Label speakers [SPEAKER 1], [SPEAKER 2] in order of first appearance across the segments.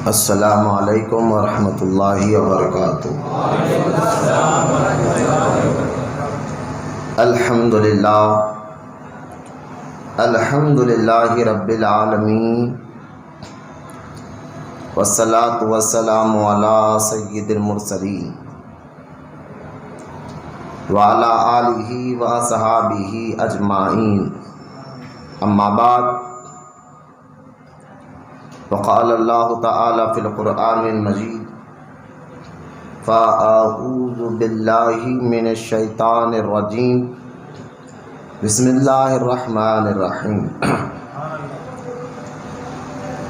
[SPEAKER 1] السلام علیکم ورحمۃ اللہ وبرکاتہ۔ الحمد للہ رب العالمین، والصلاة والسلام علی سید المرسلین وعلی آلہ واصحابہ اجمعین، اما بعد، وقال اللہ تعالی فی القرآن المجید: فاعوذ باللہ من الشیطان الرجیم، بسم اللہ الرحمن الرحیم۔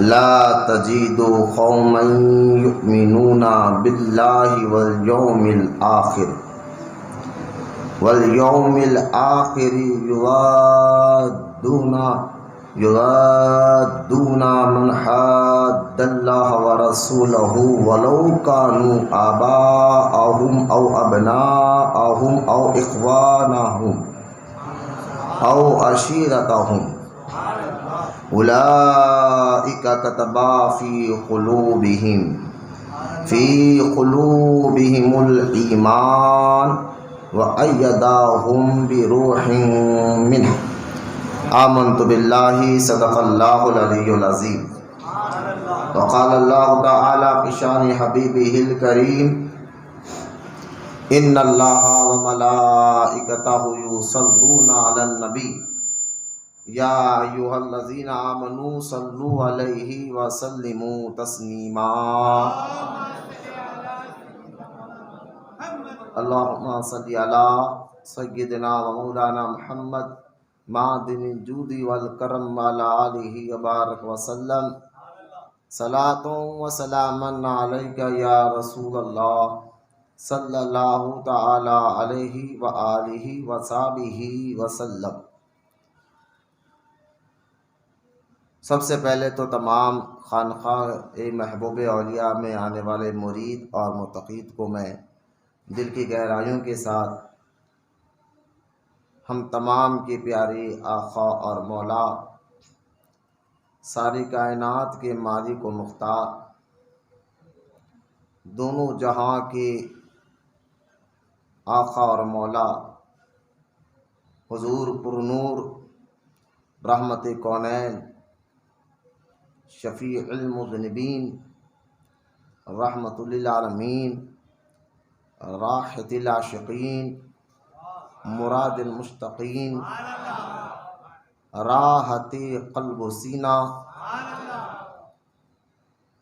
[SPEAKER 1] لا تجد قوما یؤمنون باللہ والیوم الآخر یوادون من حاد اللہ ورسولہ ولو کانوا آباءہم او ابناءہم او اخوانہم او عشیرتہم، اولئک کتب فی قلوبہم الایمان وأیدہم بروح منہ۔ آمنت باللہ، صدق اللہ العلی العظیم۔ وقال اللہ تعالی فی شان حبیبہ الکریم: ان اللہ وملائکتہ یصلون علی النبی یا ایھا الذین آمنوا صلوا علیہ وسلموا تسلیما۔ اللہم صل علی سیدنا و مولانا محمد معدن الجود والکرم وعلی آلہ وبارک وسلم۔ صلاۃ و سلاما علیک یا رسول اللہ، صلی اللہ تعالی علیہ وآلہ وصحبہ وسلم۔ سب سے پہلے تو تمام خانقاہ محبوب اولیاء میں آنے والے مرید اور متقید کو میں دل کی گہرائیوں کے ساتھ ہم تمام کے پیارے آقا اور مولا، ساری کائنات کے مالک و مختار، دونوں جہاں کے آقا اور مولا حضور پرنور رحمت کونین، شفیع المذنبین، رحمت للعالمین، راحت العاشقین، مراد المشتاقین، راحت قلب و سینہ،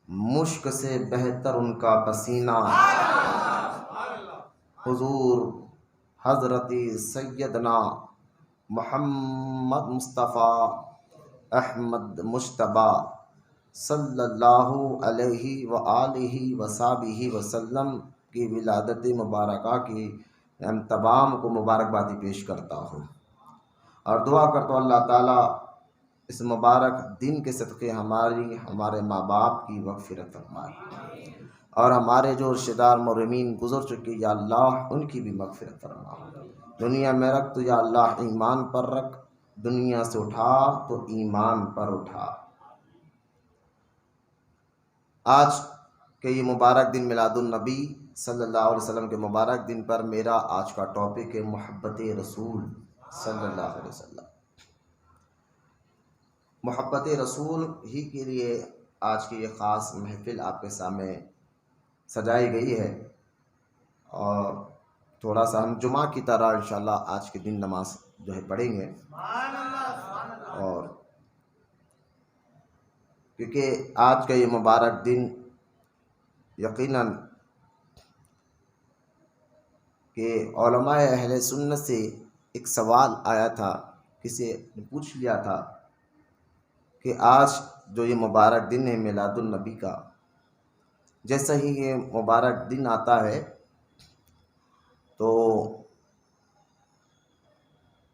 [SPEAKER 1] مشک سے بہتر ان کا پسینہ، حضور حضرت سیدنا محمد مصطفیٰ احمد مجتبیٰ صلی اللہ علیہ وآلہ وصحبہ وسلم کی ولادت مبارکہ کی ہم تمام کو مبارکبادی پیش کرتا ہوں، اور دعا کرتا ہوں اللہ تعالیٰ اس مبارک دن کے صدقے ہمارے ماں باپ کی مغفرت فرمائے، اور ہمارے جو رشتہ دار مرحومین گزر چکے یا اللہ ان کی بھی مغفرت فرما۔ دنیا میں رکھ تو یا اللہ ایمان پر رکھ، دنیا سے اٹھا تو ایمان پر اٹھا۔ آج کے یہ مبارک دن میلاد النبی صلی اللہ علیہ وسلم کے مبارک دن پر میرا آج کا ٹاپک ہے محبت رسول صلی اللہ علیہ وسلم۔ محبت رسول ہی کے لیے آج کی یہ خاص محفل آپ کے سامنے سجائی گئی ہے، اور تھوڑا سا ہم جمعہ کی طرح انشاءاللہ آج کے دن نماز جو ہے پڑھیں گے، اور کیونکہ آج کا یہ مبارک دن یقیناً کہ علماء اہل سنت سے ایک سوال آیا تھا، کسی نے پوچھ لیا تھا کہ آج جو یہ مبارک دن ہے میلاد النبی کا، جیسا ہی یہ مبارک دن آتا ہے تو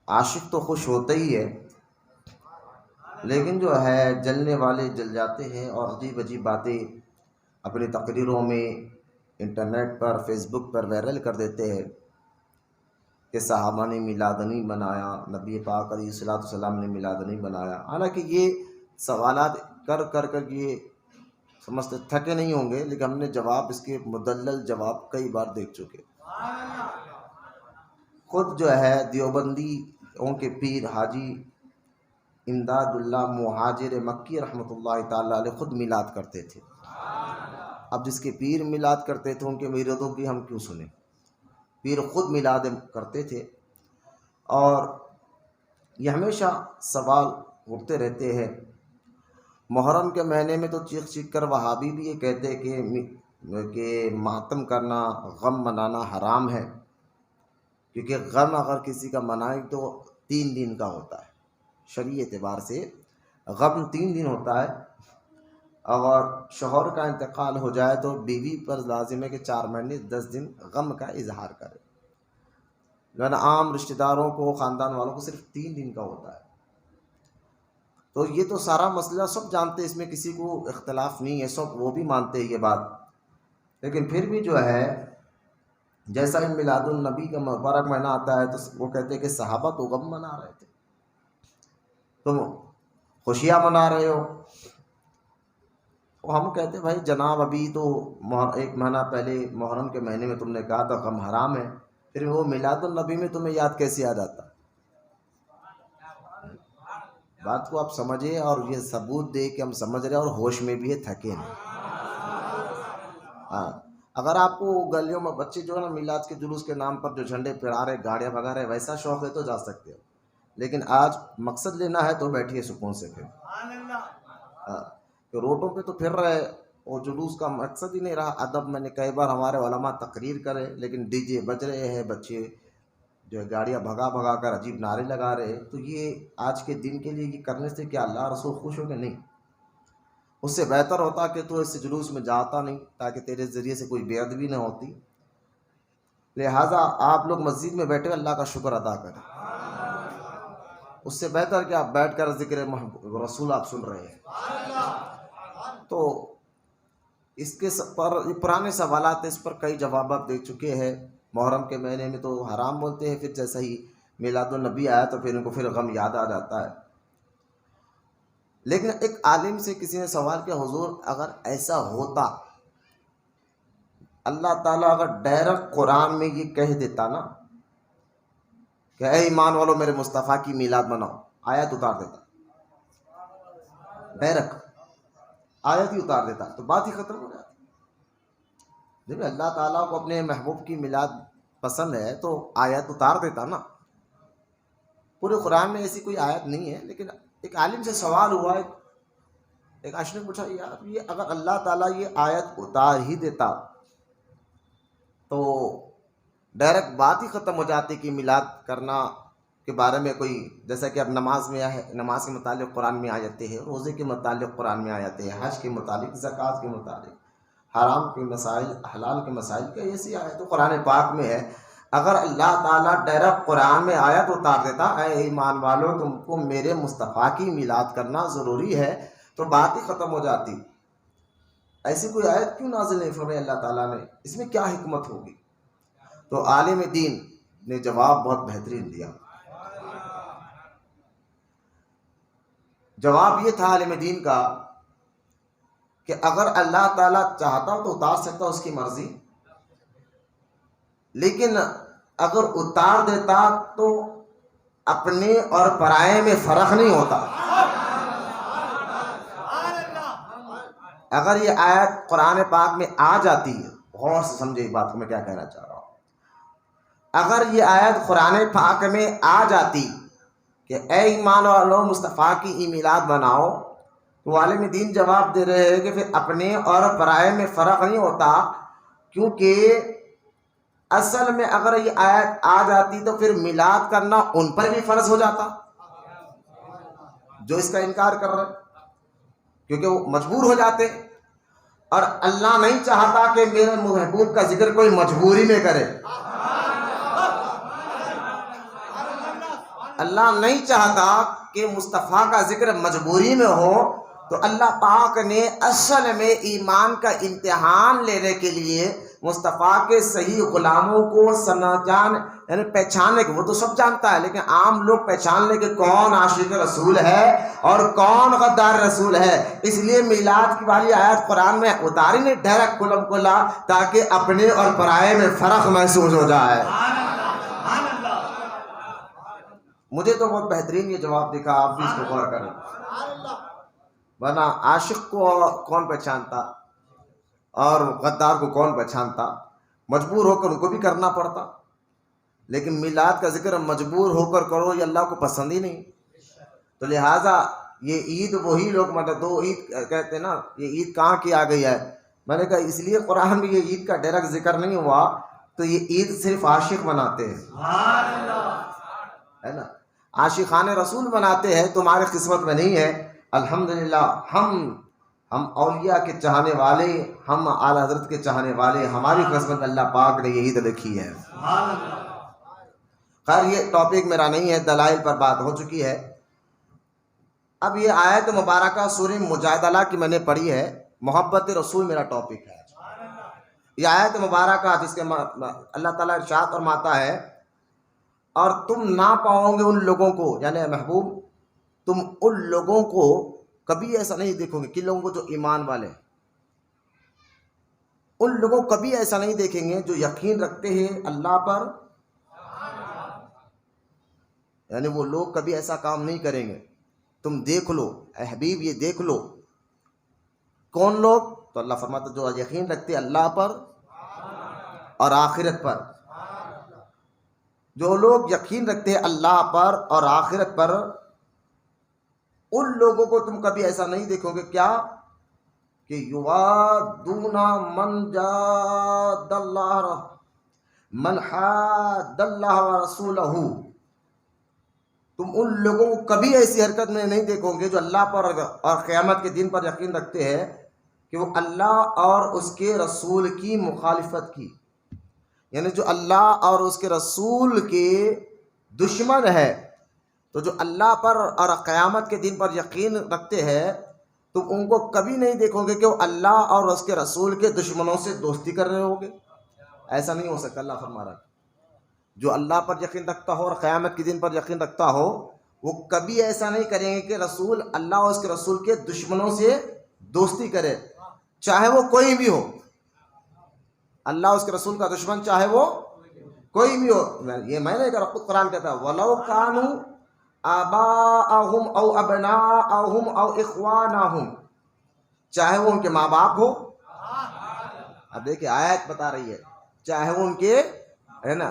[SPEAKER 1] عاشق تو خوش ہوتے ہی ہے، لیکن جو ہے جلنے والے جل جاتے ہیں، اور عجیب عجیب باتیں اپنی تقریروں میں انٹرنیٹ پر فیس بک پر وائرل کر دیتے ہیں کہ صحابہ نے میلاد نہیں بنایا، نبی پاک علیہ الصلوۃ والسلام نے میلاد نہیں بنایا۔ حالانکہ یہ سوالات کر یہ سمجھتے تھکے نہیں ہوں گے، لیکن ہم نے جواب اس کے مدلل جواب کئی بار دیکھ چکے۔ خود جو ہے دیوبندیوں کے پیر حاجی امداد اللہ مہاجر مکی رحمۃ اللہ تعالیٰ علیہ خود میلاد کرتے تھے۔ اب جس کے پیر میلاد کرتے تھے ان کے مریدوں کی ہم کیوں سنیں؟ پیر خود میلاد کرتے تھے۔ اور یہ ہمیشہ سوال اٹھتے رہتے ہیں، محرم کے مہینے میں تو چیخ چیخ کر وہابی بھی یہ کہتے کہ ماتم کرنا، غم منانا حرام ہے، کیونکہ غم اگر کسی کا منائے تو 3 دن کا ہوتا ہے، شرعی اعتبار سے غم 3 دن ہوتا ہے۔ اگر شوہر کا انتقال ہو جائے تو بیوی پر لازم ہے کہ 4 مہینے 10 دن غم کا اظہار کرے، لیکن عام رشتہ داروں کو، خاندان والوں کو صرف 3 دن کا ہوتا ہے۔ تو یہ تو سارا مسئلہ سب جانتے ہیں، اس میں کسی کو اختلاف نہیں ہے، سب وہ بھی مانتے ہیں یہ بات۔ لیکن پھر بھی جو ہے جیسا ہی میلاد النبی کا مبارک مہینہ آتا ہے تو وہ کہتے ہیں کہ صحابہ تو غم منا رہے تھے، تم خوشیاں منا رہے ہو۔ ہم کہتے بھائی جناب ابھی تو 1 مہینہ پہلے محرم کے مہینے میں تم نے کہا تھا غم حرام ہے، پھر وہ میلاد النبی میں تمہیں یاد کیسے آ جاتا؟ بات کو آپ سمجھے، اور یہ ثبوت دے کہ ہم سمجھ رہے اور ہوش میں بھی ہے، تھکے نہیں۔ ہاں، اگر آپ کو گلیوں میں بچے جو ہے نا میلاد کے جلوس کے نام پر جو جھنڈے پھیلا رہے، گاڑیاں بھگا رہے، ویسا شوق ہے تو جا سکتے ہو، لیکن آج مقصد لینا ہے تو بیٹھیے سکون سے پھر۔ ہاں، کہ روڈوں پہ تو پھر رہے، اور جلوس کا مقصد ہی نہیں رہا ادب۔ میں نے کئی بار ہمارے علماء تقریر کرے، لیکن ڈی جے بج رہے ہیں، بچے جو ہے گاڑیاں بھگا بھگا کر عجیب نعرے لگا رہے، تو یہ آج کے دن کے لیے یہ کرنے سے کیا اللہ رسول خوش ہو گے؟ نہیں۔ اس سے بہتر ہوتا کہ تو اس جلوس میں جاتا نہیں، تاکہ تیرے ذریعے سے کوئی بے ادبی نہ ہوتی۔ لہٰذا آپ لوگ مسجد میں بیٹھے اللہ کا شکر ادا کریں، اس سے بہتر کہ آپ بیٹھ کر ذکر رسول آپ سن رہے ہیں۔ تو اس کے پر پرانے سوالات اس پر کئی جوابات دے چکے ہیں۔ محرم کے مہینے میں تو حرام بولتے ہیں، پھر جیسا ہی میلاد النبی آیا تو پھر ان کو پھر غم یاد آ جاتا ہے۔ لیکن ایک عالم سے کسی نے سوال کیا، حضور اگر ایسا ہوتا، اللہ تعالیٰ اگر ڈائریکٹ قرآن میں یہ کہہ دیتا نا کہ اے ایمان والو میرے مصطفیٰ کی میلاد مناؤ، آیت اتار دیتا، ڈائریکٹ آیت ہی اتار دیتا تو بات ہی ختم ہو جاتی۔ جب اللہ تعالیٰ کو اپنے محبوب کی میلاد پسند ہے تو آیت اتار دیتا نا۔ پورے قرآن میں ایسی کوئی آیت نہیں ہے، لیکن ایک عالم سے سوال ہوا، ایک عاشق نے پوچھا یار یہ اگر اللہ تعالیٰ یہ آیت اتار ہی دیتا تو ڈائریکٹ بات ہی ختم ہو جاتی کہ میلاد کرنا کے بارے میں کوئی، جیسا کہ اب نماز میں ہے، نماز کے متعلق قرآن میں آیتیں ہیں، روزے کے متعلق قرآن میں آیتیں ہیں، حج کے متعلق، زکوٰۃ کے متعلق، حرام کے مسائل، حلال کے مسائل کی ایسی آیت تو قرآن پاک میں ہے۔ اگر اللہ تعالیٰ ڈائریکٹ قرآن میں آیت اتار دیتا اے ایمان والو تم کو میرے مصطفیٰ کی میلاد کرنا ضروری ہے، تو بات ہی ختم ہو جاتی۔ ایسی کوئی آیت کیوں نازل نہیں فرمائی اللہ تعالیٰ نے؟ اس میں کیا حکمت ہوگی؟ تو عالم دین نے جواب بہت بہترین دیا۔ جواب یہ تھا عالم دین کا کہ اگر اللہ تعالیٰ چاہتا تو اتار سکتا، اس کی مرضی، لیکن اگر اتار دیتا تو اپنے اور پرائے میں فرق نہیں ہوتا۔ اگر یہ آیت قرآن پاک میں آ جاتی ہے، غور سے سمجھے بات کو میں کیا کہنا چاہ رہا ہوں، اگر یہ آیت قرآن پاک میں آ جاتی کہ اے ایمان والو مصطفیٰ کی میلاد بناؤ، تو عالم دین جواب دے رہے ہیں کہ پھر اپنے اور پرائے میں فرق نہیں ہوتا، کیونکہ اصل میں اگر یہ آیت آ جاتی تو پھر میلاد کرنا ان پر بھی فرض ہو جاتا جو اس کا انکار کر رہے، کیونکہ وہ مجبور ہو جاتے، اور اللہ نہیں چاہتا کہ میرے محبوب کا ذکر کوئی مجبوری میں کرے۔ اللہ نہیں چاہتا کہ مصطفیٰ کا ذکر مجبوری میں ہو، تو اللہ پاک نے اصل میں ایمان کا امتحان لینے کے لیے مصطفیٰ کے صحیح غلاموں کو جان یعنی پہچاننے کے، وہ تو سب جانتا ہے، لیکن عام لوگ پہچان لے کہ کون عاشق رسول ہے اور کون غدار رسول ہے۔ اس لیے میلاد کی والی آیت قرآن میں اتاری نہیں ڈائریکٹ کلم کلا، تاکہ اپنے اور پرائے میں فرق محسوس ہو جائے۔ مجھے تو بہت بہترین یہ جواب دکھا، آپ بھی اس کو غور کریں، ورنہ عاشق کو کون پہچانتا اور غدار کو کون پہچانتا؟ مجبور ہو کر ان کو بھی کرنا پڑتا، لیکن میلاد کا ذکر مجبور ہو کر کرو یہ اللہ کو پسند ہی نہیں۔ تو لہٰذا یہ عید وہی لوگ مطلب دو عید کہتے ہیں نا، یہ عید کہاں کی آ گئی ہے؟ میں نے کہا اس لیے قرآن میں یہ عید کا ڈائریکٹ ذکر نہیں ہوا، تو یہ عید صرف عاشق مناتے ہیں، ہے نا، عاشقان رسول مناتے ہیں، تمہاری قسمت میں نہیں ہے۔ الحمدللہ ہم اولیاء کے چاہنے والے، ہم اعلی حضرت کے چاہنے والے، ہماری قسمت میں اللہ پاک نے یہ عید لکھی ہے۔ خیر یہ ٹاپک میرا نہیں ہے، دلائل پر بات ہو چکی ہے۔ اب یہ آیت مبارکہ سورہ مجادلہ کی میں نے پڑھی ہے، محبت رسول میرا ٹاپک ہے۔ یہ آیت مبارکہ جس کے اللہ تعالیٰ ارشاد فرماتا ہے، اور تم نہ پاؤ گے ان لوگوں کو، یعنی محبوب تم ان لوگوں کو کبھی ایسا نہیں دیکھو گے، کن لوگوں کو؟ جو ایمان والے، ان لوگوں کو کبھی ایسا نہیں دیکھیں گے جو یقین رکھتے ہیں اللہ پر، یعنی وہ لوگ کبھی ایسا کام نہیں کریں گے۔ تم دیکھ لو اے حبیب، یہ دیکھ لو کون لوگ؟ تو اللہ فرماتا جو یقین رکھتے اللہ پر اور آخرت پر، جو لوگ یقین رکھتے ہیں اللہ پر اور آخرت پر، ان لوگوں کو تم کبھی ایسا نہیں دیکھو گے کیا کہ یوادون من جاد اللہ من حاد اللہ ورسولہ، تم ان لوگوں کو کبھی ایسی حرکت میں نہیں دیکھو گے جو اللہ پر اور قیامت کے دن پر یقین رکھتے ہیں کہ وہ اللہ اور اس کے رسول کی مخالفت کی، یعنی جو اللہ اور اس کے رسول کے دشمن ہے، تو جو اللہ پر اور قیامت کے دن پر یقین رکھتے ہیں تم ان کو کبھی نہیں دیکھو گے کہ وہ اللہ اور اس کے رسول کے دشمنوں سے دوستی کر رہے ہوگے۔ ایسا نہیں ہو سکتا۔ اللہ فرما رہا ہے جو اللہ پر یقین رکھتا ہو اور قیامت کے دن پر یقین رکھتا ہو، وہ کبھی ایسا نہیں کریں گے کہ رسول اللہ اور اس کے رسول کے دشمنوں سے دوستی کرے، چاہے وہ کوئی بھی ہو۔ اللہ اور اس کے رسول کا دشمن چاہے وہ کوئی بھی ہو، یہ میں نے کہا، خود قرآن کہتا ہے وَلَوْ كَانُوا آباءہم او ابناءہم او اخوانہم، چاہے وہ ان کے ماں باپ ہو۔ اب دیکھیں آیت بتا رہی ہے، چاہے وہ ان کے، ہے نا،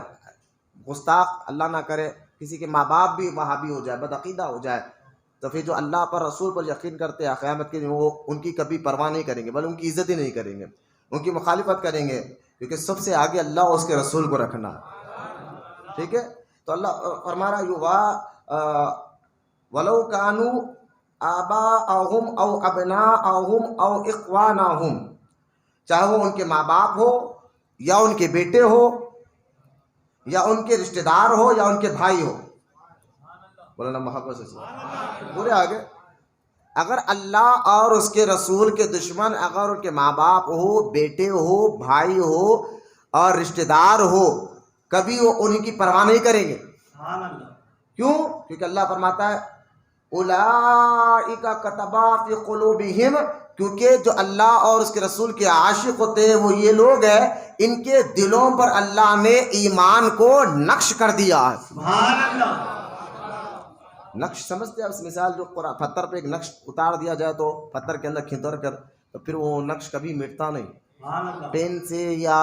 [SPEAKER 1] گستاخ اللہ نہ کرے کسی کے ماں باپ بھی وہابی ہو جائے، بدعقیدہ ہو جائے، تو پھر جو اللہ پر رسول پر یقین کرتے ہیں قیامت کے دن وہ ان کی کبھی پرواہ نہیں کریں گے، بلکہ ان کی عزت ہی نہیں کریں گے، ان کی مخالفت کریں گے، کیونکہ سب سے آگے اللہ اور اس کے رسول کو رکھنا۔ ٹھیک ہے، تو اللہ فرما رہا وَلَوْ كَانُوا آبَاءَهُمْ أَوْ أَبْنَاءَهُمْ أَوْ إِخْوَانَهُمْ، چاہے وہ ان کے ماں باپ ہو یا ان کے بیٹے ہو یا ان کے رشتہ دار ہو یا ان کے بھائی ہو، مولانا محبت سے پورے آگے، اگر اللہ اور اس کے رسول کے دشمن اگر ان کے ماں باپ ہو، بیٹے ہو، بھائی ہو اور رشتہ دار ہو، کبھی وہ ان کی پرواہ نہیں کریں گے۔ کیوں؟ کیونکہ اللہ فرماتا ہے اولئک کتب فی قلوبہم، کیونکہ جو اللہ اور اس کے رسول کے عاشق ہوتے ہیں وہ یہ لوگ ہیں ان کے دلوں پر اللہ نے ایمان کو نقش کر دیا ہے۔ سبحان اللہ۔ نقش سمجھتے ہیں؟ اس مثال جو پتھر پہ ایک نقش اتار دیا جائے تو پتھر کے اندر کھدر کر، تو پھر وہ نقش کبھی مٹتا نہیں۔ پین سے یا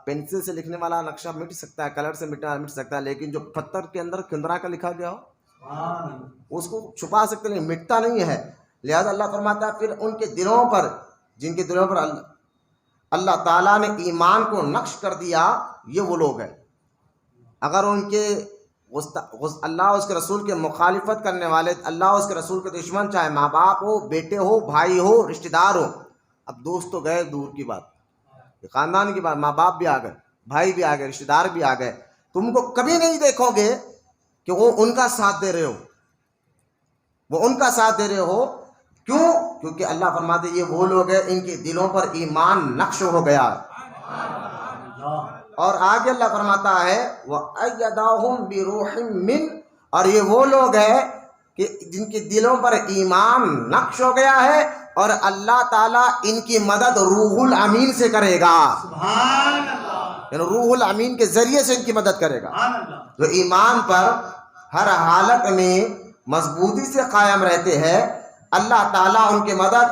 [SPEAKER 1] پینسل سے لکھنے والا نقشہ مٹ سکتا ہے، کلر سے مٹ سکتا ہے، لیکن جو پتھر کے اندر کھندرا کا لکھا گیا ہو اس کو چھپا سکتے نہیں، مٹتا نہیں ہے۔ لہذا اللہ فرماتا ہے پھر ان کے دلوں پر، جن کے دلوں پر اللہ تعالیٰ نے ایمان کو نقش کر دیا، یہ وہ لوگ ہیں۔ اگر ان کے اللہ اور اس کے رسول کے مخالفت کرنے والے، اللہ اور اس کے رسول کے دشمن، چاہے ماں باپ ہو، بیٹے ہو، بھائی ہو، رشتہ دار ہو، اب دوست تو گئے دور کی بات، خاندان کی بات، ماں باپ بھی آ گئے، بھائی بھی آ گئے، رشتہ دار بھی آ گئے، تم کو کبھی نہیں دیکھو گے کہ وہ ان کا ساتھ دے رہے ہو، وہ ان کا ساتھ دے رہے ہو۔ کیوں؟ کیونکہ اللہ فرماتے یہ وہ لوگ ہیں ان کے دلوں پر ایمان نقش ہو گیا ہے۔ اور آگے اللہ فرماتا ہے وَأَيَّدَهُمْ بِرُوحٍ مِّنْ، اور یہ وہ لوگ ہیں کہ جن کے دلوں پر ایمان نقش ہو گیا ہے اور اللہ تعالیٰ ان کی مدد روح الامین سے کرے گا، یعنی روح الامین کے ذریعے سے ان کی مدد کرے گا. جو ایمان پر ہر حالت میں مضبوطی سے قائم رہتے ہیں، اللہ تعالیٰ ان کی مدد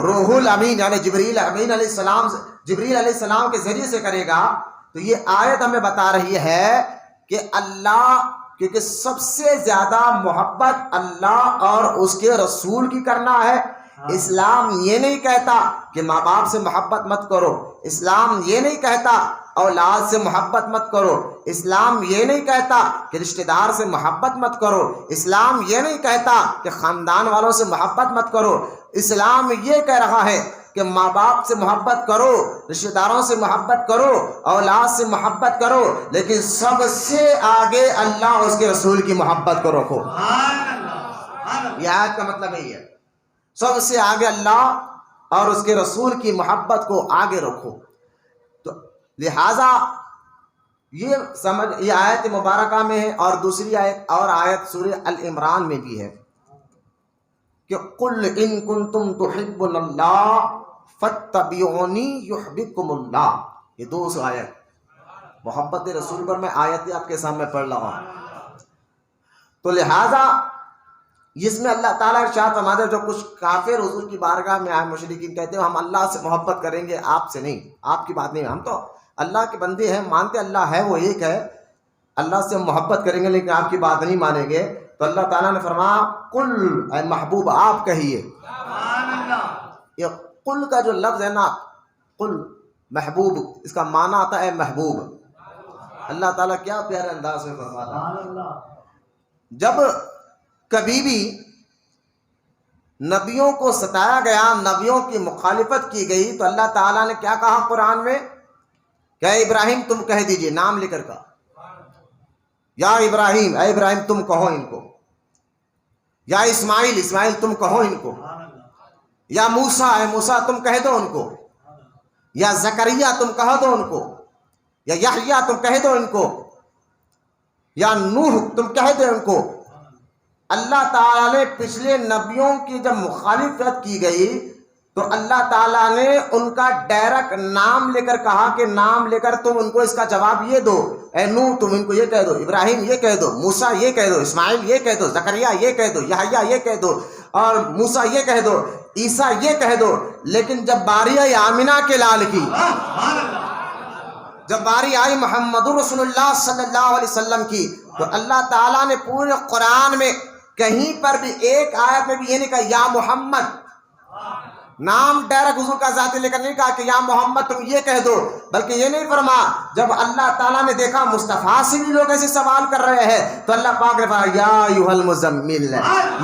[SPEAKER 1] روح الامین یعنی جبریل علیہ السلام کے ذریعے سے کرے گا. تو یہ آیت ہمیں بتا رہی ہے کہ اللہ، کیونکہ سب سے زیادہ محبت اللہ اور اس کے رسول کی کرنا ہے. اسلام یہ نہیں کہتا کہ ماں باپ سے محبت مت کرو، اسلام یہ نہیں کہتا اولاد سے محبت مت کرو، اسلام یہ نہیں کہتا کہ رشتہ دار سے محبت مت کرو، اسلام یہ نہیں کہتا کہ خاندان والوں سے محبت مت کرو. اسلام یہ کہہ رہا ہے کہ ماں باپ سے محبت کرو، رشتہ داروں سے محبت کرو، اولاد سے محبت کرو، لیکن سب سے آگے اللہ اور اس کے رسول کی محبت کو رکھو. یہ آیت کا مطلب یہی ہے، سب سے آگے اللہ اور اس کے رسول کی محبت کو آگے رکھو. تو لہذا یہ آیت مبارکہ میں ہے، اور دوسری آیت سورہ العمران میں بھی ہے کہ قل ان کنتم تحبون اللہ فاتبعونی یحببکم اللہ. یہ دو آیت محبت رسول پر میں آیتیں آپ کے سامنے پڑھ رہا ہوں. تو لہذا اس میں اللہ تعالیٰ ارشاد فرماتے ہیں جو کچھ کافر حضور کی بارگاہ میں آئے مشرکین کہتے ہیں ہم اللہ سے محبت کریں گے، آپ سے نہیں، آپ کی بات نہیں، ہم تو اللہ کے بندے ہیں، مانتے اللہ ہے وہ ایک ہے، اللہ سے ہم محبت کریں گے لیکن آپ کی بات نہیں مانیں گے. تو اللہ تعالیٰ نے فرمایا قل، اے محبوب آپ کہیے. یہ قل کا جو لفظ ہے نا، قل محبوب، اس کا معنی آتا ہے محبوب. اللہ تعالیٰ کیا پیارے انداز میں فرماتا ہے. جب کبھی بھی نبیوں کو ستایا گیا، نبیوں کی مخالفت کی گئی، تو اللہ تعالیٰ نے کیا کہا قرآن میں کہ اے ابراہیم تم کہہ دیجئے، نام لے کر کہا یا ابراہیم، اے ابراہیم تم کہو ان کو، یا اسماعیل تم کہو ان کو، یا موسیٰ، اے موسیٰ تم کہہ دو ان کو، یا زکریا تم کہہ دو ان کو، یا یحییٰ تم کہہ دو ان کو، یا نوح تم کہہ دو ان کو. اللہ تعالیٰ نے پچھلے نبیوں کی جب مخالفت کی گئی تو اللہ تعالیٰ نے ان کا ڈائریکٹ نام لے کر کہا کہ نام لے کر تم ان کو اس کا جواب یہ دو، اے نوح تم ان کو یہ کہہ دو، ابراہیم یہ کہہ دو، موسیٰ یہ کہہ دو، اسماعیل یہ کہہ دو، زکریا یہ کہہ دو، یحییٰ یہ کہہ دو، اور موسیٰ یہ کہہ دو، عیسیٰ یہ کہہ دو. لیکن جب باری آئی آمنہ کے لال کی، جب باری آئی محمد رسول اللہ صلی اللہ علیہ وسلم کی، تو اللہ تعالیٰ نے پورے قرآن میں کہیں پر بھی ایک آیت میں بھی یہ نہیں کہا یا محمد، نام ڈائریکٹ حضور کا ذاتی لے کر نہیں کہا کہ یا محمد تم یہ کہہ دو، بلکہ یہ نہیں فرمایا. جب اللہ تعالیٰ نے دیکھا مصطفیٰ سے بھی لوگ ایسے سوال کر رہے ہیں تو اللہ پاک نے فرمایا یا ایھا المزمل،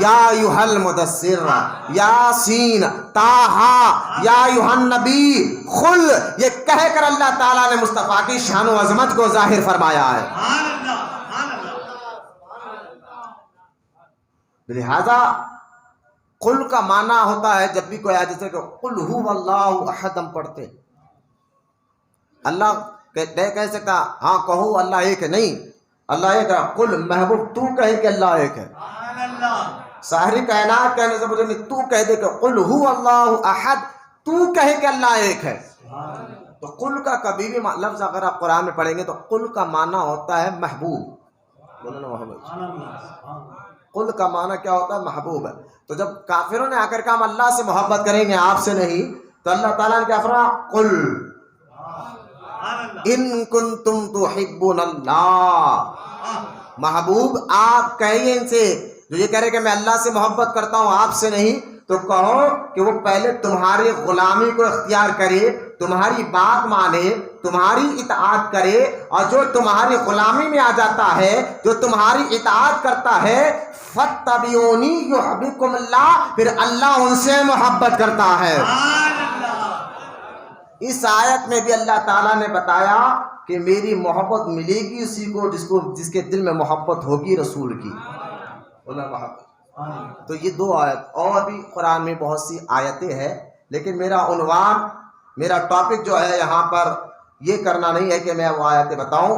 [SPEAKER 1] یا ایھا المدثر، یاسین، طٰہٰ، یا ایھا النبی قل، یہ کہہ کر اللہ تعالیٰ نے مصطفیٰ کی شان و عظمت کو ظاہر فرمایا ہے. لہذا قل کا معنی ہوتا ہے جب بھی کوئی آیت جیسے کہ قل هو اللہ احد ہم پڑھتے، اللہ کہہ سکتا ہاں کہو اللہ ایک ہے، نہیں، اللہ ایک ہے. قل محبوب تو کہے کہ اللہ ایک ہے. ساری کائنات کہنے سے مجھے تو کہہ دے کہ قل هو اللہ احد، تو کہے کہ اللہ ایک ہے. تو قل کا کبھی بھی لفظ اگر آپ قرآن میں پڑھیں گے تو قل کا معنی ہوتا ہے محبوب. بولنا محمد. قل کا معنی کیا ہوتا ہے؟ محبوب ہے. تو جب کافروں نے آ کر کہا ہم اللہ سے محبت کریں گے آپ سے نہیں، تو اللہ تعالیٰ نے کیا فرمایا قل ان کنتم تحبون اللہ. محبوب آپ کہیے ان سے جو یہ کہہ رہے کہ میں اللہ سے محبت کرتا ہوں آپ سے نہیں، تو کہو کہ وہ پہلے تمہاری غلامی کو اختیار کرے، تمہاری بات مانے، تمہاری اطاعت کرے، اور جو تمہاری غلامی میں آ جاتا ہے، جو تمہاری اطاعت کرتا ہے، فَاتَّبِعُونِی یُحْبِبْکُمُ اللہ، پھر اللہ ان سے محبت کرتا ہے. اس آیت میں بھی اللہ تعالیٰ نے بتایا کہ میری محبت ملے گی اسی کو جس کے دل میں محبت ہوگی رسول کی. تو یہ دو آیت، اور بھی قرآن میں بہت سی آیتیں ہیں، لیکن میرا عنوان، میرا ٹاپک جو ہے یہاں پر یہ کرنا نہیں ہے کہ میں وہ آیتیں بتاؤں.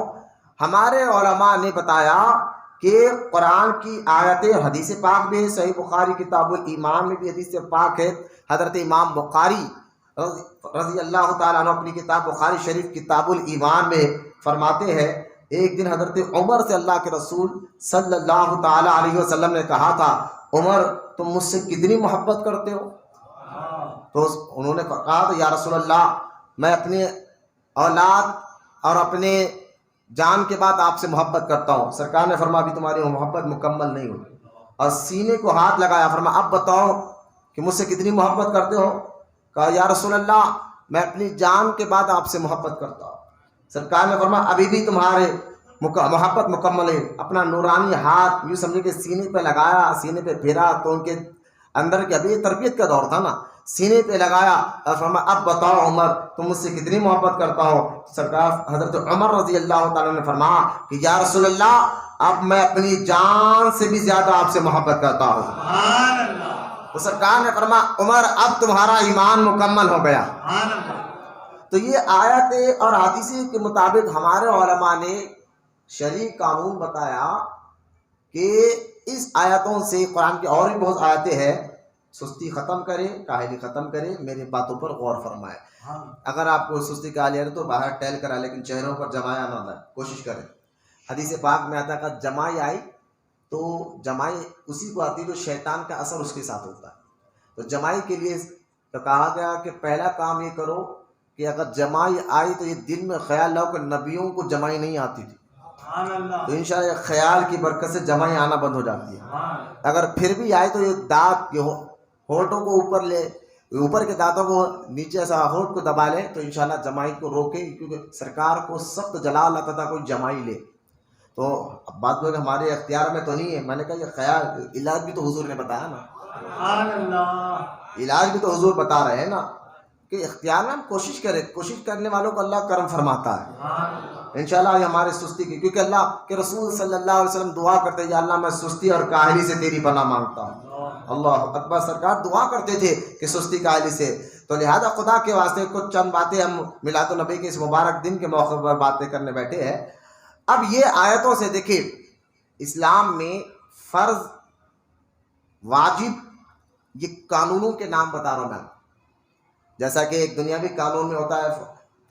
[SPEAKER 1] ہمارے علماء نے بتایا کہ قرآن کی آیتیں حدیث پاک بھی ہے. صحیح بخاری کتاب الایمان میں بھی حدیث پاک ہے. حضرت امام بخاری رضی اللہ تعالیٰ عنہ اپنی کتاب بخاری شریف کتاب الایمان میں فرماتے ہیں ایک دن حضرت عمر سے اللہ کے رسول صلی اللہ تعالیٰ علیہ وسلم نے کہا تھا عمر تم مجھ سے کتنی محبت کرتے ہو؟ تو انہوں نے کہا تو یا رسول اللہ میں اپنی اولاد اور اپنے جان کے بعد آپ سے محبت کرتا ہوں. سرکار نے فرمایا ابھی تمہاری محبت مکمل نہیں ہوئی اور سینے کو ہاتھ لگایا. فرمایا اب بتاؤ کہ مجھ سے کتنی محبت کرتے ہو؟ کہا یا رسول اللہ میں اپنی جان کے بعد آپ سے محبت کرتا ہوں. سرکار نے فرمایا ابھی بھی تمہارے محبت مکمل ہے. اپنا نورانی ہاتھ یوں سمجھے کہ سینے پہ لگایا, سینے پہ پھیرا تو ان کے اندر کے ابھی تربیت کا دور تھا نا, سینے پہ لگایا اور فرمایا اب بتاؤ عمر تم مجھ سے کتنی محبت کرتا ہو؟ سرکار حضرت عمر رضی اللہ تعالیٰ نے فرمایا کہ یا رسول اللہ اب میں اپنی جان سے بھی زیادہ آپ سے محبت کرتا ہوں. تو سرکار نے فرمایا عمر اب تمہارا ایمان مکمل ہو گیا. تو یہ آیت اور حدیث کے مطابق ہمارے علماء نے شرعی قانون بتایا کہ اس آیتوں سے قرآن کی اور بھی بہت آیتیں ہیں. سستی ختم کرے, کاہلی ختم کرے, میری باتوں پر غور فرمائے. اگر آپ کو سستی کاہلی ہے تو باہر ٹہل کر آئے لیکن چہروں پر جمایا نہ لائے, کوشش کریں. حدیث پاک میں آتا ہے کہ جمائی آئی تو جمائی اسی کو آتی ہے جو شیطان کا اثر اس کے ساتھ ہوتا ہے. تو جمائی کے لیے تو کہا گیا کہ پہلا کام یہ کرو کہ اگر جمائی آئی تو یہ دل میں خیال لاؤ کہ نبیوں کو جمائی نہیں آتی تھی. تو انشاءاللہ خیال کی برکت سے جمائی آنا بند ہو جاتی ہے. اگر پھر بھی آئے تو یہ دانت کے ہونٹوں کو اوپر لے, اوپر کے دانتوں کو نیچے ایسا ہونٹ کو دبا لے تو انشاءاللہ جمائی کو روکے, کیونکہ سرکار کو سخت جلال آتا تھا کوئی جمائی لے. تو اب بات وہ کہ ہمارے اختیار میں تو نہیں ہے. میں نے کہا یہ خیال علاج بھی تو حضور نے بتایا نا, علاج بھی تو حضور بتا رہے ہیں نا کہ اختیار میں ہم کوشش کریں. کوشش کرنے والوں کو اللہ کرم فرماتا ہے انشاءاللہ. یہ ہمارے سستی کی, کیونکہ اللہ کے رسول صلی اللہ علیہ وسلم دعا کرتے یا اللہ میں سستی اور کاہلی سے تیری پناہ مانگتا ہوں. اللہ اکبر. سرکار دعا کرتے تھے کہ سستی کاہلی سے. تو لہذا خدا کے واسطے کچھ چند باتیں ہم میلاد النبی کے اس مبارک دن کے موقع پر باتیں کرنے بیٹھے ہیں. اب یہ آیتوں سے دیکھیں اسلام میں فرض, واجب, یہ قانونوں کے نام بتا رہا ہوں میں. جیسا کہ ایک دنیاوی قانون میں ہوتا ہے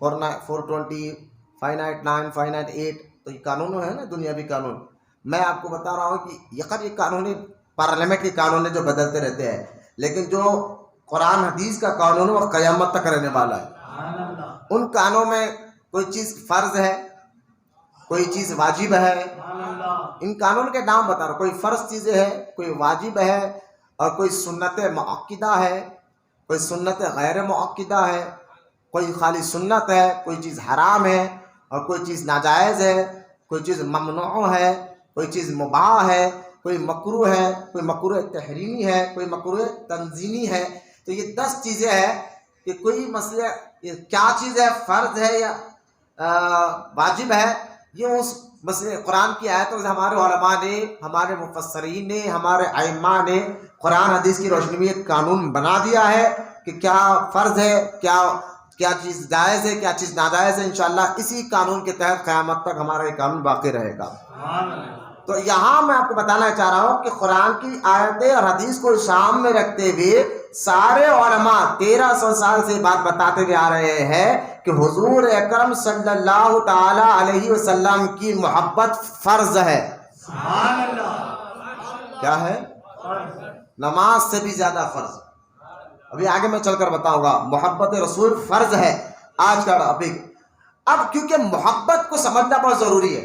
[SPEAKER 1] 420, 599, 598, تو یہ قانون ہے نا دنیاوی قانون. میں آپ کو بتا رہا ہوں کہ یہ قانون پارلیمنٹ کے قانون جو بدلتے رہتے ہیں, لیکن جو قرآن حدیث کا قانون وہ قیامت تک رہنے والا ہے. ان قانونوں میں کوئی چیز فرض ہے, کوئی چیز واجب ہے. ان قانون کے نام بتا رہا ہوں. کوئی فرض چیزیں ہے, کوئی واجب ہے, اور کوئی سنت مؤکدہ ہے, کوئی سنت غیر مؤکدہ ہے, کوئی خالی سنت ہے, کوئی چیز حرام ہے اور کوئی چیز ناجائز ہے, کوئی چیز ممنوع ہے, کوئی چیز مباح ہے, کوئی مکروہ ہے, کوئی مکروہ تحریمی ہے, کوئی مکروہ تنزیمی ہے. تو یہ 10 چیزیں ہیں کہ کوئی مسئلہ کیا چیز ہے, فرض ہے یا واجب ہے. یہ اس مسئلے قرآن کی آیتوں سے ہمارے علماء نے, ہمارے مفسرین نے, ہمارے ائمہ نے قرآن حدیث کی روشنی میں ایک قانون بنا دیا ہے کہ کیا فرض ہے, کیا چیز جائز ہے, کیا چیز ناجائز ہے. انشاءاللہ اسی قانون کے تحت قیامت تک ہمارا یہ قانون باقی رہے گا. تو یہاں میں آپ کو بتانا چاہ رہا ہوں کہ قرآن کی آیتیں اور حدیث کو شام میں رکھتے ہوئے سارے علماء 1300 سال سے بات بتاتے ہوئے آ رہے ہیں کہ حضور اکرم صلی اللہ تعالی علیہ وسلم کی محبت فرض ہے. کیا ہے؟ نماز سے بھی زیادہ فرض. ابھی آگے میں چل کر بتاؤں گا. محبت رسول فرض ہے آج کا ٹاپک. اب کیونکہ محبت کو سمجھنا بہت ضروری ہے.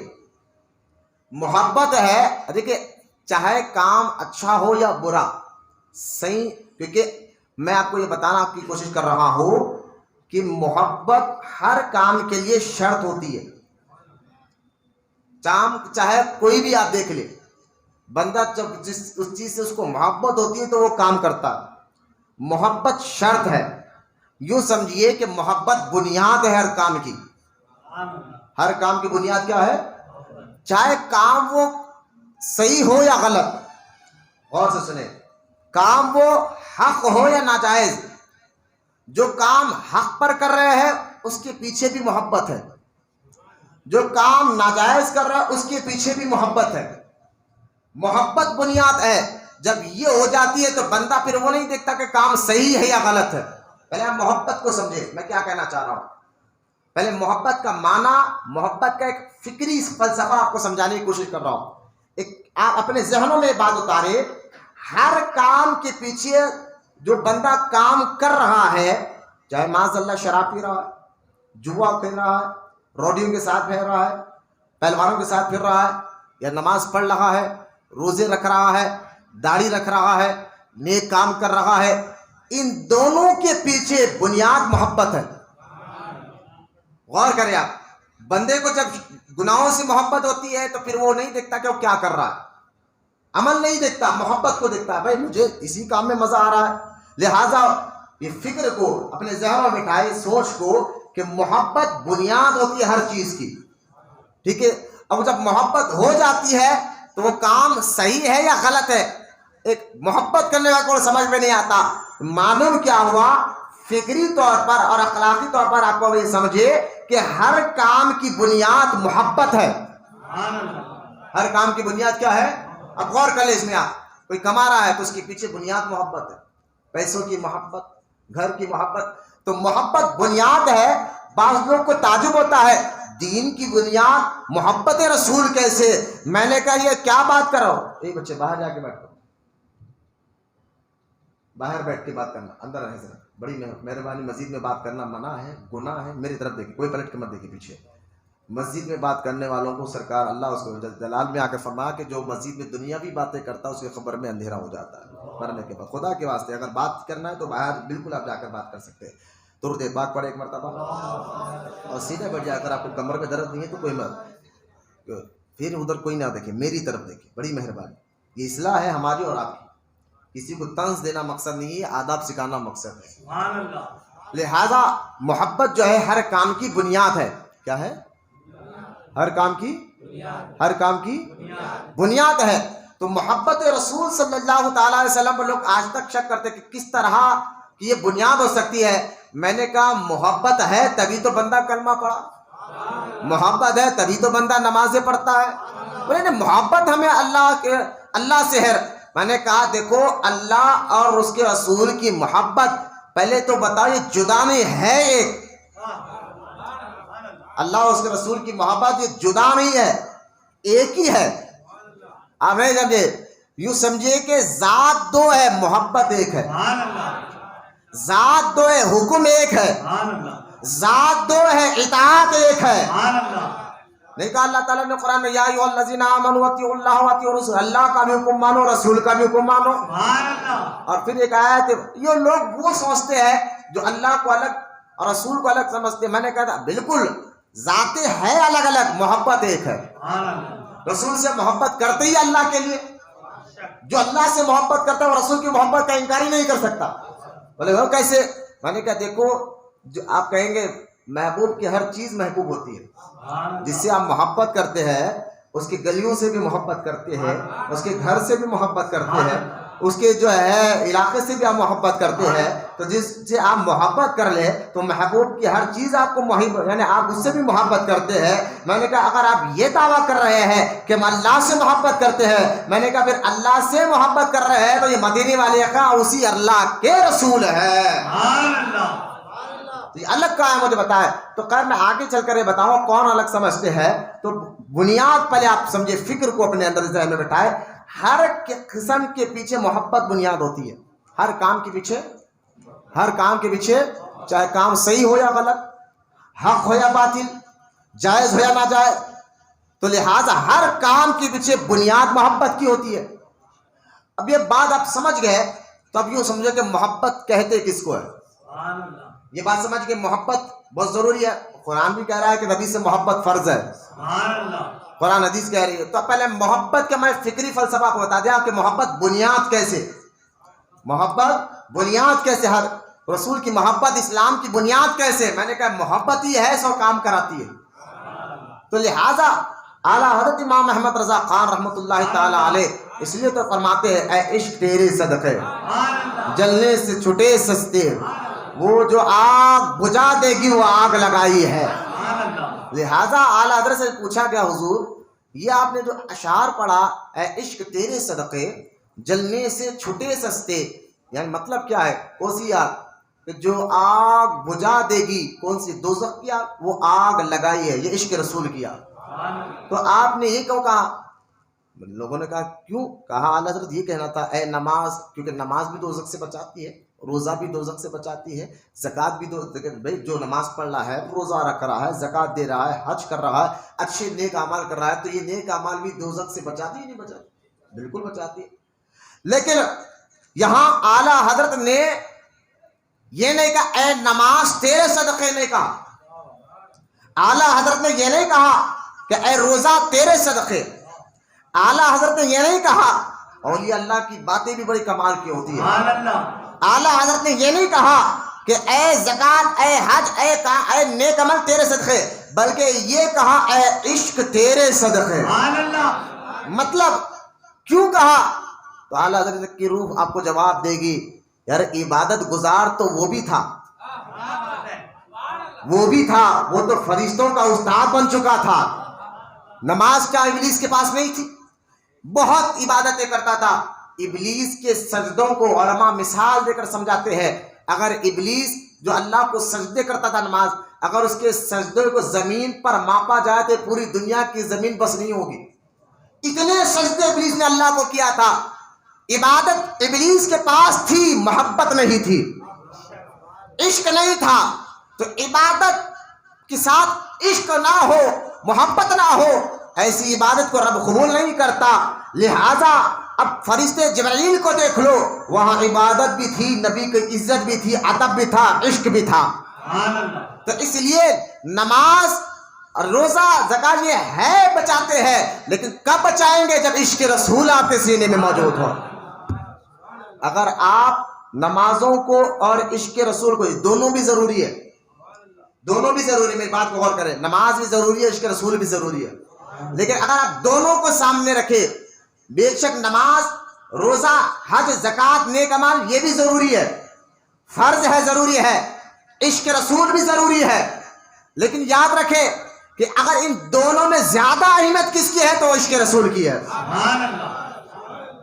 [SPEAKER 1] محبت ہے, دیکھیں چاہے کام اچھا ہو یا برا, صحیح, کیونکہ میں آپ کو یہ بتانا کی کوشش کر رہا ہوں کہ محبت ہر کام کے لیے شرط ہوتی ہے. چاہے کوئی بھی آپ دیکھ لیں, بندہ جب اس چیز سے اس کو محبت ہوتی ہے تو وہ کام کرتا ہے. محبت شرط ہے. یوں سمجھیے کہ محبت بنیاد ہے ہر کام کی. ہر کام کی بنیاد کیا ہے؟ چاہے کام وہ صحیح ہو یا غلط, غور سے سنیں, کام وہ حق ہو یا ناجائز, جو کام حق پر کر رہے ہیں اس کے پیچھے بھی محبت ہے، جو کام ناجائز کر رہا ہے اس کے پیچھے بھی محبت ہے. محبت بنیاد ہے. جب یہ ہو جاتی ہے تو بندہ پھر وہ نہیں دیکھتا کہ کام صحیح ہے یا غلط ہے. پہلے آپ محبت کو سمجھے میں کیا کہنا چاہ رہا ہوں. پہلے محبت کا معنی، محبت کا ایک فکری فلسفہ آپ کو سمجھانے کی کوشش کر رہا ہوں. آپ اپنے ذہنوں میں بات اتارے، ہر کام کے پیچھے جو بندہ کام کر رہا ہے، چاہے معاذ اللہ شراب پی رہا ہے، جوا کھیل رہا ہے، روڈیوں کے ساتھ پھر رہا ہے، پہلوانوں کے ساتھ پھر رہا ہے، یا نماز پڑھ رہا ہے، روزے رکھ رہا ہے، داڑھی رکھ رہا ہے، نیک کام کر رہا ہے، ان دونوں کے پیچھے بنیاد محبت ہے. غور کریں آپ، بندے کو جب گناہوں سے محبت ہوتی ہے تو پھر وہ نہیں دیکھتا کہ وہ کیا کر رہا ہے، عمل نہیں دیکھتا، محبت کو دیکھتا ہے. بھائی مجھے اسی کام میں مزہ آ رہا ہے. لہٰذا یہ فکر کو اپنے ذہن میں بٹھائے، سوچ کو کہ محبت بنیاد ہوتی ہے ہر چیز کی. ٹھیک ہے. اب جب محبت ہو جاتی ہے تو وہ کام صحیح ہے یا غلط ہے، ایک محبت کرنے کا کوئی سمجھ میں نہیں آتا. معلوم کیا ہوا، فکری طور پر اور اخلاقی طور پر آپ کو یہ سمجھے کہ ہر کام کی بنیاد محبت ہے. ہر کام کی بنیاد کیا ہے؟ اب غور کر لیں اس میں. آپ کوئی کما رہا ہے تو اس کے پیچھے بنیاد محبت ہے، پیسوں کی محبت، گھر کی محبت. تو محبت بنیاد ہے. بعض لوگ کو تعجب ہوتا ہے دین کی بنیاد محبت رسول کیسے؟ میں نے کہا یہ کیا بات کر رہا ہو؟ اے بچے باہر جا کے بیٹھو، باہر بیٹھ کے بات کرنا، اندر رہے ذرا. بڑی مہربانی، مسجد میں بات کرنا منع ہے، گناہ ہے. میری طرف دیکھیں، کوئی پلٹ کے مت دیکھیں پیچھے. مسجد میں بات کرنے والوں کو سرکار اللہ اس کو جلال میں آ کے فرمایا کہ جو مسجد میں دنیاوی باتیں کرتا ہے اس کی خبر میں اندھیرا ہو جاتا ہے مرنے کے بعد. خدا کے واسطے اگر بات کرنا ہے تو باہر بالکل آپ جا کر بات کر سکتے ہیں. درود پاک پڑھے ایک مرتبہ اور سیدھے بیٹھ جا کر. آپ کو کمر میں درد نہیں ہے تو کوئی مت، پھر ادھر کوئی نہ دیکھے، میری طرف دیکھے. بڑی مہربانی. یہ اصلاح ہے ہماری اور آپ کی. کسی کو طنز دینا مقصد نہیں ہے، آداب سکھانا مقصد ہے. لہذا محبت جو ہے ہر کام کی بنیاد ہے. کیا ہے؟ ہر کام کی بنیاد ہے. تو محبت رسول صلی اللہ تعالی علیہ وسلم پر لوگ آج تک شک کرتے کہ کس طرح کہ یہ بنیاد ہو سکتی ہے. میں نے کہا محبت ہے تبھی تو بندہ کلمہ پڑھا، محبت ہے تبھی تو بندہ نمازیں پڑھتا ہے. بولے محبت ہمیں اللہ سے ہے. میں نے کہا دیکھو، اللہ اور اس کے رسول کی محبت پہلے تو بتاؤ یہ جدا نہیں ہے. ایک اللہ اور اس کے رسول کی محبت یہ جدا نہیں ہے، ایک ہی ہے. آپ نہیں سمجھے؟ یوں سمجھے کہ ذات دو ہے، محبت ایک ہے. ذات دو ہے، حکم ایک ہے. ذات دو ہے، اطاعت ایک ہے. نہیں کہا اللہ تعالیٰ نے قرآن میں یا ایھا الذین آمنوا اطیعوا اللہ واطیعوا الرسول، اللہ کا بھی حکم مانو، رسول کا بھی حکم مانو. اور پھر ایک آیت ہے، یہ لوگ وہ سمجھتے ہیں جو اللہ کو الگ اور رسول کو الگ سمجھتے ہیں. میں نے کہا تھا بالکل ذاتیں ہے الگ الگ، محبت ایک ہے. رسول سے محبت کرتے ہی اللہ کے لیے. جو اللہ سے محبت کرتا ہے وہ رسول کی محبت کا انکار ہی نہیں کر سکتا. بولے وہ کیسے؟ میں نے کہا دیکھو، جو آپ کہیں گے محبوب کی ہر چیز محبوب ہوتی ہے. جس سے آپ محبت کرتے ہیں اس کی گلیوں سے بھی محبت کرتے ہیں، اس کے گھر سے بھی محبت کرتے ہیں، اس کے جو ہے علاقے سے بھی آپ محبت کرتے ہیں. تو جس سے آپ محبت کر لیں تو محبوب کی ہر چیز آپ کو یعنی آپ اس سے بھی محبت کرتے ہیں. میں نے کہا اگر آپ یہ دعویٰ کر رہے ہیں کہ ہم اللہ سے محبت کرتے ہیں، میں نے کہا پھر اللہ سے محبت کر رہے ہیں تو یہ مدینے والے کا اسی اللہ کے رسول ہے. یہ الگ کہاں ہے مجھے بتائے. تو خیر میں آگے چل کر یہ بتاؤں کون الگ سمجھتے ہیں. تو بنیاد پہلے آپ سمجھے، فکر کو اپنے اندر ذہن میں بٹھائے. ہر قسم کے پیچھے محبت بنیاد ہوتی ہے. ہر کام کے پیچھے چاہے کام صحیح ہو یا غلط، حق ہو یا باطل، جائز ہو یا ناجائز، تو لہٰذا ہر کام کے پیچھے بنیاد محبت کی ہوتی ہے. اب یہ بات آپ سمجھ گئے تو اب یوں سمجھو کہ محبت کہتے کس کو ہے. یہ بات سمجھ کے محبت بہت ضروری ہے. قرآن بھی کہہ رہا ہے کہ نبی سے محبت فرض ہے، قرآن حدیث کہہ رہی ہے. تو پہلے محبت کا میں فکری فلسفہ کو بتا دیا کہ محبت بنیاد کیسے، ہر رسول کی محبت اسلام کی بنیاد کیسے. میں نے کہا محبت ہی ہے سو کام کراتی ہے. تو لہٰذا اعلیٰ حضرت امام احمد رضا خان رحمۃ اللہ تعالی علیہ اس لیے تو فرماتے ہیں اے عشق تیرے صدقے جلنے سے چھٹے سستے، وہ جو آگ بجھا دے گی وہ آگ لگائی ہے. لہذا اعلیٰ حضرت سے پوچھا گیا حضور یہ آپ نے جو اشعار پڑھا اے عشق تیرے صدقے جلنے سے چھٹے سستے، یعنی مطلب کیا ہے؟ کوسی آگ کہ جو آگ بجھا دے گی، کون سی؟ دوزخ کی آگ، وہ آگ لگائی ہے، یہ عشق رسول کی آگ. تو آپ نے یہ کیوں کہا؟ لوگوں نے کہا کیوں؟ کہا اعلیٰ حضرت یہ کہنا تھا اے نماز، کیونکہ نماز بھی دوزخ سے بچاتی ہے، روزہ بھی دوزخ سے بچاتی ہے، زکوٰۃ بھی بھائی جو نماز پڑھ رہا ہے، روزہ رکھ رہا ہے، زکوٰۃ دے رہا ہے، حج کر رہا ہے، اچھے نیک اعمال کر رہا ہے، تو یہ نیک اعمال بھی دوزخ سے بچاتی ہے؟ نہیں بچاتی، بالکل بچاتی ہے. لیکن یہاں اعلیٰ حضرت نے یہ نہیں کہا اے نماز تیرے صدقے، نہیں کہا. اعلیٰ حضرت نے یہ نہیں کہا کہ اے روزہ تیرے صدقے. اعلیٰ حضرت نے یہ نہیں کہا، اولیاء اللہ کی باتیں بھی بڑی کمال کی ہوتی ہے. اعلیٰ حضرت نے یہ نہیں کہا کہ اے زکوٰۃ، اے حج، اے نیک عمل تیرے صدقے، بلکہ یہ کہا اے عشق تیرے صدقے. مطلب کیوں کہا؟ تو اعلیٰ حضرت کی روح آپ کو جواب دے گی یار عبادت گزار تو وہ بھی تھا، وہ تو فرشتوں کا استاد بن چکا تھا. نماز کیا ابلیس کے پاس نہیں تھی؟ بہت عبادتیں کرتا تھا. ابلیس کے سجدوں کو علماء مثال دے کر سمجھاتے ہیں. اگر ابلیس جو اللہ کو سجدے کرتا تھا نماز، اگر اس کے سجدے کو زمین پر ماپا جائے تو پوری دنیا کی زمین بس نہیں ہوگی. اتنے سجدے ابلیس نے اللہ کو کیا تھا. عبادت ابلیس کے پاس تھی، محبت نہیں تھی، عشق نہیں تھا. تو عبادت کے ساتھ عشق نہ ہو، محبت نہ ہو، ایسی عبادت کو رب قبول نہیں کرتا. لہذا اب فرشتے جبرائیل کو دیکھ لو، وہاں عبادت بھی تھی، نبی کی عزت بھی تھی، ادب بھی تھا، عشق بھی تھا. تو اس لیے نماز روزہ زکوٰۃ یہ ہے بچاتے ہیں، لیکن کب بچائیں گے؟ جب عشق رسول آپ کے سینے میں موجود ہو. اگر آپ نمازوں کو اور عشق رسول کو، دونوں بھی ضروری ہے، دونوں بھی ضروری ہے، میری بات کو غور کریں، نماز بھی ضروری ہے، عشق رسول بھی ضروری ہے. لیکن اگر آپ دونوں کو سامنے رکھے، بے شک نماز، روزہ، حج، زکوٰۃ، نیک اعمال یہ بھی ضروری ہے، فرض ہے، ضروری ہے، عشق رسول بھی ضروری ہے. لیکن یاد رکھے کہ اگر ان دونوں میں زیادہ اہمیت کس کی ہے تو عشق رسول کی ہے،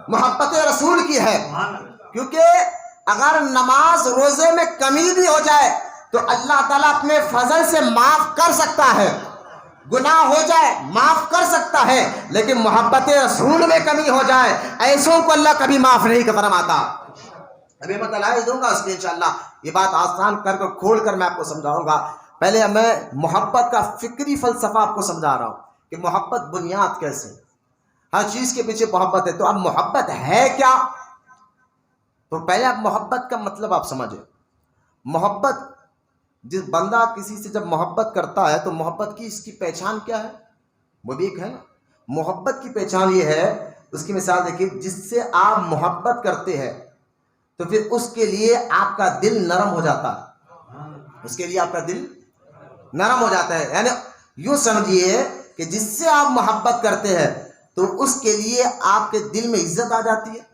[SPEAKER 1] محبت رسول کی ہے. کیونکہ اگر نماز روزے میں کمی بھی ہو جائے تو اللہ تعالیٰ اپنے فضل سے معاف کر سکتا ہے، گناہ ہو جائے معاف کر سکتا ہے. لیکن محبت رسول میں کمی ہو جائے ایسوں کو اللہ کبھی معاف نہیں فرماتا. ابھی میں دلائل دوں گا اس کے انشاءاللہ، یہ بات آسان کر کے کھول کر میں آپ کو سمجھاؤں گا. پہلے میں محبت کا فکری فلسفہ آپ کو سمجھا رہا ہوں کہ محبت بنیاد کیسے، ہر چیز کے پیچھے محبت ہے. تو اب محبت ہے کیا؟ تو پہلے آپ محبت کا مطلب آپ سمجھیں. محبت، جس بندہ کسی سے جب محبت کرتا ہے تو محبت کی اس کی پہچان کیا ہے؟ وہ بھی ایک ہے نا. محبت کی پہچان یہ ہے، اس کی مثال دیکھیے، جس سے آپ محبت کرتے ہیں تو پھر اس کے لیے آپ کا دل نرم ہو جاتا ہے، اس کے لیے آپ کا دل نرم ہو جاتا ہے. یعنی یوں سمجھیے کہ جس سے آپ محبت کرتے ہیں تو اس کے لیے آپ کے دل میں عزت آ جاتی ہے.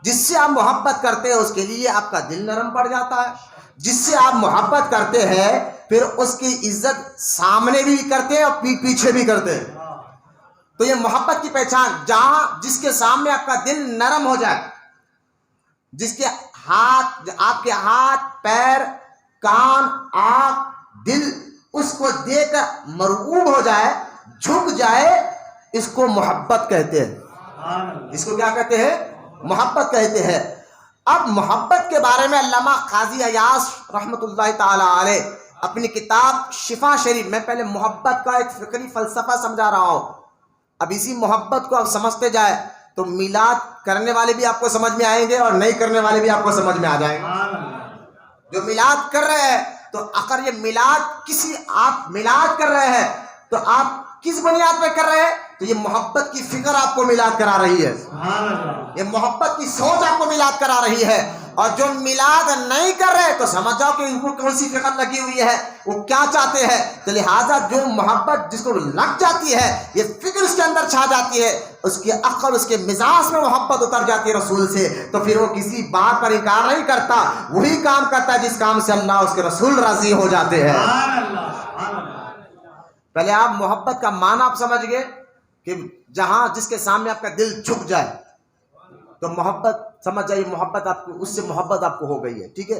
[SPEAKER 1] جس سے آپ محبت کرتے ہیں اس کے لیے آپ کا دل نرم پڑ جاتا ہے. جس سے آپ محبت کرتے ہیں پھر اس کی عزت سامنے بھی کرتے ہیں اور پیچھے بھی کرتے ہیں. تو یہ محبت کی پہچان، جہاں جس کے سامنے آپ کا دل نرم ہو جائے، جس کے ہاتھ، آپ کے ہاتھ، پیر، کان، آنکھ، دل اس کو دیکھ کر مرعوب ہو جائے، جھک جائے، اس کو محبت کہتے ہیں. اس کو کیا کہتے ہیں؟ محبت کہتے ہیں. اب محبت کے بارے میں علامہ قاضی عیاض رحمۃ اللہ تعالی علیہ اپنی کتاب شفا شریف میں پہلے محبت کا ایک فکری فلسفہ سمجھا رہا ہوں. اب اسی محبت کو آپ سمجھتے جائے تو میلاد کرنے والے بھی آپ کو سمجھ میں آئیں گے اور نہیں کرنے والے بھی آپ کو سمجھ میں آ جائیں گے. جو میلاد کر رہے ہیں تو اگر یہ میلاد آپ میلاد کر رہے ہیں تو آپ کس بنیاد پہ کر رہے ہیں؟ تو یہ محبت کی فکر آپ کو میلاد کرا رہی ہے، یہ محبت کی سوچ آپ کو میلاد کرا رہی ہے. اور جو میلاد نہیں کر رہے تو سمجھ جاؤ کہ ان کو کون سی فکر لگی ہوئی ہے، وہ کیا چاہتے ہیں۔ تو لہٰذا جو محبت جس کو لگ جاتی ہے، یہ فکر اس کے اندر چھا جاتی ہے، اس کی عقل اس کے مزاج میں محبت اتر جاتی ہے رسول سے، تو پھر وہ کسی بات پر انکار نہیں کرتا، وہی کام کرتا ہے جس کام سے اللہ اس کے رسول راضی ہو جاتے ہیں۔ پہلے آپ محبت کا معنی آپ سمجھ گئے کہ جہاں جس کے سامنے آپ کا دل جھک جائے تو محبت سمجھ جائیے، محبت آپ کو اس سے محبت آپ کو ہو گئی ہے، ٹھیک ہے۔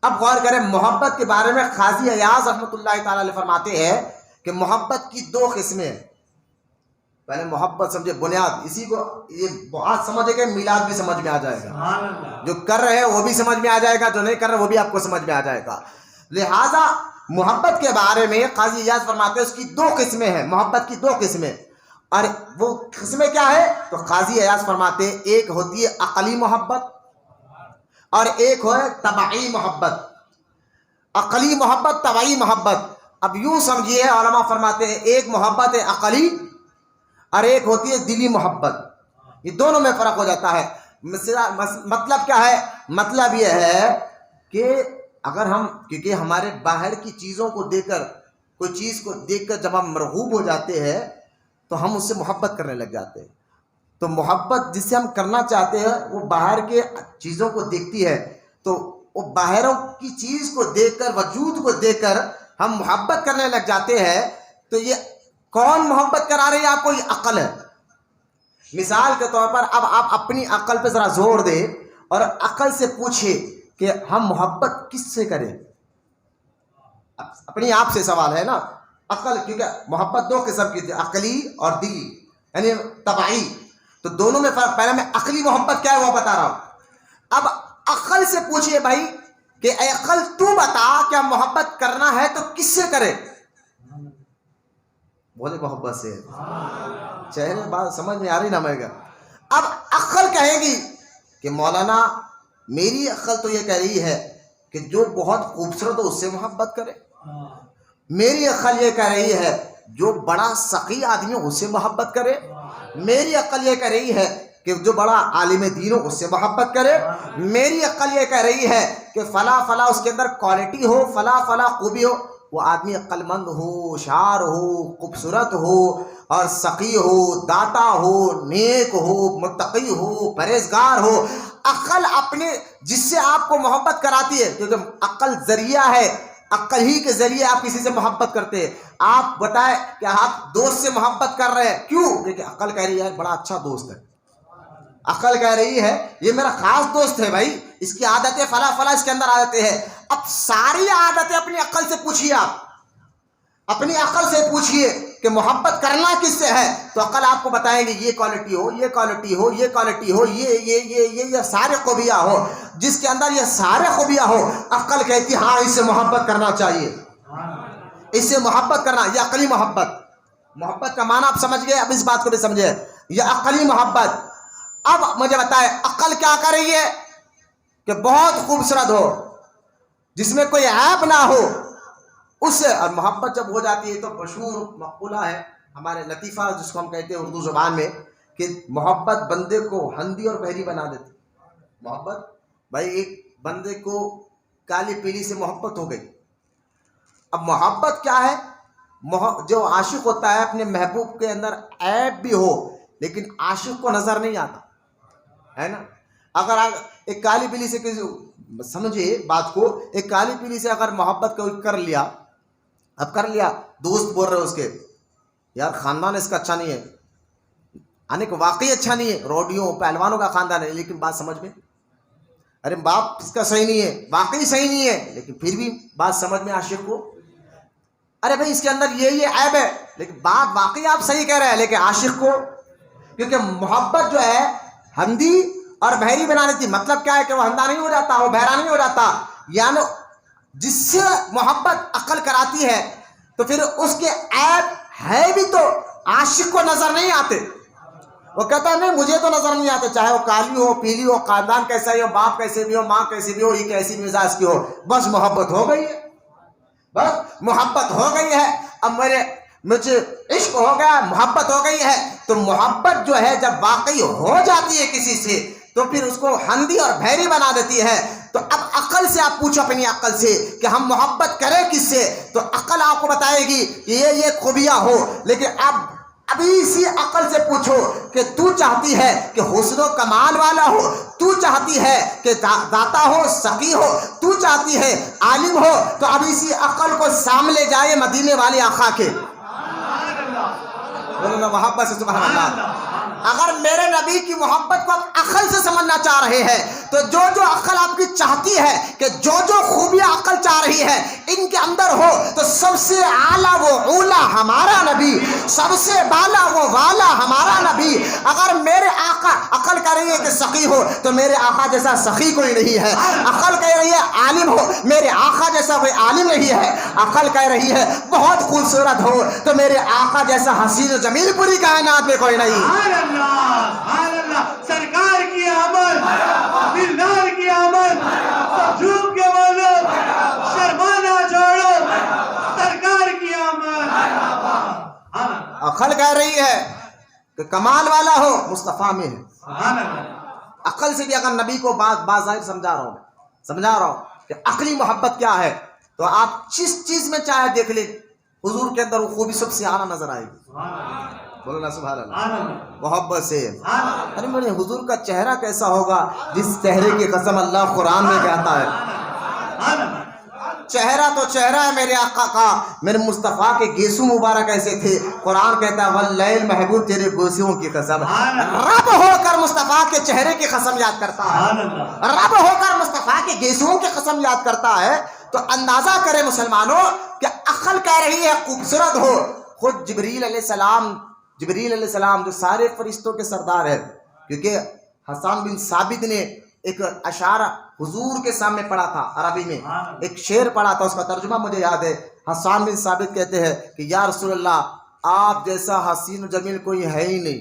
[SPEAKER 1] اب غور کریں محبت کے بارے میں قاضی ایاز رحمۃ اللہ تعالی علیہ فرماتے ہیں کہ محبت کی دو قسمیں ہیں۔ پہلے محبت سمجھے بنیاد، اسی کو یہ بات سمجھے کہ میلاد بھی سمجھ میں آ جائے گا، جو کر رہے ہیں وہ بھی سمجھ میں آ جائے گا، جو نہیں کر رہے وہ بھی آپ کو سمجھ میں آ جائے گا۔ لہذا محبت کے بارے میں قاضی ایاز فرماتے ہیں اس کی دو قسمیں ہیں، محبت کی دو قسمیں، اور وہ قسمیں کیا ہے؟ تو قاضی ایاز فرماتے ہیں ایک ہوتی ہے عقلی محبت اور ایک ہے طبعی محبت۔ عقلی محبت، طبعی محبت، اب یوں سمجھیے علماء فرماتے ہیں ایک محبت ہے عقلی اور ایک ہوتی ہے دلی محبت، یہ دونوں میں فرق ہو جاتا ہے۔ مطلب کیا ہے؟ مطلب یہ ہے کہ اگر ہم کیونکہ ہمارے باہر کی چیزوں کو دیکھ کر، کوئی چیز کو دیکھ کر جب ہم مرغوب ہو جاتے ہیں تو ہم اس سے محبت کرنے لگ جاتے ہیں، تو محبت جس سے ہم کرنا چاہتے ہیں وہ باہر کے چیزوں کو دیکھتی ہے، تو وہ باہروں کی چیز کو دیکھ کر، وجود کو دیکھ کر ہم محبت کرنے لگ جاتے ہیں۔ تو یہ کون محبت کرا رہی ہے آپ کو؟ یہ عقل ہے۔ مثال کے طور پر اب آپ اپنی عقل پہ ذرا زور دیں اور عقل سے پوچھیں کہ ہم محبت کس سے کریں؟ اپنی آپ سے سوال ہے نا، عقل، کیونکہ محبت دو قسم کی تھی، عقلی اور دلی یعنی طبعی، تو دونوں میں فرق۔ پہلے میں عقلی محبت کیا ہے وہ بتا رہا ہوں، اب عقل سے پوچھئے بھائی کہ اے عقل تو بتا کیا محبت کرنا ہے تو کس سے کرے؟ بولے محبت سے۔ چہرے بات سمجھ میں آ رہی نا میرے گا؟ اب عقل کہے گی کہ مولانا میری عقل تو یہ کہہ رہی ہے کہ جو بہت خوبصورت ہو اس سے محبت کرے، میری عقل یہ کہہ رہی ہے جو بڑا سخی آدمی ہو اس سے محبت کرے، میری عقل یہ کہہ رہی ہے کہ جو بڑا عالم دین ہو اس سے محبت کرے، میری عقل یہ کہہ رہی ہے کہ فلاں فلاں اس کے اندر کوالٹی ہو، فلاں فلاں خوبی ہو، وہ آدمی عقل مند ہو، ہوشیار ہو، خوبصورت ہو اور سخی ہو، داتا ہو، نیک ہو، متقی ہو، پرہیزگار ہو۔ عقل اپنے جس سے آپ کو محبت کراتی ہے، کیونکہ عقل ذریعہ ہے، عقل ہی کے ذریعے آپ کسی سے محبت کرتے ہیں۔ آپ بتائیں کہ آپ دوست سے محبت کر رہے ہیں، کیوں؟ کیونکہ عقل کہہ رہی ہے بڑا اچھا دوست ہے، عقل کہہ رہی ہے یہ میرا خاص دوست ہے بھائی، اس کی عادتیں فلاں فلاں اس کے اندر عادتیں ہیں۔ اب ساری عادتیں اپنی عقل سے پوچھیے، آپ اپنی عقل سے پوچھیے کہ محبت کرنا کس سے ہے، تو عقل آپ کو بتائیں گے یہ کوالٹی ہو، یہ کوالٹی ہو، یہ کوالٹی ہو، یہ سارے خوبیاں ہو، جس کے اندر یہ سارے خوبیاں ہو عقل کہتی ہاں اس سے محبت کرنا چاہیے، اس سے محبت کرنا، یہ عقلی محبت۔ محبت کا معنی آپ سمجھ گئے، اب اس بات کو بھی سمجھے، یہ عقلی محبت۔ اب مجھے بتائے عقل کیا کر رہی ہے کہ بہت خوبصورت ہو، جس میں کوئی عیب نہ ہو، اس سے، اور محبت جب ہو جاتی ہے تو مشہور مقولہ ہے ہمارے لطیفہ جس کو ہم کہتے ہیں اردو زبان میں کہ محبت بندے کو ہندی اور بہری بنا دیتی۔ محبت بھائی ایک بندے کو کالی پیلی سے محبت ہو گئی، اب محبت کیا ہے؟ جو عاشق ہوتا ہے اپنے محبوب کے اندر عیب بھی ہو لیکن عاشق کو نظر نہیں آتا ہے نا۔ اگر ایک کالی پیلی سے سمجھے بات کو، ایک کالی پیلی سے اگر محبت کو کر لیا، اب کر لیا، دوست بول رہے اس کے یار خاندان اس کا اچھا نہیں ہے، یعنی کہ واقعی اچھا نہیں ہے، روڈیوں پہلوانوں کا خاندان ہے، لیکن بات سمجھ میں، ارے باپ اس کا صحیح نہیں ہے، واقعی صحیح نہیں ہے، لیکن پھر بھی بات سمجھ میں عاشق کو، ارے بھائی اس کے اندر یہ عیب ہے، لیکن بات واقعی آپ صحیح کہہ رہے ہیں، لیکن عاشق کو، کیونکہ محبت جو ہے ہندی اور بہری بنا دیتی۔ مطلب کیا ہے کہ وہ ہندا نہیں ہو جاتا، وہ بہرا نہیں ہو جاتا، یعنی جس سے محبت عقل کراتی ہے تو پھر اس کے عیب ہے بھی تو عاشق کو نظر نہیں آتے، وہ کہتا ہے نہیں مجھے تو نظر نہیں آتے، چاہے وہ کالی ہو، پیلی ہو، خاندان کیسا ہی ہو، باپ کیسے بھی ہو، ماں کیسے بھی ہو، یہ کیسی بھی مزاج کی ہو، بس محبت ہو گئی ہے، بس محبت ہو گئی ہے، اب مجھے عشق ہو گیا، محبت ہو گئی ہے۔ تو محبت جو ہے جب واقعی ہو جاتی ہے کسی سے تو پھر اس کو ہندی اور بہری بنا دیتی ہے۔ عقل سے آپ پوچھو اپنی عقل سے کہ ہم محبت کریں کس سے، تو عقل آپ کو بتائے گی کہ یہ خوبیاں ہو. لیکن ابھی اسی عقل سے پوچھو کہ تو چاہتی ہے کہ حسن و کمال والا ہو، تو چاہتی ہے کہ داتا ہو، سخی ہو، تو چاہتی ہے عالم ہو، تو اب اسی عقل کو سامنے جائے مدینے والے آقا کے. بولو محبت سے سبحان اللہ. اگر میرے نبی کی محبت کو آپ عقل سے سمجھنا چاہ رہے ہیں تو جو عقل آپ کی چاہتی ہے کہ جو خوبیاں عقل چاہ رہی ہے ان کے اندر ہو، تو سب سے اعلیٰ وہ اولا ہمارا نبی، سب سے بالا وہ والا ہمارا نبی. اگر میرے آقا عقل کہہ رہی ہے کہ سخی ہو تو میرے آقا جیسا سخی کوئی نہیں ہے. عقل کہہ رہی ہے عالم ہو، میرے آقا جیسا کوئی عالم نہیں ہے. عقل کہہ رہی ہے بہت خوبصورت ہو تو میرے آقا جیسا حسین و جمیل پوری کائنات میں کوئی نہیں.
[SPEAKER 2] سبحان اللہ. سرکار کی آمد، دلدار کی آمد، جھوم کے بولو، شرمانا چھوڑو، سرکار کی آمد.
[SPEAKER 1] عقل کہہ رہی ہے کہ کمال والا ہو مصطفیٰ میں ہے.
[SPEAKER 2] سبحان اللہ.
[SPEAKER 1] عقل سے بھی اگر نبی کو بظاہر سمجھا رہا ہوں کہ عقلی محبت کیا ہے، تو آپ جس چیز میں چاہے دیکھ لیں حضور کے اندر وہ خوبی سب سے اعلیٰ نظر آئے گی. بولو نا سبحان اللہ. محبت سے ارے میرے حضور کا چہرہ کیسا ہوگا جس چہرے کی قسم اللہ قرآن میں کہتا ہے. چہرہ تو چہرہ ہے میرے آقا کا، میرے مصطفیٰ کے گیسو مبارک ایسے تھے. قرآن کہتا ہے واللیل محبوب تیرے گوسیوں کی قسم. رب ہو کر مصطفیٰ کے چہرے کی قسم یاد کرتا ہے، رب ہو کر مصطفیٰ کے گیسوؤں کی قسم یاد کرتا ہے. تو اندازہ کرے مسلمانوں کہ عقل کہہ رہی ہے خوبصورت ہو. خود جبریل علیہ السلام جو سارے فرشتوں کے سردار ہے، کیونکہ حسان بن ثابت نے ایک اشعار حضور کے سامنے پڑھا تھا، عربی میں ایک شعر پڑھا تھا، اس کا ترجمہ مجھے یاد ہے. حسان بن ثابت کہتے ہیں کہ یا رسول اللہ آپ جیسا حسین و جمیل کوئی ہے ہی نہیں.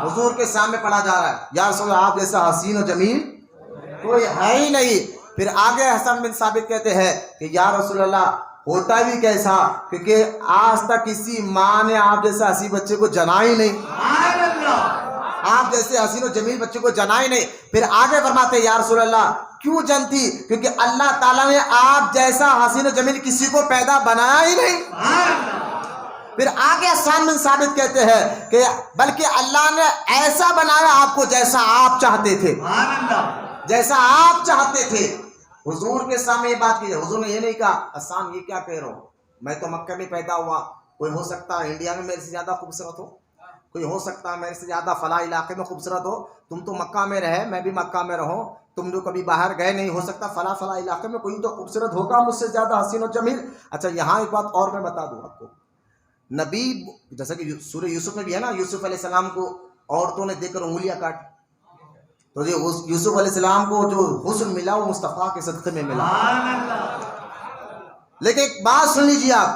[SPEAKER 1] حضور کے سامنے پڑھا جا رہا ہے یا رسول اللہ آپ جیسا حسین و جمیل کوئی ہے ہی نہیں. پھر آگے حسن بن ثابت کہتے ہیں کہ یا رسول اللہ ہوتا بھی کیسا، کیونکہ آج تک کسی ماں نے آپ جیسا حسین بچے کو جنا ہی نہیں، آپ جیسے حسین و جمیل بچے کو جنا ہی نہیں. پھر آگے فرماتے ہیں یا رسول اللہ کیوں جنتی، کیونکہ اللہ تعالیٰ نے آپ جیسا حسین و جمیل کسی کو پیدا بنایا ہی نہیں. پھر آگے حسان بن ثابت کہتے ہیں کہ بلکہ اللہ نے ایسا بنایا آپ کو جیسا آپ چاہتے تھے، جیسا آپ چاہتے تھے. حضور کے سامنے یہ بات کی، حضور نے یہ نہیں کہا حسان یہ کیا کہہ رہا ہوں، میں تو مکہ میں پیدا ہوا، کوئی ہو سکتا ہے انڈیا میں میرے سے زیادہ خوبصورت ہو، کوئی ہو سکتا ہے میرے سے زیادہ فلاں علاقے میں خوبصورت ہو، تم تو مکہ میں رہے میں بھی مکہ میں رہوں، تم جو کبھی باہر گئے نہیں، ہو سکتا فلاں علاقے میں کوئی تو خوبصورت ہوگا مجھ سے زیادہ حسین و جمیل. اچھا یہاں ایک بات اور میں بتا دوں آپ کو، نبی جیسا کہ سورہ یوسف میں بھی ہے نا، یوسف علیہ السلام کو عورتوں نے دیکھ کر انگلیاں کاٹی، تو یوسف علیہ السلام کو جو حسن ملا وہ مصطفیٰ کے صدقے میں ملا. لیکن ایک بات سن لیجیے آپ،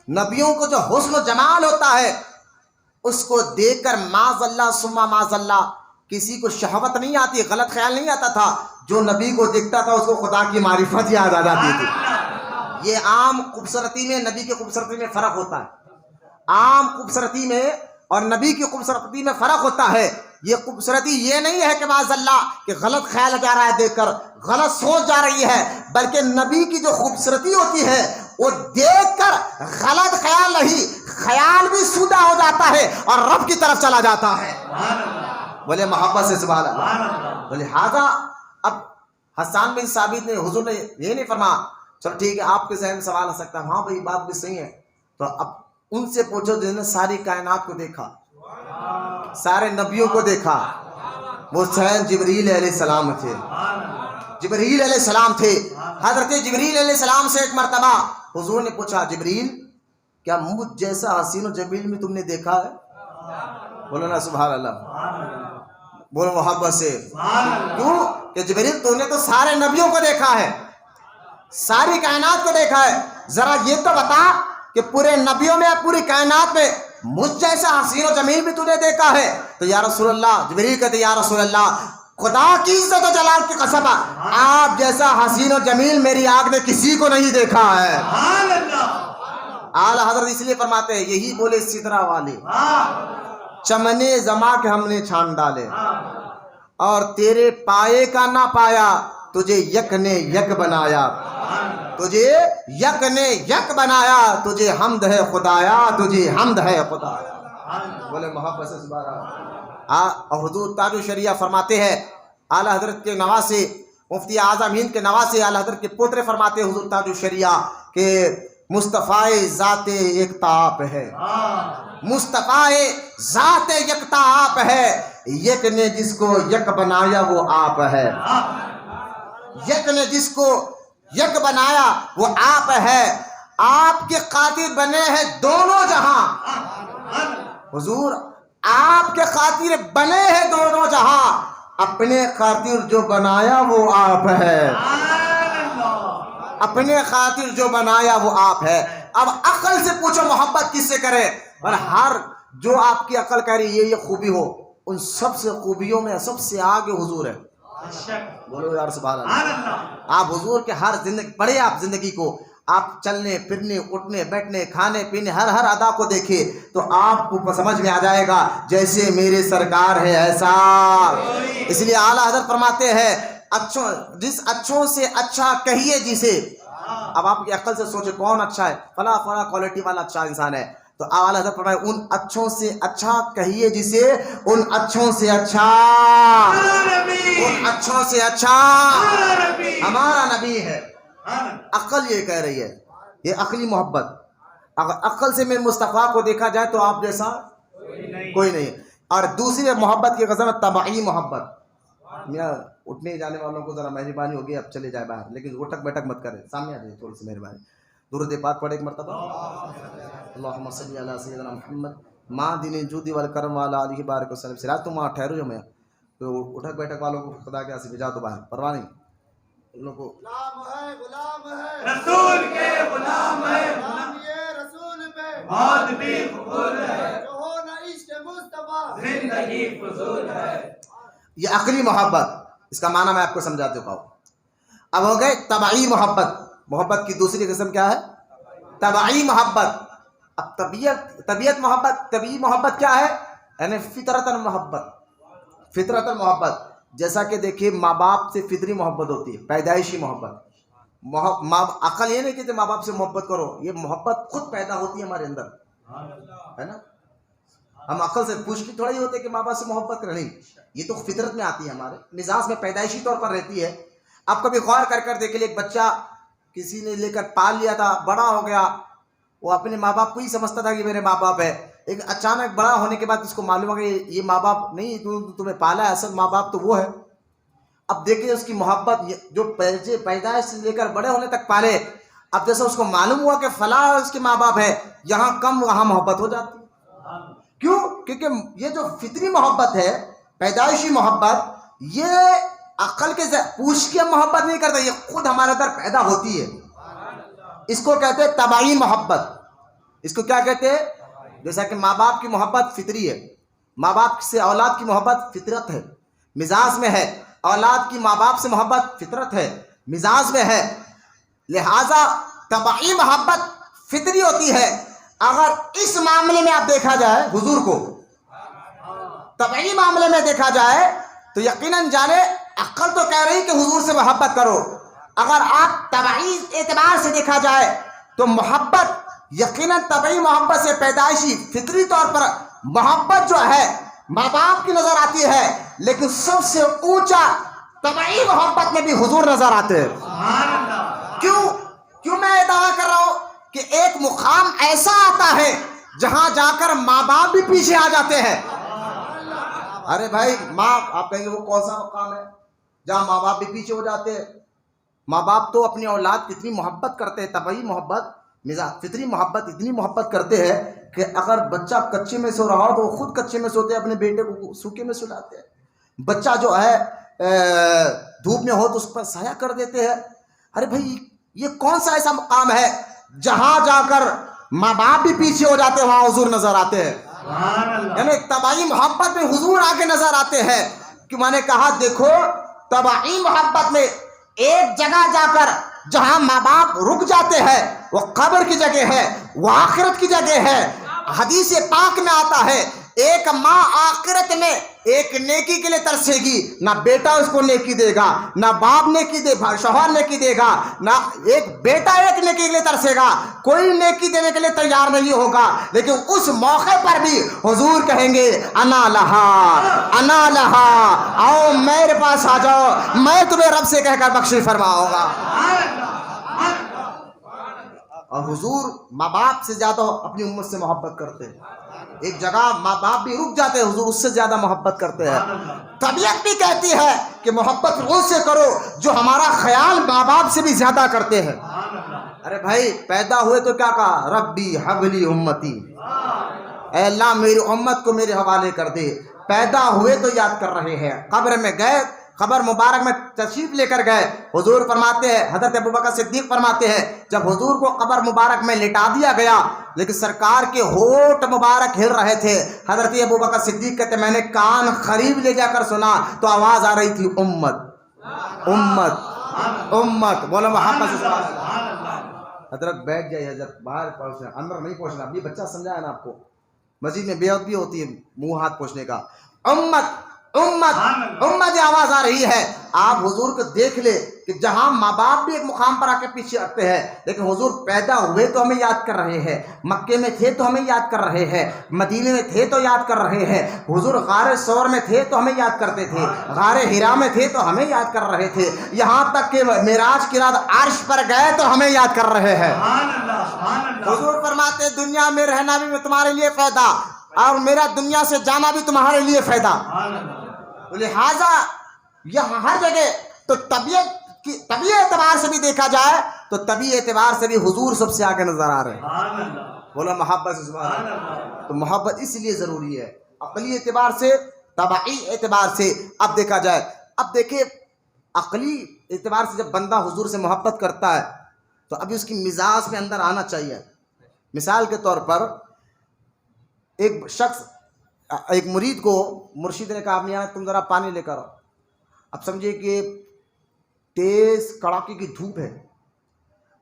[SPEAKER 1] نبیوں کو جو حسن و جمال ہوتا ہے اس کو دیکھ کر معاذ اللہ ثم معاذ اللہ کسی کو شہوت نہیں آتی، غلط خیال نہیں آتا تھا. جو نبی کو دیکھتا تھا اس کو خدا کی معرفت یاد آ جاتی تھی. یہ عام خوبصورتی میں نبی کی خوبصورتی میں فرق ہوتا ہے، عام خوبصورتی میں اور نبی کی خوبصورتی میں فرق ہوتا ہے. یہ خوبصورتی یہ نہیں ہے کہ معاذ اللہ کہ غلط خیال جا رہا ہے دیکھ کر، غلط سوچ جا رہی ہے، بلکہ نبی کی جو خوبصورتی ہوتی ہے وہ دیکھ کر غلط خیال نہیں، خیال بھی سودا ہو جاتا ہے اور رب کی طرف چلا جاتا ہے. بولے محبت سے سبحان اللہ. لہذا اب حسان بن ثابت نے حضور نے یہ نہیں فرمایا چلو ٹھیک ہے آپ کے ذہن میں سوال آ سکتا ہے ہاں بھائی بات بھی صحیح ہے، تو اب ان سے پوچھو جنہوں نے ساری کائنات کو دیکھا، سارے نبیوں کو دیکھا. وہ سین جبریل علیہ السلام تھے، جبریل علیہ السلام تھے. حضرت جبریل علیہ السلام سے ایک مرتبہ حضور نے پوچھا جبریل کیا مجھ جیسا حسین و جمیل میں تم نے دیکھا ہے؟ بولو نا سبحان اللہ، بولو محبت سے. کیوں کہ جبریل تو نے تو سارے نبیوں کو دیکھا ہے، ساری کائنات کو دیکھا ہے، ذرا یہ تو بتا کہ پورے نبیوں میں پوری کائنات میں مجھ جیسا حسین و جمیل بھی تو نے دیکھا ہے؟ تو یا رسول اللہ، جبریل کہتے یا رسول اللہ خدا کی عزت و جلال کی قسم آپ جیسا حسین و جمیل میری آنکھ نے کسی کو نہیں دیکھا ہے. اعلی حضرت اس لیے فرماتے ہیں یہی بولے سدرا والے چمنے زما کے ہم نے چھان ڈالے اور تیرے پائے کا نہ پایا تجھے یک نے یک بنایا، تجھے یک نے یک بنایا، تجھے حمد ہے خدایا، تجھے حمد ہے خدایا۔ بولے محبت سے سبحان اللہ۔ اور حضور تاج الشریعہ فرماتے ہیں، اعلیٰ حضرت کے نواسے، مفتی اعظم ہند کے نواسے، اعلیٰ حضرت کے پوترے فرماتے ہیں حضور تاج الشریعہ کہ مصطفیٰ ذات یکتا آپ ہے، مصطفیٰ ذات یکتا آپ ہے، یک نے جس کو یک بنایا وہ آپ ہے، یک نے جس کو یک بنایا وہ آپ ہے، آپ کے خاطر بنے ہیں دونوں جہاں، حضور آپ کے خاطر بنے ہیں دونوں جہاں، اپنے خاطر جو بنایا وہ آپ ہے، اپنے خاطر جو بنایا وہ آپ ہے۔ اب عقل سے پوچھو محبت کس سے کرے، اور ہر جو آپ کی عقل کہہ رہی یہ خوبی ہو، ان سب سے خوبیوں میں سب سے آگے حضور ہے۔ بولو یار سبحان اللہ۔ آپ حضور کے ہر زندگی پڑھے، آپ زندگی کو، آپ چلنے پھرنے اٹھنے بیٹھنے کھانے پینے ہر ادا کو دیکھیں تو آپ کو سمجھ میں آ جائے گا جیسے میرے سرکار ہے ایسا۔ اس لیے اعلیٰ حضرت فرماتے ہیں جس اچھوں سے اچھا کہیے جسے۔ اب آپ کی عقل سے سوچے کون اچھا ہے، فلاں فلاں کوالٹی والا اچھا انسان ہے، تو اعلیٰ حضرت فرمائے ان اچھوں سے اچھا کہیے جسے، ان اچھوں سے اچھا، ان اچھوں سے اچھا ہمارا نبی ہے۔ عقل یہ کہہ رہی ہے، یہ عقلی محبت۔ اگر عقل سے میں مصطفیٰ کو دیکھا جائے تو آپ جیسا کوئی نہیں۔ اور دوسری محبت کی غزل طبعی محبت۔ میاں اٹھنے جانے والوں کو ذرا مہربانی ہوگی، اب چلے جائے باہر، لیکن اٹھک بیٹھک مت کریں، سامنے آ جائے تھوڑی سی مہربانی۔ درود پاک پڑھے ایک مرتبہ، اللہم صلی علی سیدنا محمد ماں دین جودی والکرم والا علیہ بارک وسلم۔ سرات تم وہاں ٹھہرو جو میں تو اٹھک بیٹھک والوں کو خدا کے سے بھیجا تو باہر، پرواہ نہیں ان لوگوں کو۔
[SPEAKER 2] غلام ہے رسول کے غلام ہے، یہ رسول پہ بہت بھی قبول ہے، جو ہو نہ عشق مصطفیٰ زندگی فضول ہے۔
[SPEAKER 1] یہ عقلی محبت، اس کا معنی میں آپ کو سمجھا چکا ہوں۔ اب ہو گئے طبعی محبت۔ محبت کی دوسری قسم کیا ہے؟ طبعی محبت۔ اب طبیعت محبت، طبعی محبت کیا ہے؟ یعنی فطرت محبت، فطرت محبت۔ جیسا کہ دیکھیے ماں باپ سے فطری محبت ہوتی ہے، پیدائشی محبت۔ عقل یہ نہیں کہ ماں باپ سے محبت کرو، یہ محبت خود پیدا ہوتی ہے ہمارے اندر، ہے نا۔ ہم عقل سے پوچھ کے تھوڑا ہی ہوتے کہ ماں باپ سے محبت کریں، نہیں، یہ تو فطرت میں آتی ہے، ہمارے مزاج میں پیدائشی طور پر رہتی ہے۔ آپ کبھی غور کر دیکھ لیں، ایک بچہ کسی نے لے کر پال لیا تھا، بڑا ہو گیا، وہ اپنے ماں باپ کو ہی سمجھتا تھا کہ میرے ماں باپ ہے، ایک اچانک بڑا ہونے کے بعد اس کو معلوم ہو کہ یہ ماں باپ نہیں، تمہیں پالا ہے، اصل ماں باپ تو وہ ہے۔ اب دیکھیں اس کی محبت جو پیدائش سے لے کر بڑے ہونے تک پالے، اب جیسے اس کو معلوم ہوا کہ فلاں اس کے ماں باپ ہے، یہاں کم وہاں محبت ہو جاتی ہے۔ کیوں؟ کیونکہ یہ جو فطری محبت ہے، پیدائشی محبت، یہ عقل کے پوچھ کے محبت نہیں کرتا، یہ خود ہمارے اندر پیدا ہوتی ہے۔ اس کو کہتے ہیں طبعی محبت۔ اس کو کیا کہتے ہیں؟ جیسا کہ ماں باپ کی محبت فطری ہے، ماں باپ سے اولاد کی محبت فطرت ہے، مزاج میں ہے۔ اولاد کی ماں باپ سے محبت فطرت ہے، مزاج میں ہے۔ لہذا طبعی محبت فطری ہوتی ہے۔ اگر اس معاملے میں آپ دیکھا جائے، حضور کو طبعی معاملے میں دیکھا جائے تو یقیناً جانے عقل تو کہہ رہی کہ حضور سے محبت کرو، اگر آپ طبعی اعتبار سے دیکھا جائے تو محبت یقیناً طبعی محبت سے پیدائشی فطری طور پر محبت جو ہے ماں باپ کی نظر آتی ہے، لیکن سب سے اونچا طبعی محبت میں بھی حضور نظر آتے ہیں۔ کیوں میں یہ دعویٰ کر رہا ہوں کہ ایک مقام ایسا آتا ہے جہاں جا کر ماں باپ بھی پیچھے آ جاتے ہیں۔ ارے بھائی ماں، آپ کہیں گے وہ کون سا مقام ہے جہاں ماں باپ بھی پیچھے ہو جاتے ہیں؟ ماں باپ تو اپنی اولاد کتنی محبت کرتے ہیں، طبعی محبت، فطری محبت اتنی محبت کرتے ہیں کہ اگر بچہ کچے میں سو رہا ہو تو وہ خود کچے میں سوتے ہیں، اپنے بیٹے کو سوکھے میں سلاتے ہیں۔ بچہ جو ہے دھوپ میں ہو تو اس پر سایہ کر دیتے ہیں۔ ارے بھائی یہ کون سا ایسا مقام ہے جہاں جا کر ماں باپ بھی پیچھے ہو جاتے ہیں، وہاں حضور نظر آتے ہیں؟ یعنی طبعی محبت میں حضور آگے نظر آتے ہیں۔ کہ میں نے کہا دیکھو طبعی محبت میں ایک جگہ جا کر جہاں ماں باپ رک جاتے ہیں وہ قبر کی جگہ ہے، وہ آخرت کی جگہ ہے۔ حدیث پاک میں آتا ہے ایک ماں آخرت میں ایک نیکی کے لیے ترسے گی، نہ بیٹا اس کو نیکی دے گا، نہ باپ نیکی دے گا، شوہر نیکی دے گا، نہ ایک بیٹا ایک نیکی کے لیے ترسے گا، کوئی نیکی دینے کے لیے تیار نہیں ہوگا۔ لیکن اس موقع پر بھی حضور کہیں گے انا لہا انا لہا، آؤ میرے پاس آ جاؤ، میں تمہیں رب سے کہہ کر بخشش فرماؤں گا۔ اور حضور ماں باپ سے زیادہ اپنی امت سے محبت کرتے ہیں۔ ایک جگہ ماں باپ بھی رک جاتے ہیں، حضور اس سے زیادہ محبت کرتے ہیں۔ طبیعت بھی کہتی ہے کہ محبت ان سے کرو جو ہمارا خیال ماں باپ سے بھی زیادہ کرتے ہیں۔ ارے بھائی پیدا ہوئے تو کیا کہا؟ ربی حبلی امتی، اے اللہ میری امت کو میرے حوالے کر دے۔ پیدا ہوئے تو یاد کر رہے ہیں، قبر میں گئے، قبر مبارک میں تشریف لے کر گئے، حضور فرماتے ہیں، حضرت ابوبکر صدیق فرماتے ہیں جب حضور کو قبر مبارک میں لٹا دیا گیا لیکن سرکار کے ہونٹ مبارک ہل رہے تھے، حضرت ابوبکر صدیق کہتے میں نے کان قریب لے جا کر سنا تو آواز آ رہی تھی امت امت امت، بولو محبت سے۔ حضرت بیٹھ جائے، حضرت باہر پہنچنا، اندر نہیں پہنچنا، ابھی بچہ سمجھایا نا آپ کو، مسجد میں بے ادبی ہوتی ہے منہ ہاتھ پوچھنے کا۔ امت امت امت آواز آ رہی ہے۔ آپ حضور کو دیکھ لے کہ جہاں ماں باپ بھی ایک مقام پر آ کے پیچھے ہٹتے ہیں، لیکن حضور پیدا ہوئے تو ہمیں یاد کر رہے ہیں، مکے میں تھے تو ہمیں یاد کر رہے ہیں، مدینے میں تھے تو یاد کر رہے ہیں، حضور غار ثور میں تھے تو ہمیں یاد کرتے تھے، غار حرا میں تھے تو ہمیں یاد کر رہے تھے، یہاں تک کہ معراج کی رات عرش پر گئے تو ہمیں یاد کر رہے ہیں۔ حضور فرماتے دنیا میں رہنا بھی تمہارے لیے فائدہ اور میرا دنیا سے جانا بھی تمہارے لیے فائدہ۔ لہذا یہاں ہر جگہ تو طبیعت اعتبار سے بھی دیکھا جائے تو طبیعی اعتبار سے بھی حضور سب سے آگے نظر آ رہے ہیں۔ بولا محبت سے سبحان اللہ۔ تو محبت اس لیے ضروری ہے، عقلی اعتبار سے، طبعی اعتبار سے۔ اب دیکھا جائے، اب دیکھیں عقلی اعتبار سے جب بندہ حضور سے محبت کرتا ہے تو ابھی اس کی مزاج میں اندر آنا چاہیے۔ مثال کے طور پر ایک شخص، ایک مرید کو مرشد نے کہا اپنے یہاں تم ذرا پانی لے کر آؤ۔ اب سمجھے کہ تیز کڑاکے کی دھوپ ہے،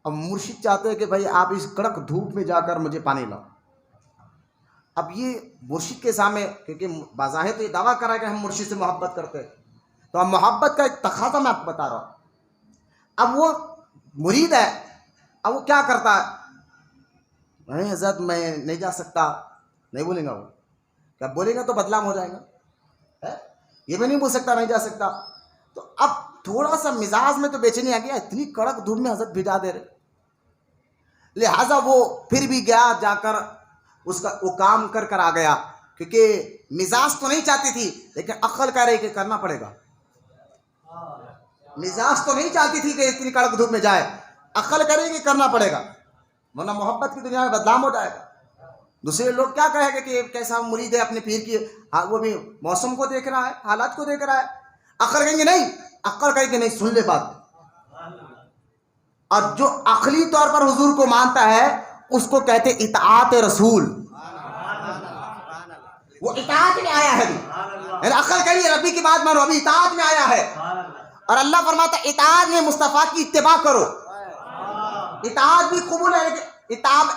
[SPEAKER 1] اب مرشد چاہتے ہیں کہ بھائی آپ اس کڑک دھوپ میں جا کر مجھے پانی لاؤ۔ اب یہ مرشد کے سامنے، کیونکہ بظاہر تو یہ دعویٰ کرا ہے کہ ہم مرشد سے محبت کرتے ہیں، تو اب محبت کا ایک تقاضا میں آپ کو بتا رہا ہوں۔ اب وہ مرید ہے، اب وہ کیا کرتا ہے، نہیں حضرت میں نہیں جا سکتا، نہیں بولیں گا وہ، کیا بولے گا تو بدنام ہو جائے گا، یہ میں نہیں بول سکتا نہیں جا سکتا۔ تو اب تھوڑا سا مزاج میں تو بے چینی آ گیا، اتنی کڑک دھوپ میں حضرت بھیجا دے رہے، لہٰذا وہ پھر بھی گیا، جا کر اس کا وہ کام کر آ گیا، کیونکہ مزاج تو نہیں چاہتی تھی لیکن عقل کہہ رہی کہ کرنا پڑے گا۔ مزاج تو نہیں چاہتی تھی کہ اتنی کڑک دھوپ میں جائے، عقل کہہ رہی کہ کرنا پڑے گا ورنہ محبت کی دنیا میں بدنام ہو جائے گا۔ دوسرے لوگ کیا کہیں گے کہ کیسا مرید ہے اپنے پیر کی، وہ بھی موسم کو دیکھ رہا ہے، حالات کو دیکھ رہا ہے۔ عقل کہیں گے نہیں، عقل کہیں گے نہیں، سن لے بات۔ اور جو عقلی طور پر حضور کو مانتا ہے اس کو کہتے اطاعت رسول، وہ اطاعت میں آیا ہے، یعنی عقل کہی ربی کی بات مانو، ابھی اطاعت میں آیا ہے۔ اور اللہ فرماتا ہے اطاعت میں مصطفیٰ کی اتباع کرو، اطاعت بھی قبول ہے، لیکن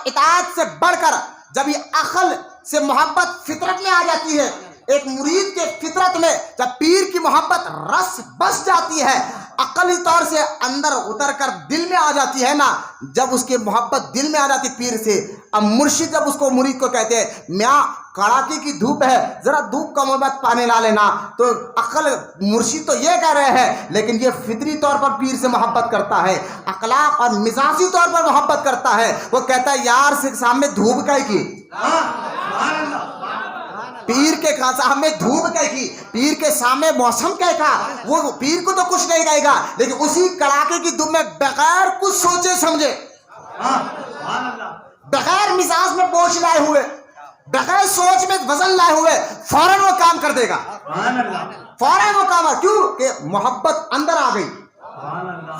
[SPEAKER 1] اطاعت سے بڑھ کر جب یہ عقل سے محبت فطرت میں آ جاتی ہے، ایک مرید کے فطرت میں جب پیر کی محبت رس بس جاتی ہے، عقلی طور سے اندر اتر کر دل میں آ جاتی ہے نا، جب اس کی محبت دل میں آ جاتی پیر سے، اب مرشد جب اس کو مرید کو کہتے ہیں میاں کڑاکے کی دھوپ ہے، ذرا دھوپ کا محبت پانی لا لینا، تو عقل مرشد تو یہ کہہ رہے ہیں لیکن یہ فطری طور پر پیر سے محبت کرتا ہے، اخلاق اور مزاجی طور پر محبت کرتا ہے، وہ کہتا ہے یار سے سامنے دھوپ کا کی، پیر کے سامنے دھوپ کی، پیر کے سامنے موسم کا، وہ پیر کو تو کچھ نہیں کہے گا لیکن اسی کڑاکے کی دھوپ میں بغیر کچھ سوچے سمجھے، بغیر مزاج میں بوجھ لائے ہوئے، بغیر سوچ میں وزن لائے ہوئے فوراً وہ کام کر دے گا، فوراً وہ کام، کیوں کہ محبت اندر آ گئی،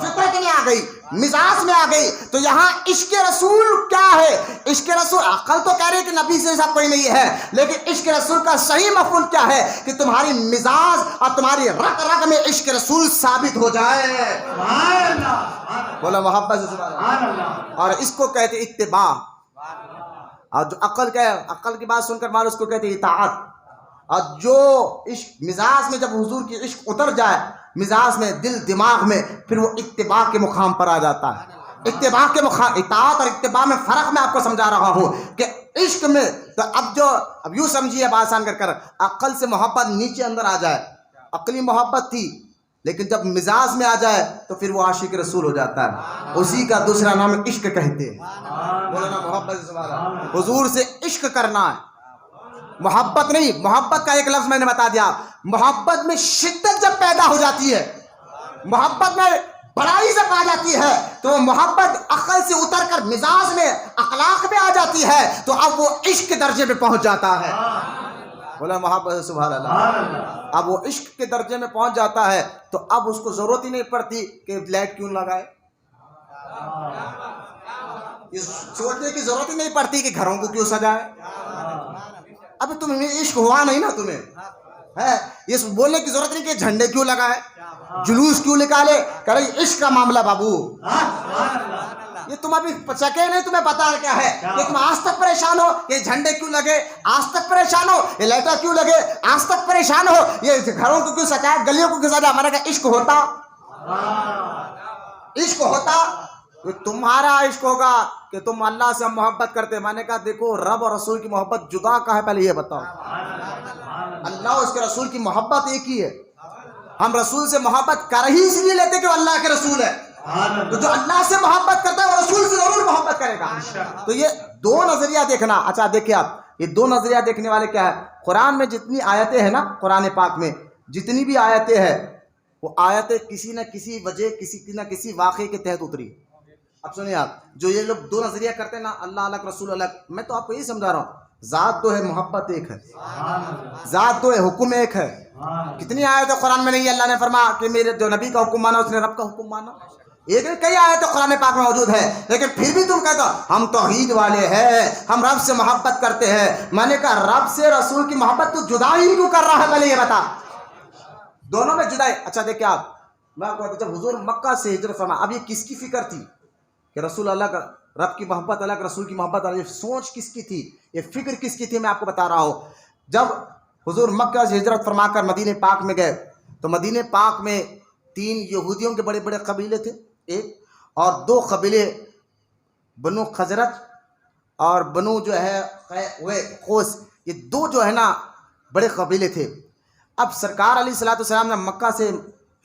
[SPEAKER 1] فطرت میں آ گئی، مزاج میں آ گئی۔ تو یہاں عشق رسول کیا ہے؟ عشق رسول، عقل تو کہہ رہے کہ نبی سے ایسا کوئی نہیں ہے، لیکن عشق رسول کا صحیح مفہوم کیا ہے کہ تمہاری مزاج اور تمہاری رگ رگ میں عشق رسول ثابت ہو جائے۔ بولا محبت سے سبحان اللہ۔ اور اس کو کہتے اتباع، اور جو عقل کی بات سن کر مارو اس کو کہتے اطاعت۔ اور جو عشق مزاج میں جب حضور کی عشق اتر جائے مزاج میں دل دماغ میں پھر وہ اتباع کے مقام پر آ جاتا ہے. اتباع کے مقام، اطاعت اور اتباع میں فرق میں آپ کو سمجھا رہا ہوں کہ عشق میں تو اب یوں سمجھیے اب آسان کر عقل سے محبت نیچے اندر آ جائے، عقلی محبت تھی لیکن جب مزاج میں آ جائے تو پھر وہ عاشق رسول ہو جاتا ہے. اسی کا دوسرا نام عشق کہتے ہیں. مولانا محبت سے حضور سے عشق کرنا ہے، محبت نہیں. محبت کا ایک لفظ میں نے بتا دیا، محبت میں شدت جب پیدا ہو جاتی ہے، محبت میں بڑائی جب آ جاتی ہے تو محبت عقل سے اتر کر مزاج میں اخلاق میں آ جاتی ہے تو اب وہ عشق کے درجے میں پہنچ جاتا ہے. بولا محبت سبحان اللہ. اب وہ عشق کے درجے میں پہنچ جاتا ہے تو اب اس کو ضرورت ہی نہیں پڑتی کہ لائٹ کیوں لگائے، سوچنے کی ضرورت ہی نہیں پڑتی کہ گھروں کو کیوں سجائے. اب تمہیں عشق ہوا نہیں نا، تمہیں ہے یہ بولنے کی ضرورت نہیں کہ جھنڈے کیوں لگائے، جلوس کیوں نکالے. کرے عشق کا معاملہ بابو، یہ تم ابھی چکے نہیں، تمہیں پتا کیا ہے کہ تم آج تک پریشان ہو یہ جھنڈے کیوں لگے، آج تک پریشان ہو یہ لائٹر کیوں لگے، آج تک پریشان ہو یہ گھروں کو کیوں سجائے، گلیوں کو کیوں سجائے. ہمارا کہ عشق ہوتا، عشق ہوتا تمہارا عشق ہوگا کہ تم اللہ سے محبت کرتے. میں نے کہا دیکھو رب اور رسول کی محبت جدا کا ہے، پہلے یہ بتاؤ. اللہ اور اس کے رسول کی محبت ایک ہی ہے. ہم رسول سے محبت کر ہی اس لیے لیتے کہ وہ اللہ کے رسول ہے. تو جو اللہ سے محبت کرتا ہے وہ رسول سے ضرور محبت کرے گا. تو یہ دو نظریہ دیکھنا. اچھا دیکھیں آپ، یہ دو نظریہ دیکھنے والے کیا ہے. قرآن میں جتنی آیتیں ہیں نا، قرآن پاک میں جتنی بھی آیتیں ہیں وہ آیتیں کسی نہ کسی وجہ کسی نہ کسی واقعے کے تحت اتری. اب سنیے آپ، جو یہ لوگ دو نظریہ کرتے ہیں نا، اللہ الگ رسول الگ، میں تو آپ کو یہی سمجھا رہا ہوں ذات دو ہے محبت ایک ہے، ذات دو ہے حکم ایک ہے. کتنی آیتیں قرآن میں نہیں ہے اللہ نے فرمایا کہ میرے جو نبی کا حکم مانا اس نے رب کا حکم مانا. ایک کئی آیتیں قرآن پاک میں موجود ہے لیکن پھر بھی تم کہتے ہو ہم توحید والے ہیں، ہم رب سے محبت کرتے ہیں. میں نے کہا رب سے رسول کی محبت تو جدا ہی کیوں کر رہا ہے، پہلے یہ بتا. دونوں میں جدا ہے. اچھا دیکھیں آپ، میں آپ کو کہتا ہوں جب حضور مکہ سے ہجرت فرمایا، اب یہ کس کی فکر تھی کہ رسول اللہ کا رب کی محبت الگ رسول کی محبت الگ، یہ سوچ کس کی تھی، یہ فکر کس کی تھی، میں آپ کو بتا رہا ہوں. جب حضور مکہ سے ہجرت فرما کر مدینہ پاک میں گئے تو مدینہ پاک میں 3 یہودیوں کے بڑے بڑے قبیلے تھے، ایک اور 2 قبیلے بنو خزرج اور بنو جو ہے قوس، یہ 2 جو ہے نا بڑے قبیلے تھے. اب سرکار علیہ الصلوۃ والسلام نے مکہ سے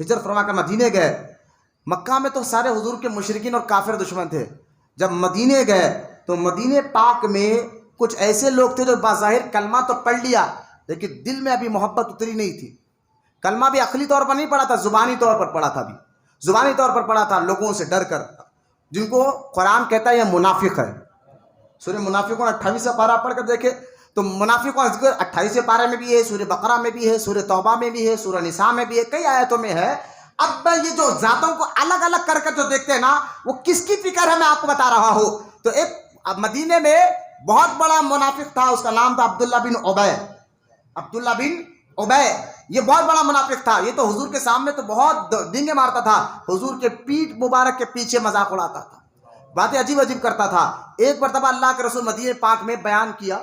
[SPEAKER 1] ہجرت فرما کر مدینے گئے. مکہ میں تو سارے حضور کے مشرکین اور کافر دشمن تھے. جب مدینے گئے تو مدینے پاک میں کچھ ایسے لوگ تھے جو بظاہر کلمہ تو پڑھ لیا لیکن دل میں ابھی محبت اتری نہیں تھی. کلمہ بھی عقلی طور پر نہیں پڑھا تھا، زبانی طور پر پڑھا تھا، بھی زبانی طور پر پڑھا تھا لوگوں سے ڈر کر، جن کو قرآن کہتا ہے یہ منافق ہے. سورہ منافقون 28واں پارہ پڑھ کر دیکھے تو منافقوں کا ذکر 28ویں پارے میں بھی ہے، سورہ بقرہ میں بھی ہے، سورہ توبہ میں بھی ہے، سورہ نساء میں بھی ہے، کئی آیتوں میں ہے. اب میں یہ جو ذاتوں کو الگ الگ کر جو دیکھتے ہیں نا وہ کس کی فکر ہے میں آپ کو بتا رہا ہوں. تو ایک مدینے میں بہت بڑا منافق تھا، اس کا نام تھا عبداللہ بن ابی. عبداللہ بن ابی یہ بہت بڑا منافق تھا. یہ تو حضور کے سامنے تو بہت ڈینگے مارتا تھا، حضور کے پیٹھ مبارک کے پیچھے مذاق اڑاتا تھا، باتیں عجیب عجیب کرتا تھا. ایک مرتبہ اللہ کے رسول مدینہ پاک میں بیان کیا،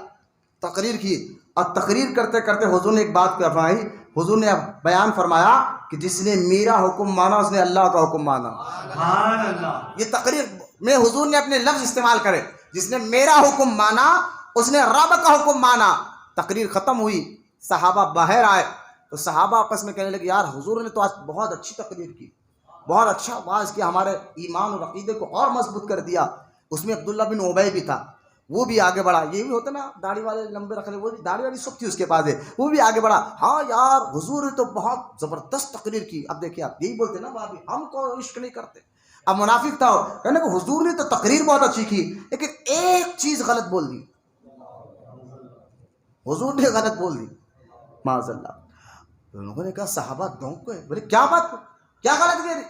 [SPEAKER 1] تقریر کی، اور تقریر کرتے کرتے حضور نے ایک بات فرمائی. حضور نے بیان فرمایا کہ جس نے میرا حکم مانا اس نے اللہ کا حکم مانا. یہ تقریر میں حضور نے اپنے لفظ استعمال کرے، جس نے میرا حکم مانا اس نے رب کا حکم مانا. تقریر ختم ہوئی، صحابہ باہر آئے تو صحابہ آپس میں کہنے لگے یار حضور نے تو آج بہت اچھی تقریر کی، بہت اچھا واعظ کیا، ہمارے ایمان اور عقیدے کو اور مضبوط کر دیا. اس میں عبداللہ بن ابی بھی تھا، وہ بھی آگے بڑھا. یہ بھی ہوتا نا داڑھی والے لمبے رکھ لے، وہ بھی داڑھی والی سب تھی اس کے پاس ہے، وہ بھی آگے بڑھا. ہاں یار حضور نے تو بہت زبردست تقریر کی. اب دیکھیے آپ یہی بولتے نا بھابھی ہم کو عشق نہیں کرتے. اب منافق تھا کہنے کو حضور نے تو تقریر بہت اچھی کی لیکن ایک چیز غلط بول دی، حضور نے غلط بول دی معاذ اللہ. لوگوں نے کہا صحابہ دونک کو ہے، بولے کیا بات، کیا غلط کہہ رہی؟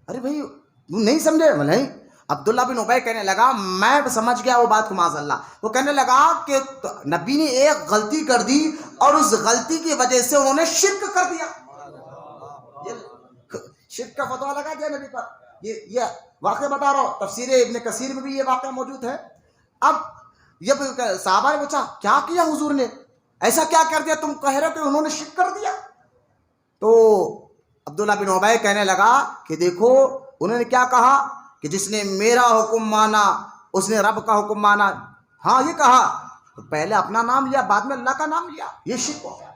[SPEAKER 1] ارے بھائی تم نہیں سمجھے؟ نہیں. عبداللہ بن ابی کہنے لگا میں سمجھ گیا وہ بات کو معاذ اللہ. وہ کہنے لگا کہ نبی نے ایک غلطی کر دی اور اس غلطی کی وجہ سے انہوں نے شرک کر دیا. شرک کا فتویٰ لگا دیا نبی پر. یہ واقعہ بتا رہا ہوں، تفسیر ابن کثیر میں بھی یہ واقعہ موجود ہے. اب یہ صحابہ نے پوچھا کیا کیا حضور نے؟ ایسا کیا کر دیا تم کہہ رہے ہو کہ انہوں نے شرک کر دیا؟ تو عبداللہ بن ابی کہنے لگا کہ دیکھو انہوں نے کیا کہا کہ جس نے میرا حکم مانا اس نے رب کا حکم مانا. ہاں یہ کہا تو پہلے اپنا نام لیا بعد میں اللہ کا نام لیا, یہ شرک ہو گیا.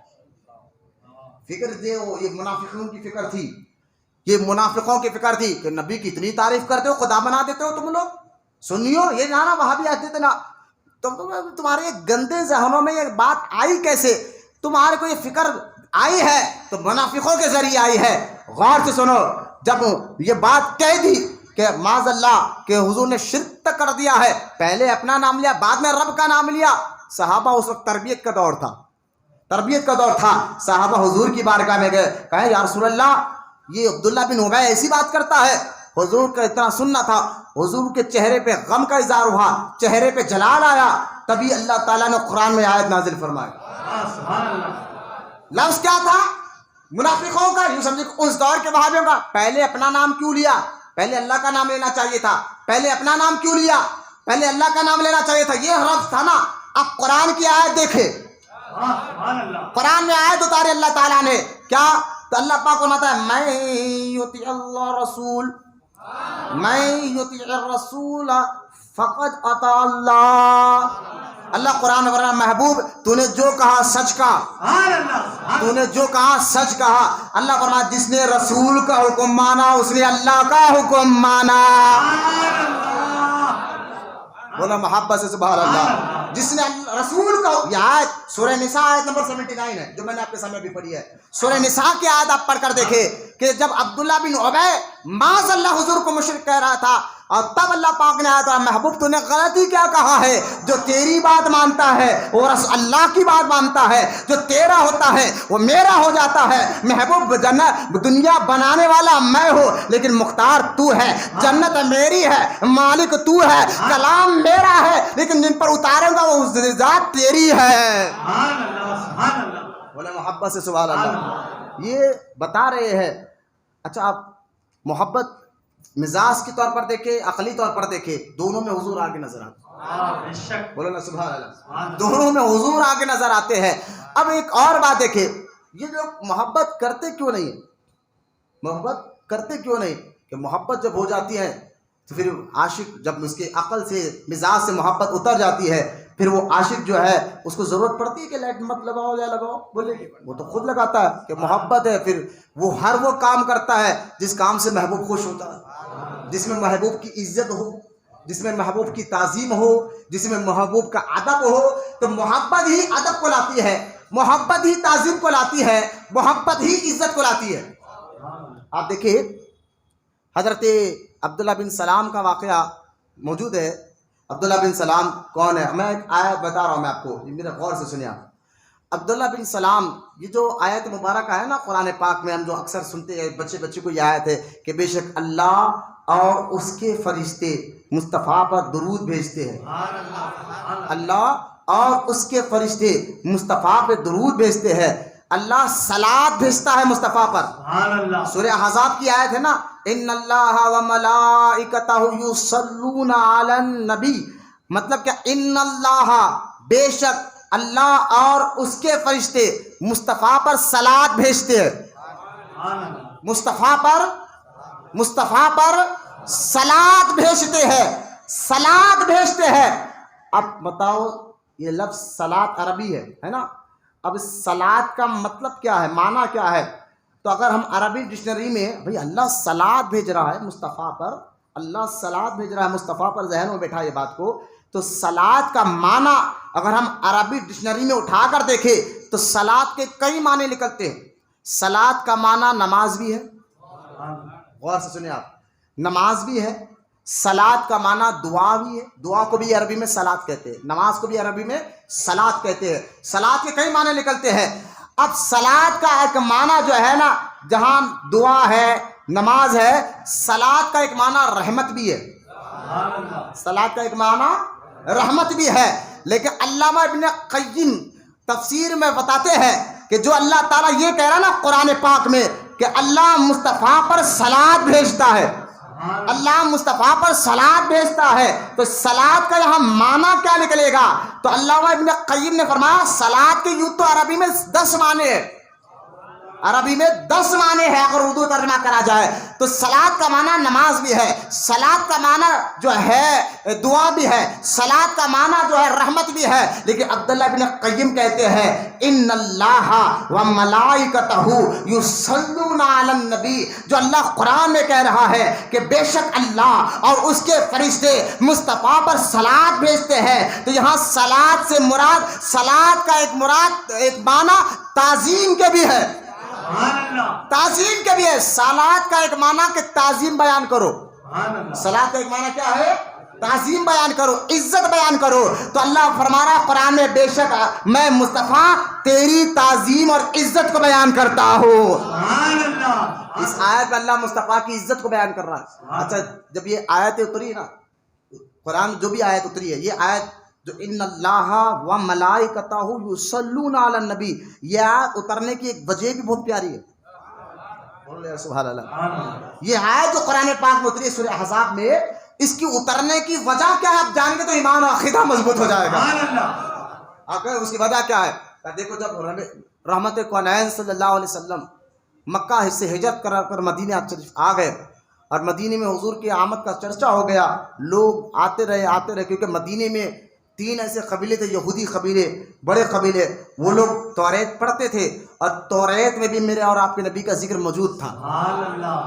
[SPEAKER 1] فکر دے وہ یہ منافقوں کی فکر تھی, یہ منافقوں کی فکر تھی کہ نبی کی اتنی تعریف کرتے ہو خدا بنا دیتے ہو تم لوگ. سنیو یہ جانا وہاں بھی آتے تھے نا, تمہارے گندے ذہنوں میں یہ بات آئی کیسے؟ تمہارے کو یہ فکر آئی ہے تو منافقوں کے ذریعے آئی ہے. غور سے سنو, جب یہ بات کہہ دی کہ معاذ اللہ کہ حضور نے شرک تک کر دیا ہے, پہلے اپنا نام لیا بعد میں رب کا نام لیا. صحابہ اس وقت تربیت کا دور تھا, تربیت کا دور تھا. صحابہ حضور کی بارگاہ میں گئے, کہے یا رسول اللہ یہ عبداللہ بن ابی ایسی بات کرتا ہے. حضور کا اتنا سننا تھا, حضور کے چہرے پہ غم کا اظہار ہوا, چہرے پہ جلال آیا. تبھی اللہ تعالیٰ نے قرآن میں آیت نازل فرمائی. لفظ کیا تھا؟ منافقوں کا, یوں سمجھے اس دور کے وہابیوں کا. پہلے اپنا نام کیوں لیا؟ پہلے اللہ کا نام لینا چاہیے تھا. پہلے اپنا نام کیوں لیا؟ پہلے اللہ کا نام لینا چاہیے تھا. یہ لفظ تھا نا. اب قرآن کی آیت دیکھے, قرآن میں آیت اتارے اللہ تعالیٰ نے کیا؟ تو اللہ پاک کو ناتا ہے میں یطیع اللہ رسول, میں یطیع الرسول فقد اطاع اللہ. اللہ قرآن میں فرماتا ہے محبوب تو نے جو کہا سچ کہا, تو نے جو کہا سچ کہا. اللہ فرماتا ہے جس نے رسول کا حکم مانا اس نے اللہ کا حکم مانا. بولا محبت سے سبحان اللہ. جس نے رسول کا, یہ آیت سورہ نساء آیت نمبر 79 ہے جو میں نے آپ کے سامنے بھی پڑھی ہے. سورہ نساء کی آیت آپ پڑھ کر دیکھے کہ جب عبداللہ بن ابی معاذ اللہ حضور کو مشرک کہہ رہا تھا, اور تب اللہ پاک نے آیا تھا محبوب تو نے غلطی کیا کہا ہے, جو تیری بات مانتا ہے وہ اللہ کی بات مانتا ہے, جو تیرا ہوتا ہے وہ میرا ہو جاتا ہے. محبوب جنت دنیا بنانے والا میں ہوں لیکن مختار تو ہے, جنت میری ہے مالک تو ہے, کلام میرا ہے لیکن جن پر اتارے گا وہ ذات تیری ہے. بولے محبت سے سبحان اللہ. یہ بتا رہے ہیں. اچھا آپ محبت مزاج کے طور پر دیکھے, عقلی طور پر دیکھے, دونوں میں حضور آگے نظر آتے ہیں. بولو نا سبحان اللہ. دونوں میں حضور آگے نظر آتے ہیں. اب ایک اور بات دیکھے, یہ لوگ محبت کرتے کیوں نہیں؟ محبت کرتے کیوں نہیں؟ کہ محبت جب ہو جاتی ہے تو پھر عاشق جب اس کے عقل سے مزاج سے محبت اتر جاتی ہے پھر وہ عاشق جو ہے اس کو ضرورت پڑتی ہے کہ لائٹ مت لگاؤ یا لگاؤ, بولے وہ تو خود لگاتا ہے کہ محبت ہے. پھر وہ ہر وہ کام کرتا ہے جس کام سے محبوب خوش ہوتا ہے, جس میں محبوب کی عزت ہو, جس میں محبوب کی تعظیم ہو, جس میں محبوب کا ادب ہو. تو محبت ہی ادب کو لاتی ہے, محبت ہی تعظیم کو لاتی ہے, محبت ہی عزت کو لاتی ہے. آپ دیکھیے حضرت عبداللہ بن سلام کا واقعہ موجود ہے. عبداللہ بن سلام کون ہے؟ میں ایک آیت بتا رہا ہوں میں آپ کو, میرے غور سے سنیں آپ. عبداللہ بن سلام, یہ جو آیت مبارکہ ہے نا قرآن پاک میں ہم جو اکثر سنتے ہیں بچے کو یہ آیت ہے کہ بے شک اللہ اور اس کے فرشتے مصطفیٰ پر درود بھیجتے ہیں. اللہ اور اس کے فرشتے مصطفیٰ پہ درود بھیجتے ہیں. اللہ صلات بھیجتا ہے مصطفیٰ پر. سورہ احزاب کی آیت ہے نا, ان اللہ و ملائکتہ یصلون علی النبی, مطلب کہ ان اللہ بے شک اللہ اور اس کے فرشتے مصطفیٰ پر صلات بھیجتے ہیں. مصطفیٰ پر صلات بھیجتے ہیں, صلات بھیجتے ہیں. اب بتاؤ یہ لفظ صلات عربی ہے نا. اب اس صلات کا مطلب کیا ہے, معنی کیا ہے؟ تو اگر ہم عربی ڈکشنری میں بھئی اللہ صلات بھیج رہا ہے مصطفیٰ پر, اللہ صلات بھیج رہا ہے مصطفیٰ پر, ذہن میں بیٹھا یہ بات کو, تو صلات کا معنی اگر ہم عربی ڈکشنری میں اٹھا کر دیکھیں تو صلات کے کئی معنی نکلتے ہیں. صلات کا معنی نماز بھی ہے, غور سے سنیں آپ, نماز بھی ہے. صلات کا معنی دعا بھی ہے, دعا کو بھی عربی میں صلات کہتے ہیں, نماز کو بھی عربی میں صلات کہتے ہیں. صلات کے کئی معنی نکلتے ہیں. اب صلات کا ایک معنی جو ہے نا, جہاں دعا ہے نماز ہے, صلات کا ایک معنی رحمت بھی ہے. صلات کا ایک معنی رحمت بھی ہے. لیکن علامہ ابن قیم تفسیر میں بتاتے ہیں کہ جو اللہ تعالیٰ یہ کہہ رہا نا قرآن پاک میں کہ اللہ مصطفیٰ پر صلات بھیجتا ہے, اللہ مصطفیٰ پر صلات بھیجتا ہے، تو صلات کا یہاں معنی کیا نکلے گا؟ تو علامہ ابن قیم نے فرمایا صلات کے یوں تو عربی میں 10 معنی ہے، عربی میں 10 معنی ہے اگر اردو ترجمہ کرا جائے تو۔ صلات کا معنی نماز بھی ہے، صلات کا معنی جو ہے دعا بھی ہے، صلات کا معنی جو ہے رحمت بھی ہے، لیکن عبداللہ بن قیم کہتے ہیں ان اللہ و ملائکتہ یصلون علی النبی، جو اللہ قرآن میں کہہ رہا ہے کہ بے شک اللہ اور اس کے فرشتے مصطفیٰ پر صلات بھیجتے ہیں، تو یہاں صلات سے مراد، صلات کا ایک معنی تعظیم کے بھی ہے، تعظیم کے بھی ہے۔ صلات کا ایک معنی کہ تعظیم بیان کرو، صلات کا ایک معنی کیا ہے؟ تعظیم بیان کرو، عزت بیان کرو۔ تو اللہ فرما رہا ہے قرآن میں بے شک میں مصطفیٰ تیری تعظیم اور عزت کو بیان کرتا ہوں۔ اس آیت میں اللہ مصطفیٰ کی عزت کو بیان کر رہا ہے۔ اچھا جب یہ آیت اتری نا، قرآن جو بھی آیت اتری ہے، یہ آیت جو ان اللہ و ملائکتہ یصلون علی النبی، یہ آیت اترنے کی ایک وجہ بھی بہت پیاری ہے، بولے سبحان اللہ۔ یہ آیت جو قرآن پاک میں اتری ہے سورہ احزاب میں، اس کی اترنے کی وجہ کیا ہے آپ جانیں گے تو ایمان اور عقیدہ مضبوط ہو جائے گا۔ اس کی وجہ کیا ہے؟ دیکھو جب رحمت کونین صلی اللہ علیہ وسلم مکہ سے ہجرت کر مدینے آ گئے اور مدینے میں حضور کی آمد کا چرچا ہو گیا، لوگ آتے رہے کیونکہ مدینے میں 3 ایسے قبیلے تھے، یہودی قبیلے، بڑے قبیلے، وہ لوگ توریت پڑھتے تھے اور توریت میں بھی میرے اور آپ کے نبی کا ذکر موجود تھا،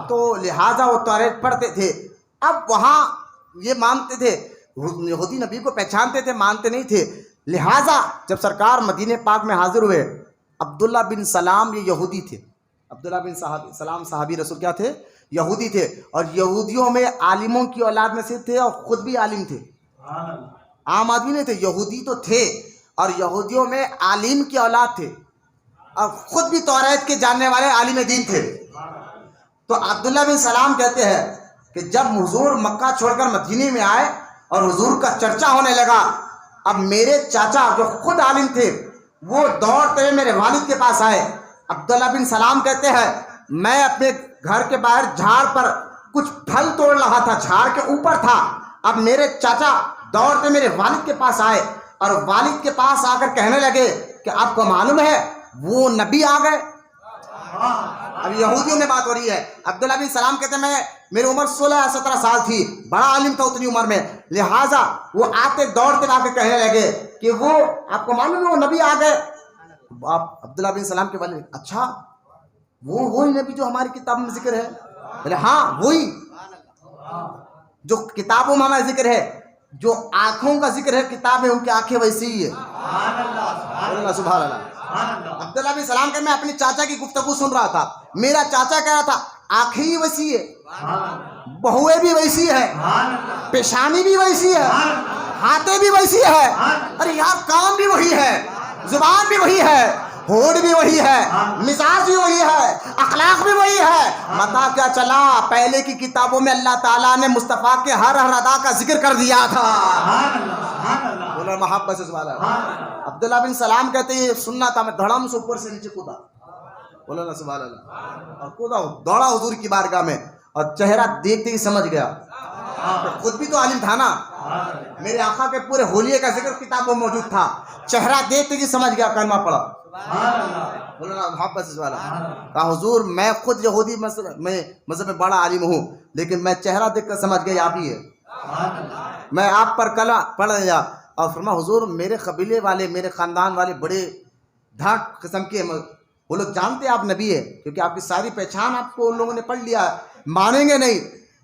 [SPEAKER 1] تو لہٰذا وہ توریت پڑھتے تھے۔ اب وہاں یہ مانتے تھے، یہودی نبی کو پہچانتے تھے، مانتے نہیں تھے، لہٰذا جب سرکار مدینہ پاک میں حاضر ہوئے، عبداللہ بن سلام یہ یہودی تھے، عبداللہ بن سلام صحابی رسول کیا تھے؟ یہودی تھے، اور یہودیوں میں عالموں کی اولاد میں سے تھے اور خود بھی عالم تھے، عام آدمی نہیں تھے، یہودی تو تھے اور یہودیوں میں عالم کی اولاد تھے اور خود بھی توریت کے جاننے والے عالم دین تھے۔ تو عبداللہ بن سلام کہتے ہیں کہ جب حضور مکہ چھوڑ کر مدینے میں آئے اور حضور کا چرچا ہونے لگا، اب میرے چاچا جو خود عالم تھے وہ دوڑتے ہوئے میرے والد کے پاس آئے۔ عبداللہ بن سلام کہتے ہیں میں اپنے گھر کے باہر جھاڑ پر کچھ پھل توڑ رہا تھا، جھاڑ کے اوپر تھا، اب میرے چاچا دوڑتے میرے والد کے پاس آئے اور والد کے پاس آ کر کہنے لگے کہ آپ کو معلوم ہے وہ نبی آ گئے۔ اب یہودیوں میں بات ہو رہی ہے۔ عبداللہ بن سلام کہتے ہیں میری عمر 16-17 سال تھی، بڑا عالم تھا اتنی عمر میں، لہٰذا وہ آتے دوڑتے آ کے کہنے لگے کہ وہ آپ کو معلوم ہے وہ نبی آ گئے۔ عبداللہ بن سلام کے والد اچھا وہی نبی جو ہماری کتاب میں ذکر ہے؟ بولے ہاں وہی جو کتابوں میں ہمارا ذکر ہے، جو آنکھوں کا ذکر ہے کتاب میں ان کی آنکھیں ویسی ہی ہے۔ سبحان اللہ۔ عبداللہ بن سلام کہ میں اپنے چاچا کی گفتگو سن رہا تھا، میرا چاچا کہہ رہا تھا آنکھیں ہی ویسی ہے، بہویں بھی ویسی ہے، پیشانی بھی ویسی ہے، ہاتھیں بھی ویسی ہے، ارے یار کام بھی وہی ہے، زبان بھی وہی ہے، ہونٹ بھی وہی ہے، مزاج بھی وہی ہے، اخلاق بھی وہی ہے۔ پتہ کیا چلا پہلے کی کتابوں میں اللہ تعالیٰ نے مصطفیٰ کے ہر ادا کا ذکر کر دیا تھا۔ بولا محبت سے سوال ہے۔ عبداللہ بن سلام کہتے ہیں سننا تھا، میں دھڑام سے اوپر سے نیچے کودا، بولا نا سبحان اللہ، اور کودا دوڑا حضور کی بارگاہ میں اور چہرہ دیکھتے ہی سمجھ گیا، خود بھی تو عالم تھا نا، میرے آقا کے پورے ہولیے کا ذکر کتابوں میں موجود تھا، چہرہ دیکھتے ہی سمجھ گیا، کلمہ پڑھا، بولا نا محبت سے سوال ہے۔ کہا حضور میں خود یہودی مذہب میں بڑا عالم ہوں، لیکن میں چہرہ دیکھ کر سمجھ گیا آپ ہی ہے، میں آپ پر کلمہ پڑھ لیا۔ اور فرمایا حضور میرے قبیلے والے، میرے خاندان والے بڑے دھاک قسم کے ہیں، وہ لوگ جانتے آپ نبی ہے، کیونکہ آپ کی ساری پہچان آپ کو ان لوگوں نے پڑھ لیا ہے، مانیں گے نہیں۔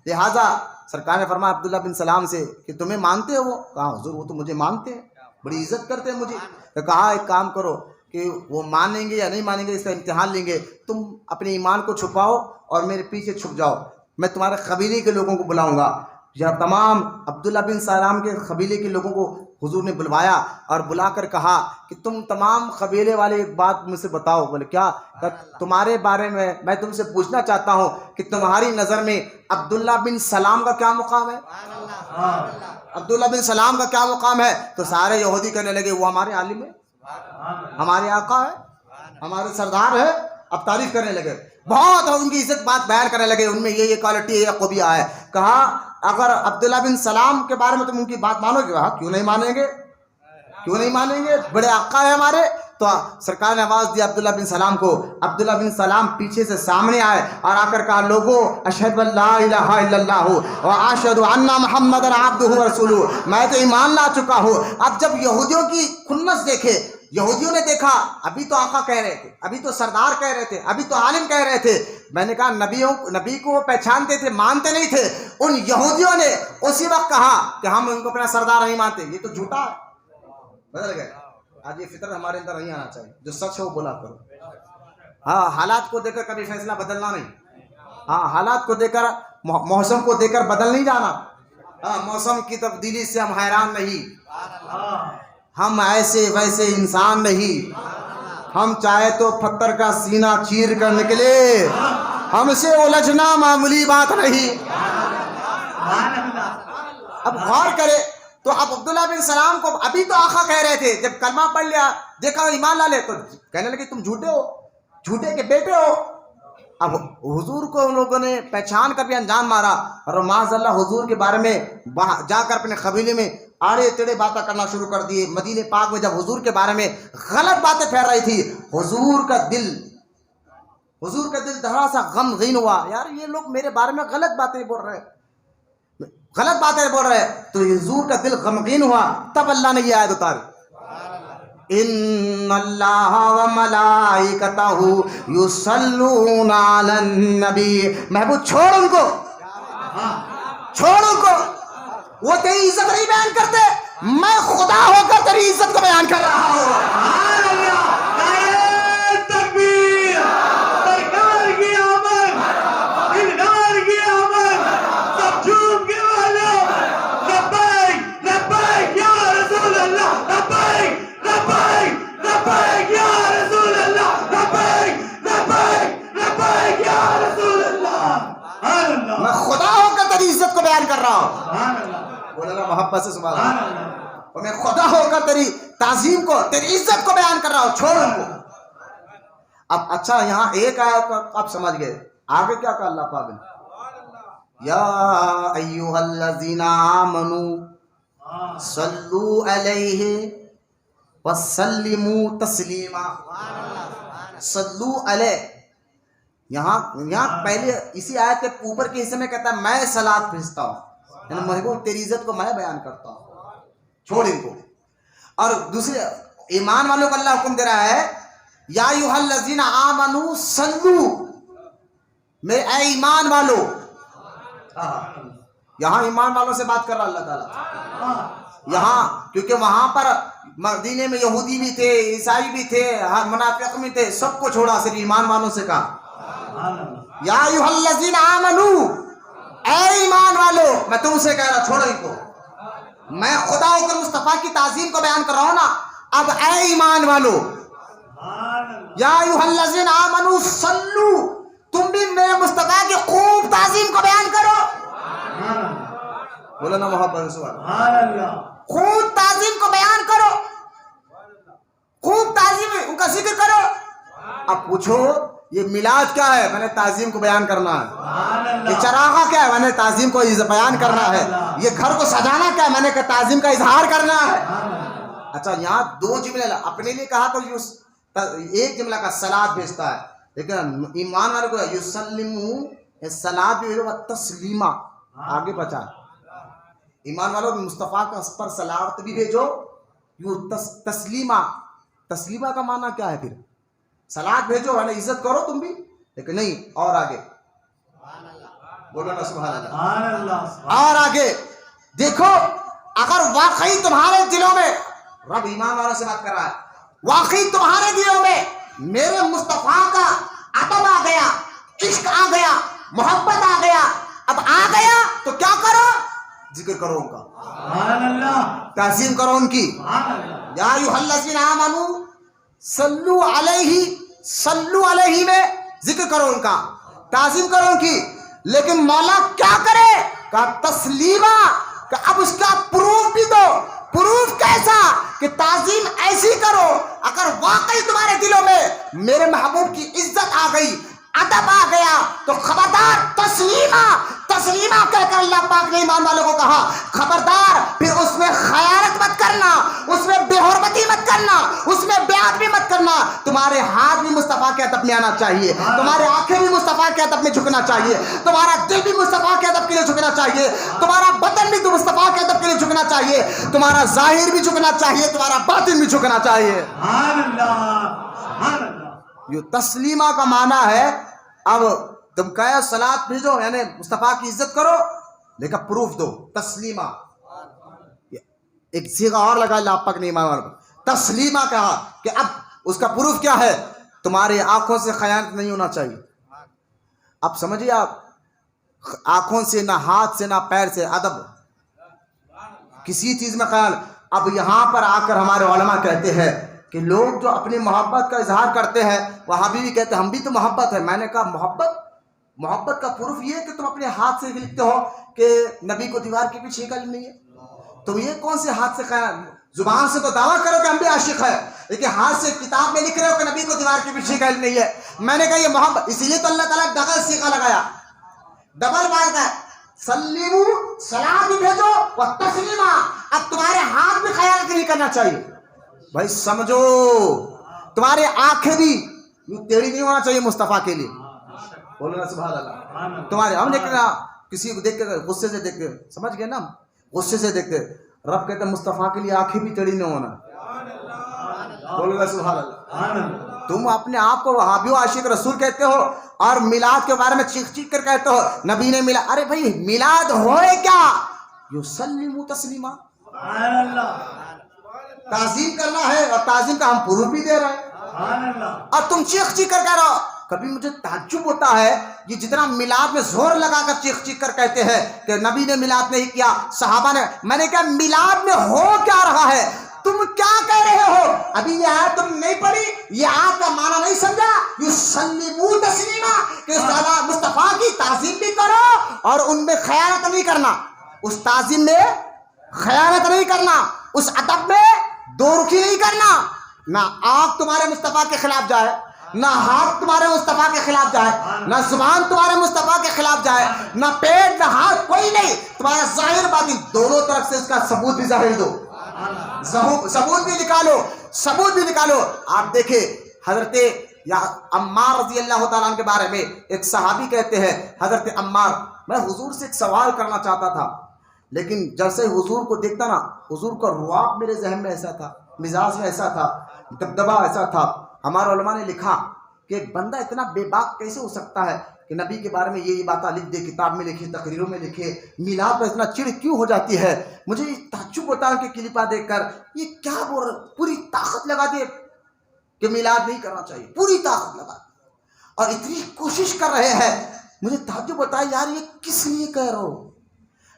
[SPEAKER 1] لہٰذا سرکار نے فرمایا عبداللہ بن سلام سے کہ تمہیں مانتے ہو وہ؟ کہا حضور وہ تو مجھے مانتے ہیں، بڑی عزت کرتے ہیں مجھے۔ تو کہا ایک کام کرو کہ وہ مانیں گے یا نہیں مانیں گے اس کا امتحان لیں گے، تم اپنے ایمان کو چھپاؤ اور میرے پیچھے چھپ جاؤ، میں تمہارے قبیلے کے لوگوں کو بلاؤں گا۔ یا تمام عبداللہ بن سلام کے قبیلے کے لوگوں کو حضور نے بلوایا اور بلا کر کہا کہ تم تمام قبیلے والے ایک بات مجھ سے بتاؤ۔ بولے کیا؟ تمہارے بارے میں تم سے پوچھنا چاہتا ہوں کہ تمہاری نظر میں عبداللہ بن سلام کا کیا مقام ہے؟ عبداللہ بن سلام کا کیا مقام ہے؟ تو سارے یہودی کہنے لگے وہ ہمارے عالم ہے، ہمارے آقا ہے، ہمارے سردار ہے، اب تعریف کرنے لگے۔ بہت ان کی عزت بات بیان کرنے لگے، ان میں یہ کوالٹی ہے، یہ خوبیاں ہے. کہا اگر عبداللہ بن سلام کے بارے میں تم ان کی بات مانو گے؟ کہا کیوں نہیں مانیں گے، کیوں نہیں مانیں گے، بڑے آقا ہیں ہمارے. تو سرکار نے آواز دی عبداللہ بن سلام کو. عبداللہ بن سلام پیچھے سے سامنے آئے اور آ کر کہا لوگوں اشہد ان لا الہ الا اللہ و اشہد ان محمد عبدہ و رسولہ، میں تو ایمان لا چکا ہوں. اب جب یہودیوں کی کھنس دیکھے، یہودیوں نے دیکھا ابھی تو آقا کہہ رہے تھے، ابھی تو سردار کہہ رہے تھے، ابھی تو عالم کہہ رہے تھے. میں نے کہا نبی کو وہ پہچانتے تھے، مانتے نہیں تھے. ان یہودیوں نے اسی وقت کہا کہ ہم ان کو اپنا سردار نہیں مانتے، یہ تو جھوٹا ہے. بدل گئے. آج یہ فطرت ہمارے اندر نہیں آنا چاہیے، جو سچ ہے وہ بولا کرو. ہاں حالات کو دیکھ کر کبھی فیصلہ بدلنا نہیں. ہاں حالات کو دیکھ کر، موسم کو دیکھ کر بدل نہیں جانا. ہاں موسم کی تبدیلی سے ہم حیران نہیں، ہم ایسے ویسے انسان نہیں. ہم چاہے تو پتھر کا سینہ چیر کر نکلے، ہم سے الجھنا معمولی بات نہیں. اب غور کرے تو اب عبداللہ بن سلام کو ابھی تو آقا کہہ رہے تھے، جب کلمہ پڑھ لیا، دیکھا ایمان لا لے، تو کہنے لگے تم جھوٹے ہو، جھوٹے کے بیٹے ہو. اب حضور کو ان لوگوں نے پہچان کر بھی انجان مارا، اور معاذ اللہ حضور کے بارے میں جا کر اپنے قبیلے میں آڑے ٹیڑے باتیں کرنا شروع کر دیے. مدینہ پاک میں جب حضور کے بارے میں غلط باتیں پھیل رہی تھی، حضور کا دل ذرا سا غمگین ہوا. یار یہ لوگ میرے بارے میں غلط باتیں بول رہے ہیں، تو حضور کا دل غمگین ہوا. تب اللہ نے یہ آیت اتاری، ان اللہ و ملائکتہ یصلون علی النبی. محبوب چھوڑ ان کو، وہ تیری عزت نہیں بیان کرتے، میں خدا ہو کر تیری عزت کو بیان کر رہا ہوں. میں خدا ہو کر تیری عزت کو بیان کر رہا ہوں. بولنا محبت سے سبحان اللہ. اور میں خدا ہو کر تیری تعظیم کو، تیری عزت کو بیان کر رہا ہوں، چھوڑ ان کو. اب اچھا یہاں ایک آیت آپ سمجھ گئے، آگے کیا کہا اللہ پاک نے؟ یا ایھا الذین آمنوا صلوا علیہ وسلموا تسلیما. صلو علیہ، یہاں پہلے اسی آیت کے اوپر کے حصے میں کہتا ہے میں صلاۃ بھیجتا ہوں، یعنی محبوب تیری عزت کو میں بیان کرتا ہوں، چھوڑ ان کو. اور دوسرے ایمان والوں کو اللہ حکم دے رہا ہے یا ایھا الذین آمنوا صلو، میرے اے ایمان والو. یہاں ایمان والوں سے بات کر رہا اللہ تعالیٰ یہاں، کیونکہ وہاں پر مدینے میں یہودی بھی تھے، عیسائی بھی تھے، ہر منافق بھی تھے، سب کو چھوڑا، صرف ایمان والوں سے کہا یا ایھا الذین آمنوا، اے ایمان والو. میں تم سے کہہ رہا چھوڑو ان کو، میں خدا ہو کر مصطفیٰ کی تعظیم کو بیان کر رہا ہوں نا. اب اے ایمان والو، یا ایھا الذین آمنوا صلو، تم بھی میرے مصطفیٰ کی خوب تعظیم کو بیان کرو. بولو نا محبت سبحان اللہ. خوب تعظیم کو بیان کرو، خوب تعظیم ان کا ذکر کرو. اب پوچھو یہ میلاد کیا ہے؟ میں نے تعظیم کو بیان کرنا ہے. یہ چراغا کیا ہے؟ میں نے تعظیم کو بیان کرنا ہے. یہ گھر کو سجانا کیا ہے؟ میں نے کہا تعظیم کا اظہار کرنا ہے. اچھا یہاں دو جملے اپنے لیے کہا تو ایک جملہ کا صلاۃ بھیجتا ہے، لیکن ایمان والے کو یسلموا، صلاۃ بھی ہو تسلیمہ آگے بچا. ایمان والوں مصطفیٰ کا پر صلاۃ بھی بھیجو، تسلیمہ کا معنی کیا ہے؟ پھر صلاۃ بھیجو ہے نا، عزت کرو تم بھی، لیکن نہیں. اور آگے بولو نا سبحان اللہ. اور آگے دیکھو، اگر واقعی تمہارے دلوں میں، رب ایمان والوں سے بات کر رہا ہے، واقعی تمہارے دلوں میں میرے مصطفیٰ کا ادب آ گیا، عشق آ گیا، محبت آ گیا، اب آ گیا تو کیا کرو؟ ذکر کرو ان کا، تعظیم کرو ان کی. یا ایھا الذین آمنوا صلو علیہ میں ذکر کرو ان کا، تعظیم کرو ان کی. لیکن مولا کیا کرے؟ کہا تسلیمہ، کہ اب اس کا پروف بھی دو. پروف کیسا؟ کہ تعظیم ایسی کرو اگر واقعی تمہارے دلوں میں میرے محبوب کی عزت آ گئی، ادب آ گیا تو خبردار تسلیمہ تسلیمہ کہہ کر اللہ پاک نے ایمان والوں کو کہا خبردار پھر اس میں خیانت مت کرنا، اس میں بے حرمتی مت کرنا، اس میں بے ادبی مت کرنا. تمہارے ہاتھ بھی مصطفیٰ کے ادب میں آنا چاہیے، تمہارے آنکھیں بھی مصطفیٰ کے ادب میں جھکنا چاہیے، تمہارا دل بھی مصطفیٰ کے ادب کے لیے جھکنا چاہیے، تمہارا بدن بھی مصطفیٰ کے ادب کے لیے جھکنا چاہیے، تمہارا ظاہر بھی جھکنا چاہیے، تمہارا باطن بھی جھکنا چاہیے.
[SPEAKER 2] سبحان اللہ سبحان اللہ.
[SPEAKER 1] یہ تسلیمہ کا معنی ہے اب تم کہے صلاۃ بھیجو یعنی مصطفیٰ کی عزت کرو لیکن پروف دو. تسلیمہ ایک صیغہ اور لگا اللہ پاک نے ایمان والوں کو تسلیمہ کہا کہ اب اس کا پروف کیا ہے؟ تمہاری آنکھوں سے خیانت نہیں ہونا چاہیے. اب سمجھیے آپ آنکھوں سے نہ ہاتھ سے نہ پیر سے ادب کسی چیز میں خیال. اب یہاں پر آ کر ہمارے علماء کہتے ہیں کہ لوگ جو اپنی محبت کا اظہار کرتے ہیں وہابی بھی کہتے ہیں ہم بھی تو محبت ہے. میں نے کہا محبت کا پروف یہ ہے کہ تم اپنے ہاتھ سے لکھتے ہو کہ نبی کو دیوار کے پیچھے کا نہیں ہے. تو یہ کون سے ہاتھ سے خیال؟ زبان سے تو دعویٰ کرو کہ ہم بھی عاشق ہیں لیکن ہاتھ سے کتاب میں لکھ رہے ہو کہ نبی کو دیوار کے پیچھے کا نہیں ہے. میں نے کہا یہ محبت اسی لیے تو اللہ تعالیٰ ڈبل صیغہ لگایا، ڈبل بات ہے. سلیمو سلام بھی بھیجو و تسلیمہ. اب تمہارے ہاتھ بھی خیانت نہیں کرنا چاہیے. بھائی سمجھو تمہاری آنکھیں بھی ٹیڑھی نہیں ہونا چاہیے مصطفیٰ کے لیے. بولو نا سبحان اللہ. تمہارے ہم دیکھ رہے کسی کو دیکھ کے غصے سے دیکھتے سمجھ گئے نا، غصے سے دیکھتے. رب کہتے ہیں مصطفیٰ کے لیے آنکھیں بھی ٹیڑھی نہیں ہونا. بولو نا سبحان اللہ. تم اپنے آپ کو وہابی و عاشق رسول کہتے ہو اور میلاد کے بارے میں چیخ چیخ کر کہتے ہو نبی نے میلاد. ارے بھائی میلاد ہوئے کیا؟ یسلموا تسلیما.
[SPEAKER 2] سبحان اللہ
[SPEAKER 1] تعظیم کرنا ہے اور تعظیم کا ہم پروف بھی دے رہے ہیں
[SPEAKER 2] سبحان اللہ.
[SPEAKER 1] اور تم چیخ چیخ کر کہہ رہا ہو. کبھی مجھے تعجب ہوتا ہے یہ جتنا میلاد میں زور لگا کر چیخ چیخ کر کہتے ہیں کہ نبی نے میلاد نہیں کیا صحابہ نے. میں نے کہا میلاد میں ہو کیا رہا ہے؟ تم کیا کہہ رہے ہو؟ ابھی یہ آیت تم نہیں پڑھی، یہ آیت کا معنی نہیں سمجھا. یسلموا تسلیما کہ مصطفیٰ کی تعظیم بھی کرو اور ان میں خیانت نہیں کرنا. اس تعظیم میں خیانت نہیں کرنا، اس ادب میں دو رخی نہیں کرنا. نہ آنکھ تمہارے مصطفیٰ کے خلاف جائے، نہ ہاتھ تمہارے مصطفیٰ کے خلاف جائے، نہ زبان تمہارے مصطفیٰ کے خلاف جائے، نہ پیٹ نہ ہاتھ کوئی نہیں. تمہارا ظاہر باطن دونوں طرف سے اس کا ثبوت بھی ظاہر دو، ثبوت بھی نکالو، ثبوت بھی نکالو. آپ دیکھیں حضرت عمار رضی اللہ تعالیٰ عنہ کے بارے میں ایک صحابی کہتے ہیں حضرت عمار میں حضور سے ایک سوال کرنا چاہتا تھا لیکن جب سے حضور کو دیکھتا نا حضور کا رواب میرے ذہن میں ایسا تھا، مزاج میں ایسا تھا، دبدبا ایسا تھا. ہمارے علماء نے لکھا کہ ایک بندہ اتنا بے باک کیسے ہو سکتا ہے کہ نبی کے بارے میں یہ باتیں لکھ دے، کتاب میں لکھے، تقریروں میں لکھے. میلاد پر اتنا چڑ کیوں ہو جاتی ہے؟ مجھے تعجب ہوتا ہے کہ کلپا دیکھ کر یہ کیا بول رہے، پوری طاقت لگا دے کہ میلاد نہیں کرنا چاہیے، پوری طاقت لگا دے اور اتنی کوشش کر رہے ہیں. مجھے تعجب ہوتا ہے یار یہ کس لیے کہہ رہا ہو؟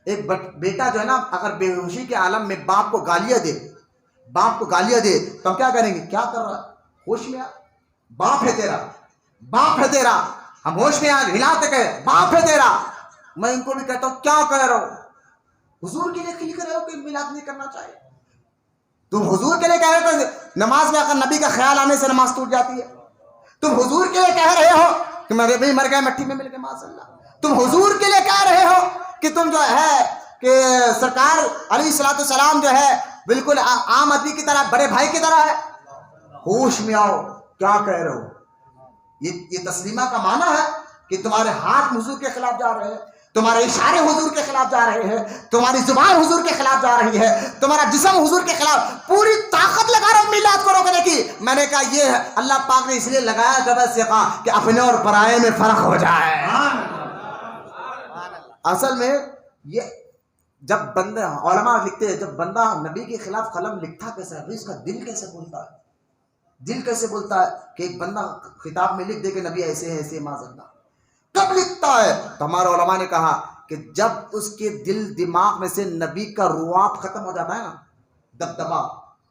[SPEAKER 1] ایک بیٹا جو ہے نا اگر بے ہوشی کے عالم میں باپ کو گالیاں دے تو ہم کیا کریں گے؟ کیا کر رہا ہے؟ ہوش میں آ، باپ ہے تیرا. ہم ہوش میں آ ہلاتے کہ باپ ہے تیرا. میں ان کو بھی کہتا ہوں کیا کہہ رہا ہو؟ حضور کے لیے لکھ رہے ہو کہ میلاد نہیں کرنا چاہیے. تم حضور کے لیے کہہ رہے ہو نماز میں اگر نبی کا خیال آنے سے نماز ٹوٹ جاتی ہے. تم حضور کے لیے کہہ رہے ہو کہ میں بھی مر گئے مٹی میں مل گئے معاذ اللہ. تم حضور کے لیے کہہ رہے ہو کہ تم جو ہے کہ سرکار علیہ الصلوۃ والسلام جو ہے بالکل عام آدمی کی طرح بڑے بھائی کی طرح ہے. ہوش میں آؤ کیا کہہ رہے ہو؟ یہ تسلیمہ کا معنی ہے کہ تمہارے ہاتھ حضور کے خلاف جا رہے ہیں، تمہارے اشارے حضور کے خلاف جا رہے ہیں، تمہاری زبان حضور کے خلاف جا رہی ہے، تمہارا جسم حضور کے خلاف. پوری طاقت لگا رہا میلاد کو روکنے کی. میں نے کہا یہ ہے اللہ پاک نے اس لیے لگایا جب سے کہا کہ اپنے اور پرائے میں فرق ہو جائے. اصل میں یہ جب بندہ علماء لکھتے ہیں جب بندہ نبی کے خلاف قلم لکھتا کیسا ہے اس کا دل کیسے بولتا ہے؟ دل کیسے بولتا ہے کہ ایک بندہ خطاب میں لکھ دے کہ نبی ایسے ہیں ایسے معاذ اللہ. کب لکھتا ہے؟ تو ہمارے علماء نے کہا کہ جب اس کے دل دماغ میں سے نبی کا رواب ختم ہو جاتا ہے نا، دبدبا،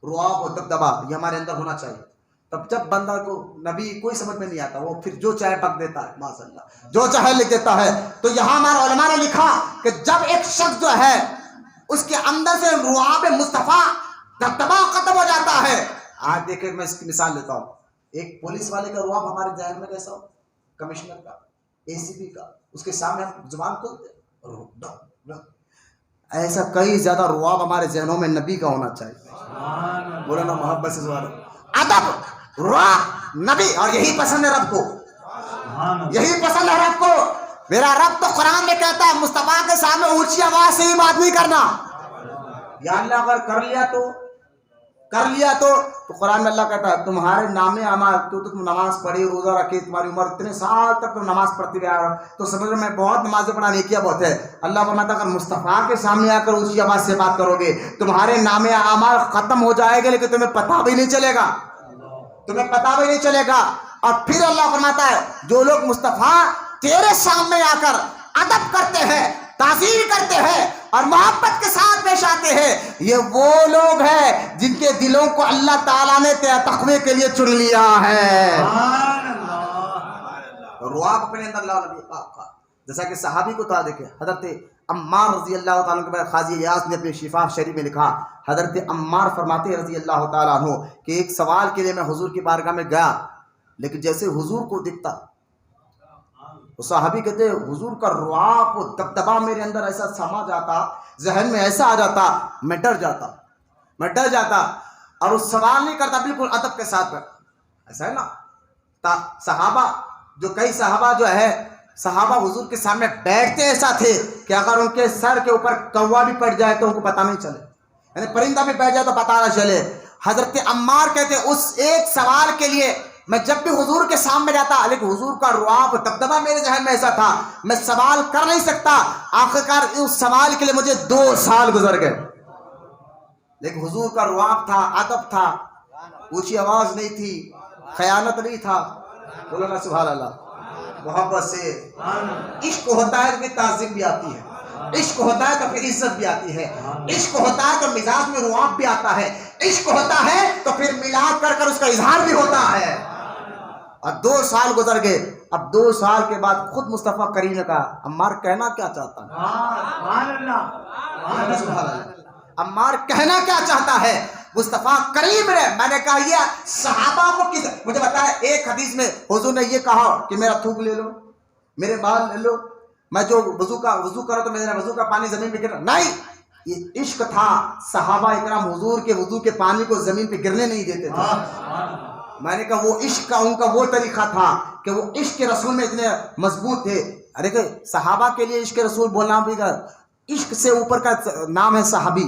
[SPEAKER 1] رواب اور دبدبا یہ ہمارے اندر ہونا چاہیے. تب جب بندہ کو نبی کوئی سمجھ میں نہیں آتا وہ پھر جو چاہے بک دیتا ہے معاذ اللہ، جو چاہے لکھ دیتا ہے. تو یہاں ہمارے علماء نے لکھا کہ جب ایک شخص جو ہے اس کے اندر سے رواب مصطفیٰ دبدبا ختم ہو جاتا ہے. آج دیکھیں میں اس کی مثال لیتا ہوں. ایک پولیس والے کا رواب ہمارے ذہن میں کیسا ہو؟ کمشنر کا، ACP کا، اس کے سامنے ہم زبان کھولتے ہیں؟ ایسا کئی زیادہ رواب ہمارے ذہنوں میں نبی کا ہونا چاہیے. بولے نا محبت سے سبحان اللہ. ادب، رواب، نبی، اور یہی پسند ہے رب کو، یہی پسند ہے رب کو. میرا رب تو قرآن میں کہتا ہے مصطفیٰ کے سامنے اونچی آواز سے ہی بات نہیں کرنا. یا اللہ اگر کر لیا تو قرآن میں اللہ کہتا ہے تمہارے نام اعمال، تو تم نماز پڑھی، روزہ رکھی، تمہاری عمر اتنے سال تک تم نماز پڑھتی رہا تو سمجھ میں بہت نمازیں پڑھا، نیکیاں بہت ہے. اللہ فرماتا اگر مصطفیٰ کے سامنے آ کر اونچی آواز سے بات کرو گے تمہارے نام اعمال ختم ہو جائے گے، لیکن تمہیں پتہ بھی نہیں چلے گا، تمہیں پتہ بھی نہیں چلے گا. اور پھر اللہ فرماتا ہے جو لوگ مصطفیٰ تیرے سامنے آ کر ادب کرتے ہیں، تعظیم کرتے ہیں اور محبت کے ساتھ پیش آتے ہیں، یہ وہ لوگ ہیں جن کے دلوں کو اللہ تعالیٰ نے تقوی کے لیے چن لیا ہے. رواب اپنے اندر لا نبی پاک کا. جیسا کہ صحابی کو تھا، دیکھیں حضرت عمار رضی اللہ تعالیٰ کے بعد قاضی الیاس نے اپنے شفا شریف میں لکھا، حضرت عمار فرماتے رضی اللہ تعالیٰ عنہ کہ ایک سوال کے لیے میں حضور کی بارگاہ میں گیا، لیکن جیسے حضور کو دکھتا، وہ صحابی کہتے حضور کا رعب و دبدبا میرے اندر ایسا سما جاتا، ذہن میں ایسا آ جاتا، میں ڈر جاتا اور وہ سوال نہیں کرتا، بالکل ادب کے ساتھ. ایسا ہے نا صحابہ، جو کئی صحابہ جو ہے صحابہ حضور کے سامنے بیٹھتے ایسا تھے کہ اگر ان کے سر کے اوپر کوا بھی پڑ جائے تو ان کو پتہ نہیں چلے، یعنی پرندہ بھی بیٹھ جائے تو پتہ نہ چلے. حضرت عمار کہتے اس ایک سوال کے لیے میں جب بھی حضور کے سامنے جاتا، لیکن حضور کا رعب دبدبا میرے ذہن میں ایسا تھا میں سوال کر نہیں سکتا. آخرکار اس سوال کے لیے مجھے 2 سال گزر گئے، لیکن حضور کا رعب تھا، ادب تھا، اونچی آواز نہیں تھی، خیانت نہیں تھا. بولو نا سبحان اللہ. محبت سے عشق ہوتا ہے تو پھر تعظیم بھی آتی ہے، عشق ہوتا ہے تو پھر عزت بھی آتی ہے، عشق ہوتا ہے تو مزاج میں رعب بھی آتا ہے، عشق ہوتا ہے تو پھر ملاد کر اس کا اظہار بھی ہوتا ہے. اور 2 سال گزر گئے. اب 2 سال کے بعد خود مصطفیٰ کریم نے کہا عمار کہنا کیا چاہتا ہے؟ عمار کہنا کیا چاہتا ہے؟ مصطفیٰ کریم نے، میں نے کہا یہ صحابہ کو مجھے بتایا. ایک حدیث میں حضور نے یہ کہا کہ میرا تھوک لے لو، میرے بال لے لو، میں جو وضو کرو تو میرا وضو کا پانی زمین پہ گرنا نہیں. یہ عشق تھا. صحابہ اکرام حضور کے وضو کے پانی کو زمین پہ گرنے نہیں دیتے تھے. میں نے کہا وہ عشق کا ان کا وہ طریقہ تھا کہ وہ عشق کے رسول میں اتنے مضبوط تھے. ارے کہ صحابہ کے لیے عشق رسول بولنا بھی کا عشق سے اوپر کا نام ہے صحابی.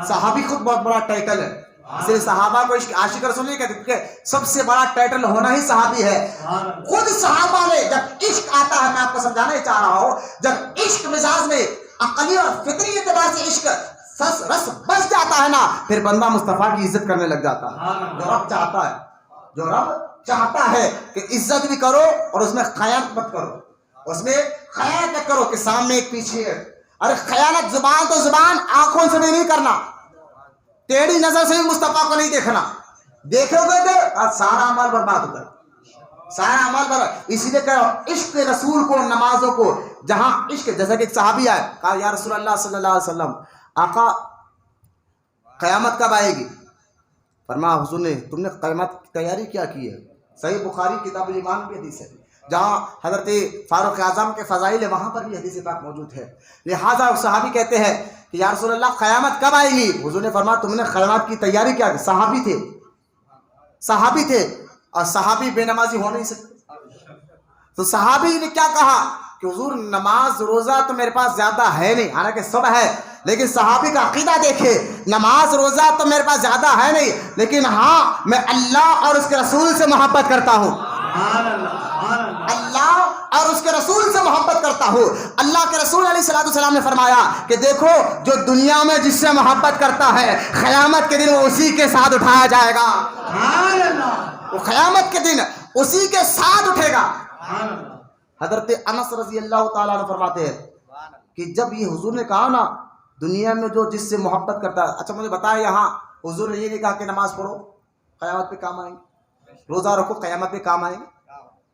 [SPEAKER 1] صحابی خود بہت بڑا ٹائٹل ہے، اس لیے صحابہ کو عاشق رسول نہیں کہتے کہ سب سے بڑا ٹائٹل ہونا ہی صحابی ہے. خود صحابہ نے جب عشق آتا ہے، میں آپ کو سمجھانا ہی چاہ رہا ہوں، جب عشق مزاج میں عقلی اور فطری اعتبار سے عشق رس بس جاتا ہے نا، پھر بندہ مصطفیٰ کی عزت کرنے لگ جاتا ہے. جو رب چاہتا ہے کہ عزت بھی کرو اور اس میں خیانت مت کرو، اس میں خیانت مت کرو کہ سامنے ایک پیچھے ہے. ارے خیانت زبان تو زبان، آنکھوں سے بھی نہیں کرنا، ٹیڑھی نظر سے بھی مصطفیٰ کو نہیں دیکھنا. دیکھو گے تو سارا عمل برباد ہوتا ہے، سارا عمل برباد. اسی لیے کہ عشق رسول کو، نمازوں کو، جہاں عشق، جیسا کہ ایک صحابی آئے کہا یا رسول اللہ صلی اللہ علیہ وسلم آقا قیامت کب آئے گی؟ فرمایا حضور نے تم نے قیامت کی تیاری کیا کی ہے؟ صحیح بخاری کتاب الایمان بھی حدیث ہے، جہاں حضرت فاروق اعظم کے فضائل ہے وہاں پر بھی حدیث پاک موجود ہے. لہٰذا صحابی کہتے ہیں کہ یا رسول اللہ قیامت کب آئے گی؟ حضور نے فرمایا تم نے قیامت کی تیاری کیا کی؟ صحابی تھے اور صحابی بے نمازی ہو نہیں سکتے. تو صحابی نے کیا کہا کہ حضور نماز روزہ تو میرے پاس زیادہ ہے نہیں، حالانکہ سب ہے، لیکن صحابی کا عقیدہ دیکھے، نماز روزہ تو میرے پاس زیادہ ہے نہیں، لیکن ہاں میں اللہ اور اس کے رسول سے محبت کرتا ہوں، اللہ اور اس کے رسول سے محبت کرتا ہوں. اللہ کے رسول علیہ الصلوۃ والسلام نے فرمایا کہ دیکھو جو دنیا میں جس سے محبت کرتا ہے قیامت کے دن وہ اسی کے ساتھ اٹھایا جائے گا. وہ قیامت کے دن اسی کے ساتھ اٹھے گا. حضرت انس رضی اللہ تعالیٰ عنہ فرماتے ہیں کہ جب یہ حضور نے کہا نا دنیا میں جو جس سے محبت کرتا ہے، اچھا مجھے بتایا یہاں حضور نے یہ نہیں کہا کہ نماز پڑھو قیامت پہ کام آئیں گے، روزہ رکھو قیامت پہ کام آئیں گے،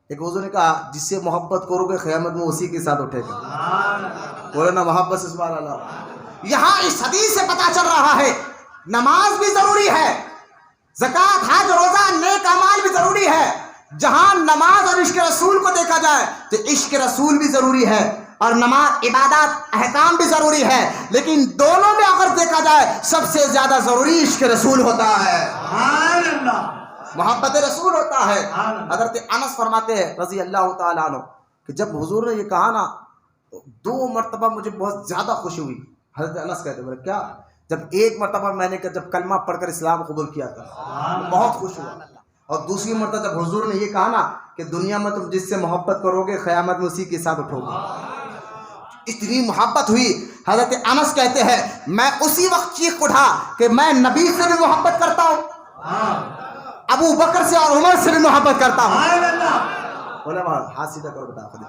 [SPEAKER 1] ایک حضور نے کہا جس سے محبت کرو گے قیامت میں اسی کے ساتھ اٹھے گا. بولے نا محبت سے سبحان اللہ. یہاں اس حدیث سے پتا چل رہا ہے نماز بھی ضروری ہے، زکوٰۃ، حج، روزہ، نیک اعمال بھی ضروری ہے، جہاں نماز اور عشق رسول کو دیکھا جائے تو عشق رسول بھی ضروری ہے اور نماز عبادات احکام بھی ضروری ہے، لیکن دونوں میں اگر دیکھا جائے سب سے زیادہ ضروری عشق رسول ہوتا ہے،
[SPEAKER 2] سبحان اللہ،
[SPEAKER 1] محبت رسول ہوتا ہے۔ حضرت انس فرماتے ہیں رضی اللہ تعالیٰ عنہ کہ جب حضور نے یہ کہا نا تو 2 مرتبہ مجھے بہت زیادہ خوشی ہوئی۔ حضرت انس کہتے ہیں کیا؟ جب ایک مرتبہ میں نے جب کلمہ پڑھ کر اسلام قبول کیا تھا بہت خوش ہوا، اور دوسری مرتبہ جب حضور نے یہ کہا نا کہ دنیا میں تم جس سے محبت کرو گے قیامت میں اسی کے ساتھ اٹھو گے، اتنی محبت ہوئی۔ حضرت انس کہتے ہیں میں اسی وقت چیخ اٹھا کہ میں نبی سے بھی محبت کرتا ہوں، ابو بکر سے اور عمر سے بھی محبت کرتا ہوں۔ بولے ہاتھ سیدھا کرو بتا خود،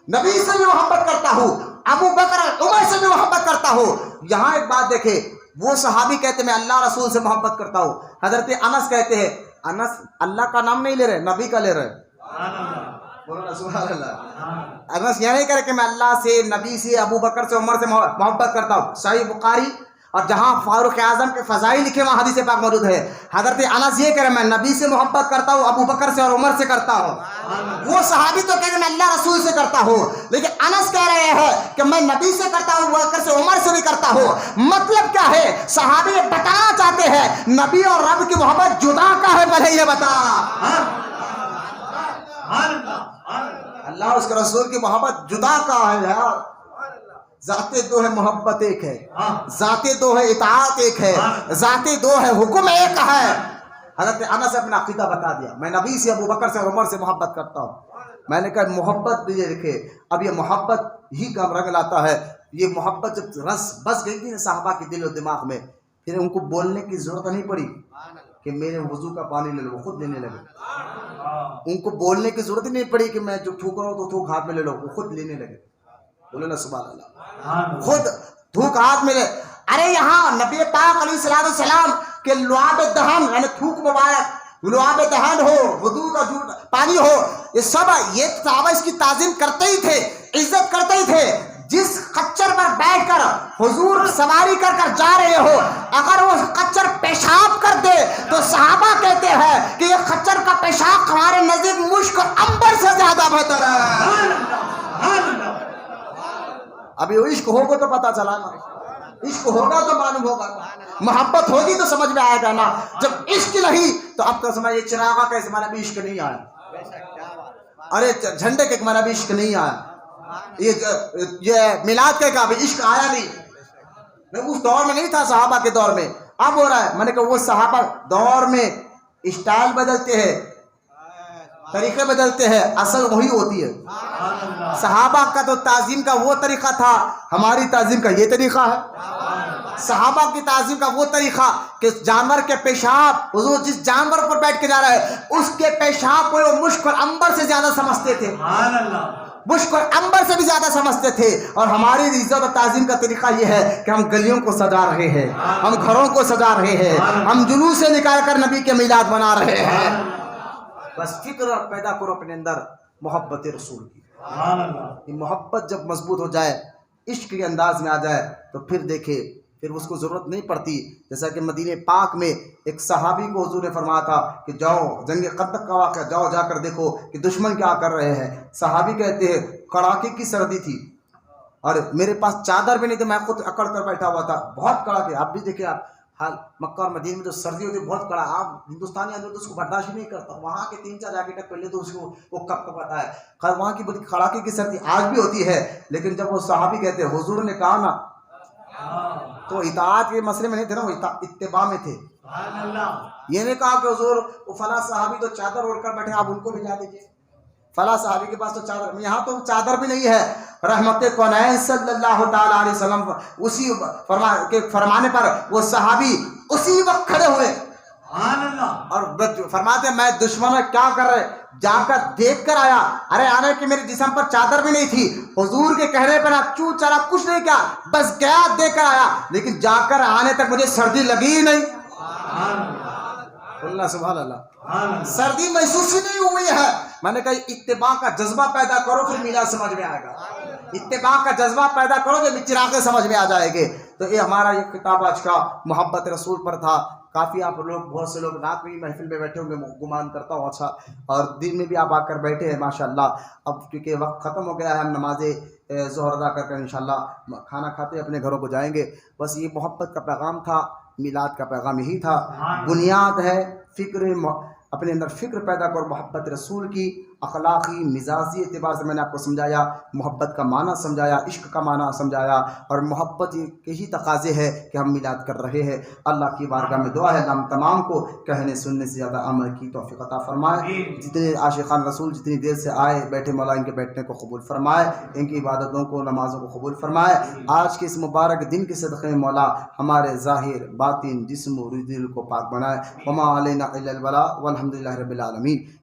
[SPEAKER 1] نبی سے بھی محبت کرتا ہوں، ابو بکر اور عمر سے بھی محبت کرتا ہوں۔ یہاں ایک بات دیکھیں، وہ صحابی کہتے میں اللہ رسول سے محبت کرتا ہوں، حضرت انس کہتے ہیں انس اللہ کا نام نہیں لے رہے، نبی کا لے رہے، بولو نا سبحان اللہ۔ انس یہ نہیں کہہ رہے کہ میں اللہ سے، نبی سے، ابو بکر سے، عمر سے محبت کرتا ہوں۔ صحیح بخاری اور جہاں فاروق اعظم کے فضائل لکھے وہاں حدیث پاک موجود ہے، حضرت انس یہ کہہ رہے میں نبی سے محبت کرتا ہوں، ابو بکر سے اور عمر سے کرتا ہوں۔ وہ صحابی تو کہہ رہے میں اللہ رسول سے کرتا ہوں، لیکن انس کہہ رہے ہیں کہ میں نبی سے کرتا ہوں، ابو بکر سے، عمر سے بھی کرتا ہوں۔ مطلب کیا ہے؟ صحابی یہ بتانا چاہتے ہیں نبی اور رب کی محبت جدا کا ہے، پہلے یہ بتا۔ اللہ اس کے رسول کی محبت جدا کا ہے یار، ذاتیں دو ہے محبت ایک ہے، ذاتیں دو ہے اطاعت ایک ہے، ذاتیں دو ہے حکم ایک ہے۔ حضرت انس اپنا عقیدہ بتا دیا میں نبی سے، ابو بکر سے اور عمر سے محبت کرتا ہوں۔ میں نے کہا محبت بھی یہ دیکھے، اب یہ محبت ہی کا رنگ لاتا ہے۔ یہ محبت جب رس بس گئی تھی صحابہ کے دل و دماغ میں، پھر ان کو بولنے کی ضرورت نہیں پڑی کہ میرے وضو کا پانی لے لو، وہ خود لینے لگے۔ ان کو بولنے کی ضرورت ہی نہیں پڑی کہ میں جو تھوک رہا ہوں تو تھوک ہاتھ میں لے لو، وہ خود لینے لگے۔ بولے نا سبحان اللہ، خود تھوک ہاتھ میں لے۔ ارے یہاں نبی پاک علیہ الصلوۃ والسلام کے لعاب دہن یعنی تھوک مبارک، لعاب دہن ہو، وضو کا پانی ہو، یہ سب یہ صحابہ اس کی تعظیم کرتے ہی تھے، عزت کرتے ہی تھے۔ جس خچر پر بیٹھ کر حضور سواری کر کر جا رہے ہو، اگر وہ خچر پیشاب کر دے تو صحابہ کہتے ہیں کہ یہ خچر کا پیشاب ہمارے نزدیک مشک اور عنبر سے زیادہ بہتر ہے۔ ابھی عشق ہوگا تو پتا چلا نا، عشق ہوگا تو معلوم ہوگا، محبت ہوگی تو سمجھ میں آئے گا نا۔ جب عشق نہیں تو اب تو سمجھ یہ چراغا کا اس معنی بھی عشق نہیں آیا، ارے جھنڈے کے معنی بھی عشق نہیں آیا، یہ میلاد کا بھی عشق آیا نہیں۔ اس دور میں نہیں تھا، صحابہ کے دور میں، اب ہو رہا ہے۔ میں نے کہا وہ صحابہ دور میں اسٹائل بدلتے ہیں، طریقے بدلتے ہیں، اصل وہی ہوتی ہے۔ صحابہ کا تو تعظیم کا وہ طریقہ تھا، ہماری تعظیم کا یہ طریقہ ہے۔ صحابہ کی تعظیم کا وہ طریقہ کہ جانور کے پیشاب، حضور جس جانور پر بیٹھ کے جا رہا ہے اس کے پیشاب کو وہ مشک اور عنبر سے زیادہ سمجھتے تھے، مشک اور عنبر سے بھی زیادہ سمجھتے تھے۔ اور ہماری عزت و تعظیم کا طریقہ یہ ہے کہ ہم گلیوں کو سجا رہے ہیں، ہم گھروں کو سجا رہے ہیں، ہم جلوس سے نکال کر نبی کے میلاد منا رہے ہیں۔ بس فکر پیدا کرو اپنے اندر محبت رسول کی۔ یہ محبت جب مضبوط ہو جائے، عشق کے انداز میں آ جائے تو پھر دیکھے، پھر اس کو ضرورت نہیں پڑتی۔ جیسا کہ مدینہ پاک میں ایک صحابی کو حضور نے فرمایا تھا کہ جاؤ جنگ خندق کا واقعہ، جاؤ جا کر دیکھو کہ دشمن کیا کر رہے ہیں۔ صحابی کہتے ہیں کڑاکے کی سردی تھی اور میرے پاس چادر بھی نہیں تھی، میں خود اکڑ کر بیٹھا ہوا تھا، بہت کڑاکے۔ آپ بھی دیکھیں، آپ حال مکہ اور مدینہ میں جو سردی ہوتی ہے بہت کڑا، آپ ہندوستانی آدمی تو اس کو برداشت نہیں کرتا، وہاں کے 3-4 جیکٹ پہلے تو اس کو وہ کب کب پتا ہے۔ خیر وہاں کی بڑی کڑاکے کی سردی آج بھی ہوتی ہے، لیکن جب وہ صحابی کہتے ہیں حضور نے کہا نا تو اطاعت کے مسئلے میں نہیں تھے نا، وہ اتباع میں تھے۔ یہ نہیں کہا کہ حضور وہ فلاں صحابی تو چادر اوڑھ کر بیٹھے، آپ ان کو بھیجا دیجیے، فلاں صحابی کے پاس تو چادر، یہاں تو چادر بھی نہیں ہے۔ رحمت کونین صلی اللہ تعالی علیہ وسلم اسی کے فرمانے پر وہ صحابی اسی وقت کھڑے ہوئے اور فرماتے ہیں میں دشمن کیا کر رہے، جا کر دیکھ کر آیا۔ ارے آنے کی میرے جسم پر چادر بھی نہیں تھی، حضور کے کہنے پر نہ چو چرا کچھ نہیں کیا، بس گیا دیکھ کر آیا، لیکن جا کر آنے تک مجھے سردی لگی ہی نہیں۔ اللہ سبحان اللہ، سردی محسوس ہی نہیں ہوئی ہے۔ میں نے کہا اتباع کا جذبہ پیدا کرو پھر میلاد سمجھ میں آئے گا، اتباع کا جذبہ پیدا کرو تو چراغے سمجھ میں آ جائے گے۔ تو یہ ہمارا یہ خطاب آج کا محبت رسول پر تھا۔ کافی آپ لوگ بہت سے لوگ رات میں بھی محفل میں بیٹھے ہوں گے گمان کرتا ہوں، اچھا، اور دن میں بھی آپ آ کر بیٹھے ہیں ماشاءاللہ۔ اب کیونکہ وقت ختم ہو گیا ہے، ہم نماز ظہر ادا کر انشاءاللہ کھانا کھاتے اپنے گھروں کو جائیں گے۔ بس یہ محبت کا پیغام تھا، میلاد کا پیغام یہی تھا۔ بنیاد ہے اپنے اندر فکر پیدا کر محبت رسول کی، اخلاقی مزاجی اعتبار سے میں نے آپ کو سمجھایا، محبت کا معنی سمجھایا، عشق کا معنی سمجھایا، اور محبت کے ہی تقاضے ہے کہ ہم میلاد کر رہے ہیں۔ اللہ کی بارگاہ میں دعا ہے ہم تمام کو کہنے سننے سے زیادہ عمل کی توفیق عطا فرمائے۔ جتنے عاشقان رسول جتنی دیر سے آئے بیٹھے، مولا ان کے بیٹھنے کو قبول فرمائے، ان کی عبادتوں کو نمازوں کو قبول فرمائے۔ آج کے اس مبارک دن کے صدقے میں مولا ہمارے ظاہر باطن جسم و دل کو پاک بنائے۔ وما علینا الا البلاغ والحمد للہ رب العالمین۔